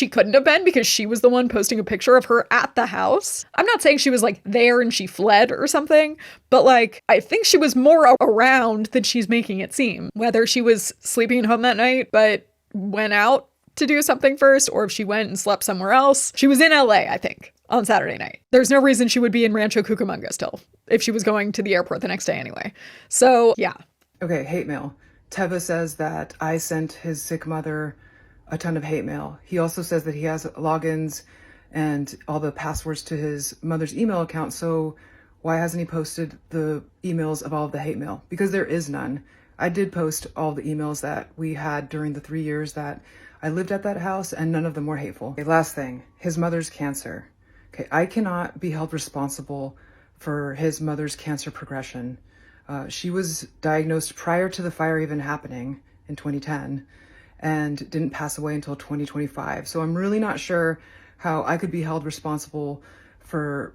couldn't have been because she was the one posting a picture of her at the house. I'm not saying she was there and she fled or something, but I think she was more around than she's making it seem. Whether she was sleeping at home that night, but went out to do something first, or if she went and slept somewhere else. She was in LA, I think, on Saturday night. There's no reason she would be in Rancho Cucamonga still, if she was going to the airport the next day anyway. So, yeah. Okay, hate mail. Teva says that I sent his sick mother a ton of hate mail. He also says that he has logins and all the passwords to his mother's email account. So why hasn't he posted the emails of all of the hate mail? Because there is none. I did post all the emails that we had during the 3 years that I lived at that house, and none of them were hateful. Okay, last thing, his mother's cancer. Okay, I cannot be held responsible for his mother's cancer progression. She was diagnosed prior to the fire even happening in 2010 and didn't pass away until 2025. So I'm really not sure how I could be held responsible for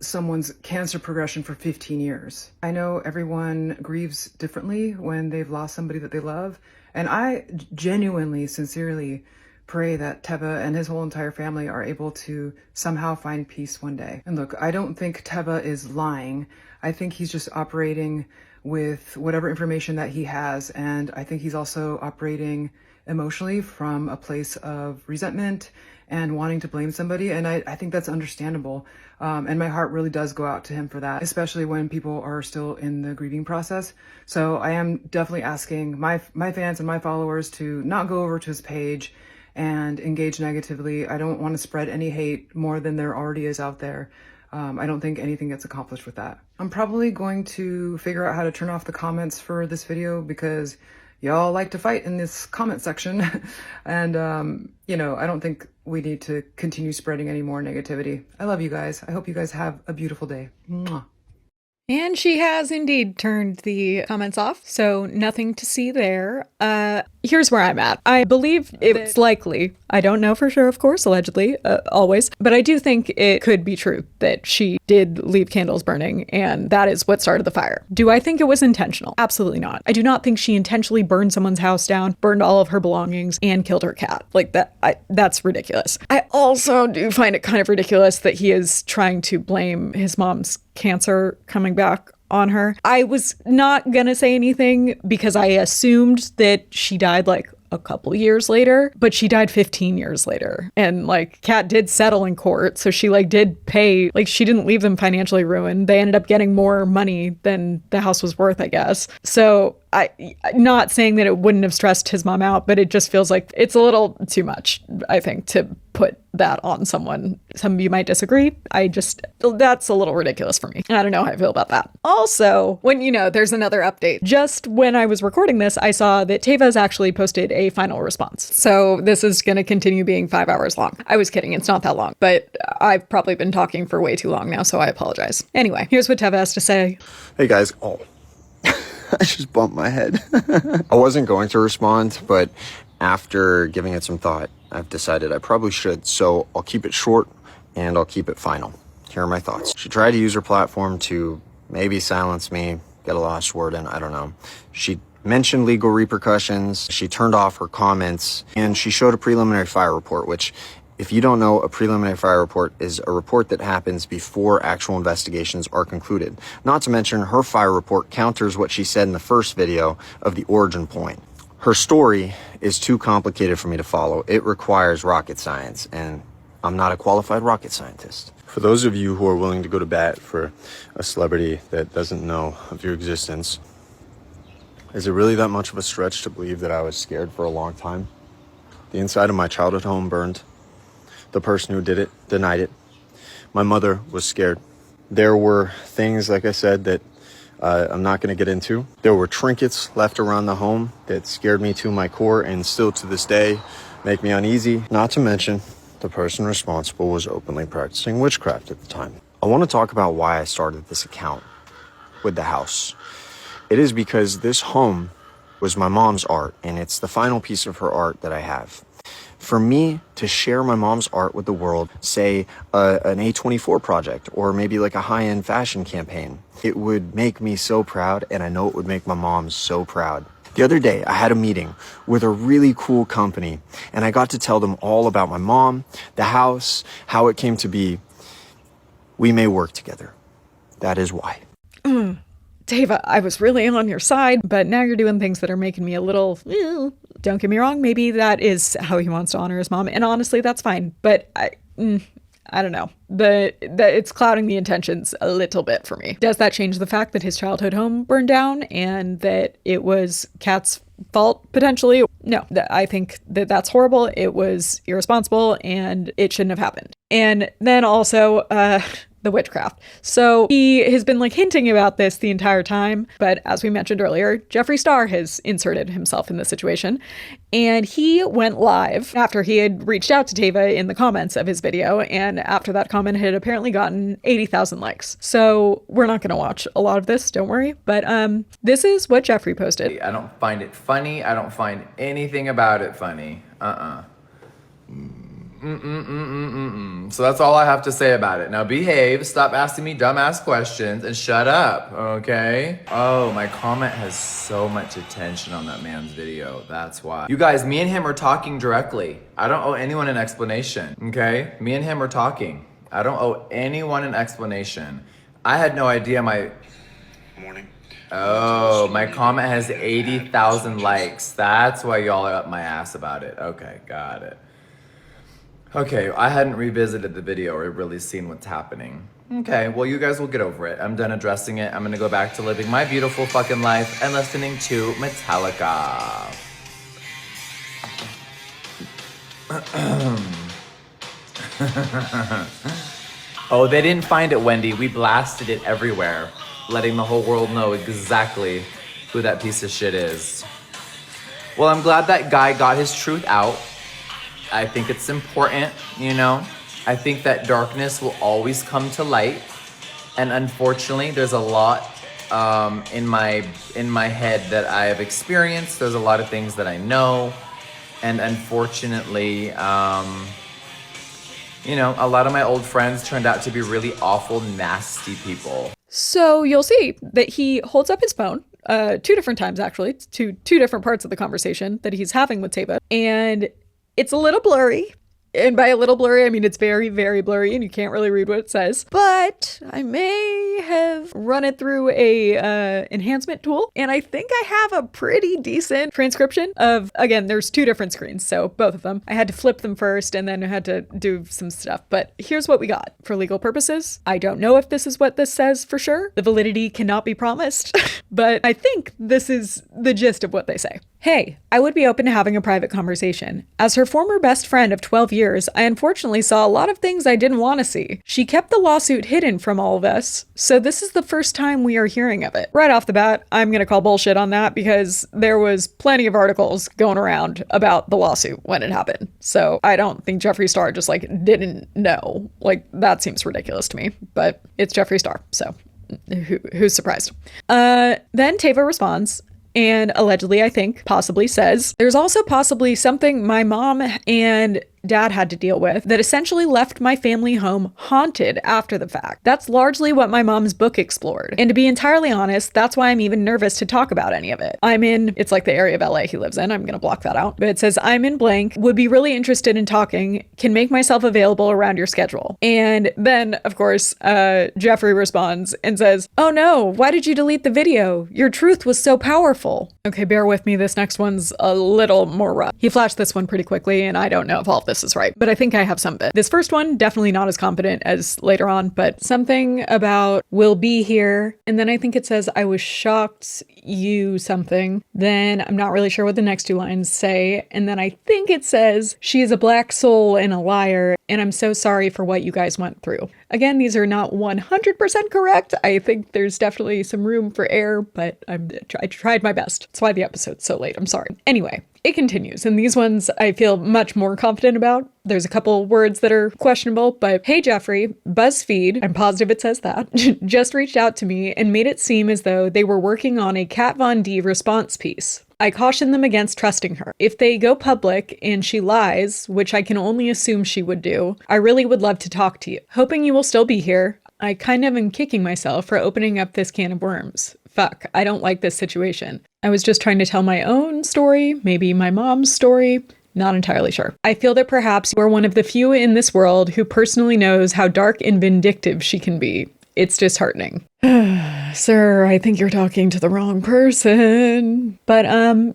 someone's cancer progression for 15 years. I know everyone grieves differently when they've lost somebody that they love, and I genuinely, sincerely pray that Teva and his whole entire family are able to somehow find peace one day. And look, I don't think Teva is lying. I think he's just operating with whatever information that he has, and I think he's also operating emotionally from a place of resentment and wanting to blame somebody, and I think that's understandable. And my heart really does go out to him for that, especially when people are still in the grieving process. So I am definitely asking my fans and my followers to not go over to his page and engage negatively. I don't want to spread any hate more than there already is out there. I don't think anything gets accomplished with that. I'm probably going to figure out how to turn off the comments for this video because y'all like to fight in this comment section. And, you know, I don't think we need to continue spreading any more negativity. I love you guys. I hope you guys have a beautiful day. Mwah. And she has indeed turned the comments off, so nothing to see there. Here's where I'm at. I believe it's likely, I don't know for sure, of course, allegedly, always, but I do think it could be true that she did leave candles burning, and that is what started the fire. Do I think it was intentional? Absolutely not. I do not think she intentionally burned someone's house down, burned all of her belongings, and killed her cat. Like, that's ridiculous. I also do find it kind of ridiculous that he is trying to blame his mom's cancer coming back on her. I was not gonna say anything because I assumed that she died like a couple years later, but she died 15 years later. And like Kat did settle in court, so she like did pay, like she didn't leave them financially ruined. They ended up getting more money than the house was worth, I guess. So not saying that it wouldn't have stressed his mom out, but it just feels like it's a little too much, I think, to put that on someone. Some of you might disagree. That's a little ridiculous for me. I don't know how I feel about that. Also, when, you know, there's another update. Just when I was recording this, I saw that Teva's actually posted a final response. So this is going to continue being 5 hours long. I was kidding. It's not that long, but I've probably been talking for way too long now, so I apologize. Anyway, here's what Teva has to say. Hey guys. Oh, I just bumped my head. I wasn't going to respond, but after giving it some thought, I've decided I probably should. So I'll keep it short and I'll keep it final. Here are my thoughts. She tried to use her platform to maybe silence me, get a last word in, I don't know. She mentioned legal repercussions. She turned off her comments, and she showed a preliminary fire report, which, if you don't know, a preliminary fire report is a report that happens before actual investigations are concluded. Not to mention, her fire report counters what she said in the first video of the origin point. Her story is too complicated for me to follow. It requires rocket science, and I'm not a qualified rocket scientist. For those of you who are willing to go to bat for a celebrity that doesn't know of your existence, is it really that much of a stretch to believe that I was scared for a long time? The inside of my childhood home burned. The person who did it denied it. My mother was scared. There were things, like I said, that I'm not going to get into. There were trinkets left around the home that scared me to my core and still to this day make me uneasy. Not to mention, the person responsible was openly practicing witchcraft at the time. I want to talk about why I started this account with the house. It is because this home was my mom's art, and it's the final piece of her art that I have. For me to share my mom's art with the world, say an A24 project or maybe like a high-end fashion campaign, it would make me so proud, and I know it would make my mom so proud. The other day, I had a meeting with a really cool company, and I got to tell them all about my mom, the house, how it came to be. We may work together. That is why. Teva, I was really on your side, but now you're doing things that are making me a little, don't get me wrong, maybe that is how he wants to honor his mom, and honestly, that's fine, but I don't know. It's clouding the intentions a little bit for me. Does that change the fact that his childhood home burned down and that it was Kat's fault, potentially. No, I think that that's horrible. It was irresponsible and it shouldn't have happened. And then also, the witchcraft. So he has been like hinting about this the entire time, but as we mentioned earlier, Jeffree Star has inserted himself in this situation, and he went live after he had reached out to Teva in the comments of his video, and after that comment had apparently gotten 80,000 likes. So we're not going to watch a lot of this, don't worry, but this is what Jeffree posted. I don't find it funny. I don't find anything about it funny. So that's all I have to say about it. Now behave, stop asking me dumbass questions, and shut up, okay? Oh, my comment has so much attention on that man's video. That's why. You guys, me and him are talking directly. I don't owe anyone an explanation, okay? Me and him are talking. I don't owe anyone an explanation. I had no idea my... Morning. Oh, my comment has 80,000 likes. That's why y'all are up my ass about it. Okay, got it. Okay, I hadn't revisited the video or really seen what's happening. Okay, well, you guys will get over it. I'm done addressing it. I'm gonna go back to living my beautiful fucking life and listening to Metallica. Oh, they didn't find it, Wendy. We blasted it everywhere, letting the whole world know exactly who that piece of shit is. Well, I'm glad that guy got his truth out. I think it's important, you know? I think that darkness will always come to light. And unfortunately, there's a lot in my head that I have experienced. There's a lot of things that I know. And unfortunately, you know, a lot of my old friends turned out to be really awful, nasty people. So you'll see that he holds up his phone 2 different times, actually, to 2 different parts of the conversation that he's having with Teva. And it's a little blurry. And by a little blurry, I mean it's very, very blurry and you can't really read what it says. But I may have run it through a enhancement tool. And I think I have a pretty decent transcription of, again, there's 2 different screens. So both of them. I had to flip them first and then I had to do some stuff. But here's what we got for legal purposes. I don't know if this is what this says for sure. The validity cannot be promised. But I think this is the gist of what they say. Hey, I would be open to having a private conversation. As her former best friend of 12 years, I unfortunately saw a lot of things I didn't want to see. She kept the lawsuit hidden from all of us, so this is the first time we are hearing of it. Right off the bat, I'm gonna call bullshit on that because there was plenty of articles going around about the lawsuit when it happened. So I don't think Jeffree Star just didn't know. That seems ridiculous to me, but it's Jeffree Star, so who's surprised? Then Teva responds, and allegedly, I think, possibly says, there's also possibly something my mom and dad had to deal with that essentially left my family home haunted after the fact. That's largely what my mom's book explored. And to be entirely honest, that's why I'm even nervous to talk about any of it. It's like the area of LA he lives in. I'm going to block that out. But it says, I'm in blank, would be really interested in talking, can make myself available around your schedule. And then, of course, Jeffree responds and says, oh no, why did you delete the video? Your truth was so powerful. Okay, bear with me. This next one's a little more rough. He flashed this one pretty quickly, and I don't know if all of this is right, but I think I have some of it. This first one, definitely not as competent as later on, but something about will be here. And then I think it says, I was shocked you something. Then I'm not really sure what the next 2 lines say. And then I think it says, she is a black soul and a liar, and I'm so sorry for what you guys went through. Again, these are not 100% correct. I think there's definitely some room for error, but I tried my best. That's why the episode's so late. I'm sorry. Anyway, it continues, and these ones I feel much more confident about. There's a couple words that are questionable, but hey, Jeffree, BuzzFeed, I'm positive it says that, just reached out to me and made it seem as though they were working on a Kat Von D response piece. I caution them against trusting her. If they go public and she lies, which I can only assume she would do, I really would love to talk to you. Hoping you will still be here. I kind of am kicking myself for opening up this can of worms. Fuck, I don't like this situation. I was just trying to tell my own story, maybe my mom's story. Not entirely sure. I feel that perhaps you are one of the few in this world who personally knows how dark and vindictive she can be. it's disheartening. Sir, I think you're talking to the wrong person. But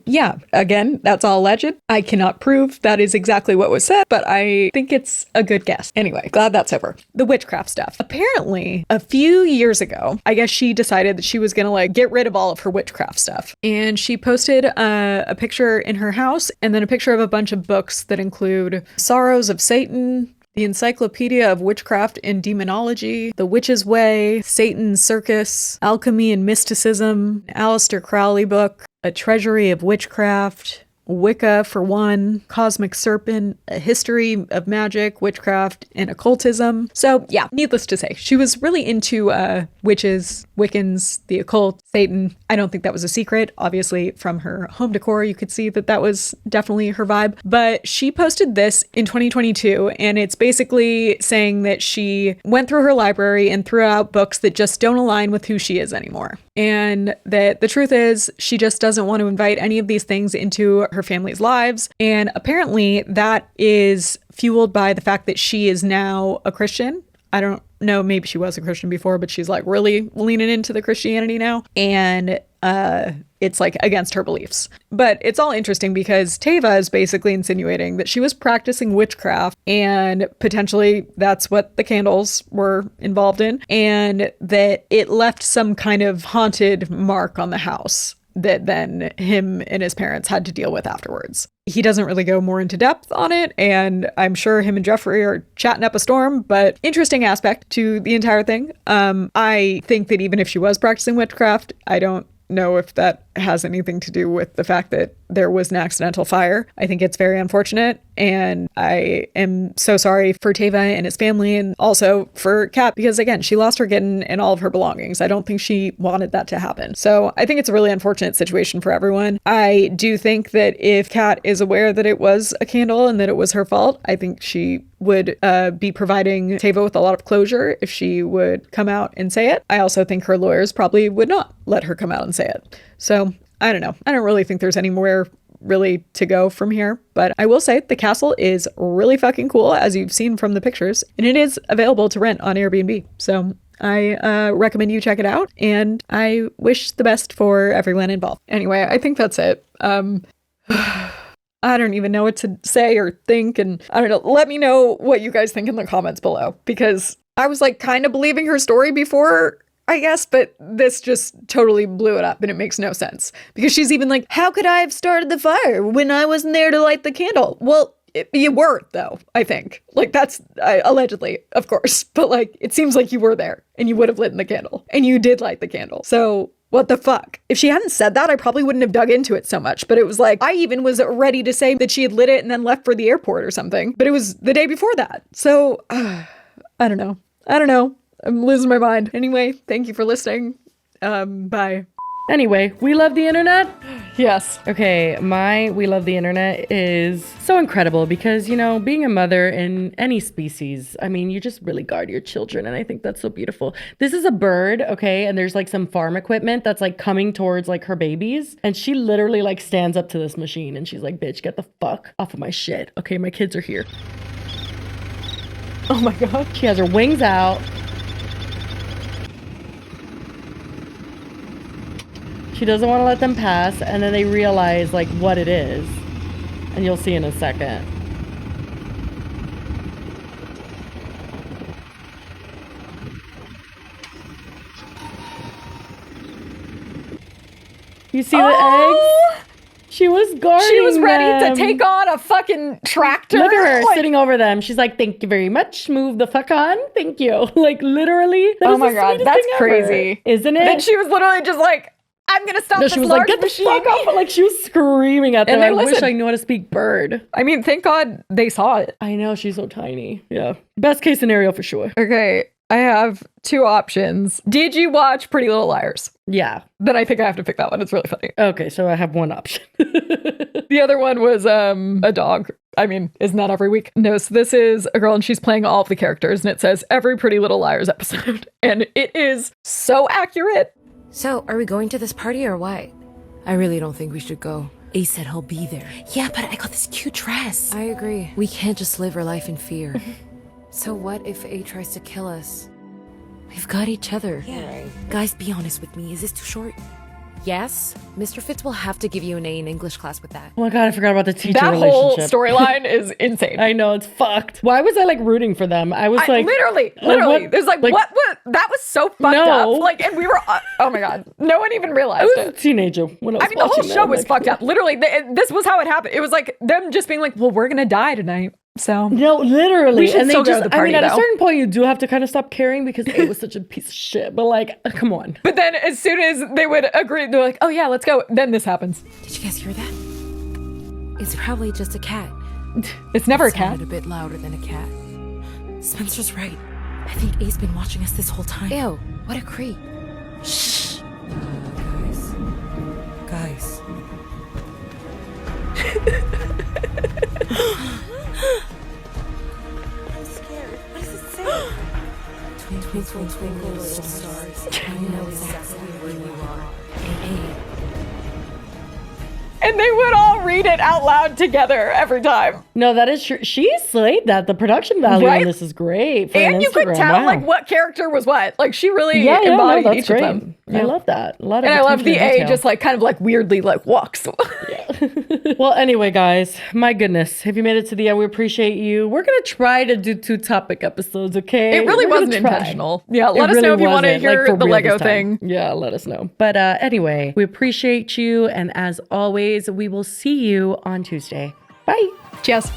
yeah, again, that's all alleged. I cannot prove that is exactly what was said, but I think it's a good guess. Anyway, glad that's over. The witchcraft stuff. Apparently, a few years ago, I guess she decided that she was gonna like get rid of all of her witchcraft stuff. And she posted a picture in her house and then a picture of a bunch of books that include Sorrows of Satan, The Encyclopedia of Witchcraft and Demonology, The Witch's Way, Satan's Circus, Alchemy and Mysticism, Aleister Crowley book, A Treasury of Witchcraft, Wicca for one, Cosmic Serpent, A History of Magic, Witchcraft, and Occultism. So yeah, needless to say, she was really into witches, Wiccans, the occult, Satan. I don't think that was a secret. Obviously, from her home decor, you could see that that was definitely her vibe. But she posted this in 2022, and it's basically saying that she went through her library and threw out books that just don't align with who she is anymore. And that the truth is, she just doesn't want to invite any of these things into her family's lives. And apparently that is fueled by the fact that she is now a Christian. I don't know, maybe she was a Christian before, but she's like really leaning into the Christianity now. And it's like against her beliefs. But it's all interesting because Teva is basically insinuating that she was practicing witchcraft and potentially that's what the candles were involved in, and that it left some kind of haunted mark on the house that then him and his parents had to deal with afterwards. He doesn't really go more into depth on it, and I'm sure him and Jeffree are chatting up a storm, but interesting aspect to the entire thing. I think that even if she was practicing witchcraft, I don't know if that has anything to do with the fact that there was an accidental fire. I think it's very unfortunate, and I am so sorry for Teva and his family, and also for Kat, because again, she lost her kitten and all of her belongings. I don't think she wanted that to happen. So I think it's a really unfortunate situation for everyone. I do think that if Kat is aware that it was a candle and that it was her fault, I think she would be providing Teva with a lot of closure if she would come out and say it. I also think her lawyers probably would not let her come out and say it. So I don't know. I don't really think there's anywhere really to go from here, but I will say the castle is really fucking cool, as you've seen from the pictures, and it is available to rent on Airbnb. So I recommend you check it out, and I wish the best for everyone involved. Anyway, I think that's it. I don't even know what to say or think, and I don't know. Let me know what you guys think in the comments below, because I was like kind of believing her story before, I guess, but this just totally blew it up and it makes no sense. Because she's even like, how could I have started the fire when I wasn't there to light the candle? Well, you were, though, I think. Like, that's allegedly, of course, but like, it seems like you were there and you would have lit the candle and you did light the candle. So what the fuck? If she hadn't said that, I probably wouldn't have dug into it so much. But it was like, I even was ready to say that she had lit it and then left for the airport or something. But it was the day before that. So I don't know. I'm losing my mind. Anyway, thank you for listening. Bye. Anyway, we love the internet. Yes. Okay, my we love the internet is so incredible because, you know, being a mother in any species, I mean, you just really guard your children, and I think that's so beautiful. This is a bird, okay, and there's like some farm equipment that's like coming towards like her babies, and she literally like stands up to this machine and she's like, bitch, get the fuck off of my shit. Okay, my kids are here. Oh my God. She has her wings out. She doesn't want to let them pass, and then they realize like what it is, and you'll see in a second. You see the eggs? She was guarding She was ready them. to take on a fucking tractor. Look at her sitting over them. She's like, thank you very much. Move the fuck on. Thank you. Like literally. Oh my God, that's crazy. Isn't it? Then she was literally just like, I'm gonna stop this she was large like, get the machine. fuck off. But like she was screaming at them. And I they wish listened. I knew how to speak bird. I mean, thank God they saw it. I know, she's so tiny. Yeah. Best case scenario for sure. Okay, I have two options. Did you watch Pretty Little Liars? Yeah. Then I think I have to pick that one. It's really funny. Okay, so I have one option. The other one was a dog. I mean, isn't that every week? No, so this is a girl and she's playing all of the characters, and it says every Pretty Little Liars episode. And it is so accurate. So, are we going to this party or what? I really don't think we should go. Ace said he'll be there. Yeah, but I got this cute dress. I agree. We can't just live our life in fear. So what if A tries to kill us? We've got each other. Yeah. Guys, be honest with me. Is this too short? Yes, Mr. Fitz will have to give you an A in English class with that. Oh my god, I forgot about the teacher That relationship. whole storyline is insane. I know, it's fucked. Why was I like rooting for them? I was like, literally. what? There's like, what? That was so fucked up. Like, and we were, oh my god, no one even realized I was a teenager when I was I mean, the whole watching show that. was fucked up. Literally, this was how it happened. It was like them just being like, well, we're gonna die tonight. So no, literally. We should And they still go just, to the party, I mean, at though. a certain point, you do have to kind of stop caring because it was such a piece of shit. But like, come on. But then as soon as they would agree, they're like, oh yeah, let's go. Then this happens. Did you guys hear that? It's probably just a cat. It's never a It cat. sounded a bit louder than a cat. Spencer's right. I think A's been watching us this whole time. Ew, what a creep. Shh. Guys. I'm scared. What does it say? Twinkle, twinkle, little stars. I know exactly where you are. Hey. And they would all read it out loud together every time. No, that is true. She slayed that. The production value on this is great. For And you could Instagram. tell Wow. like what character was what. Like she really Yeah, embodied that's each great. of them. I love that. A lot of And I love the attention to A detail. just like kind of like weirdly like walks. Well, anyway, guys, my goodness, if you made it to the end, we appreciate you. We're gonna try to do 2 topic episodes, okay? It really We're gonna wasn't try. intentional. Yeah, It let us really know if you want to wasn't, like, hear for the real Lego this time. thing. Yeah, let us know. But anyway, we appreciate you, and as always, we will see you on Tuesday. Bye. Cheers.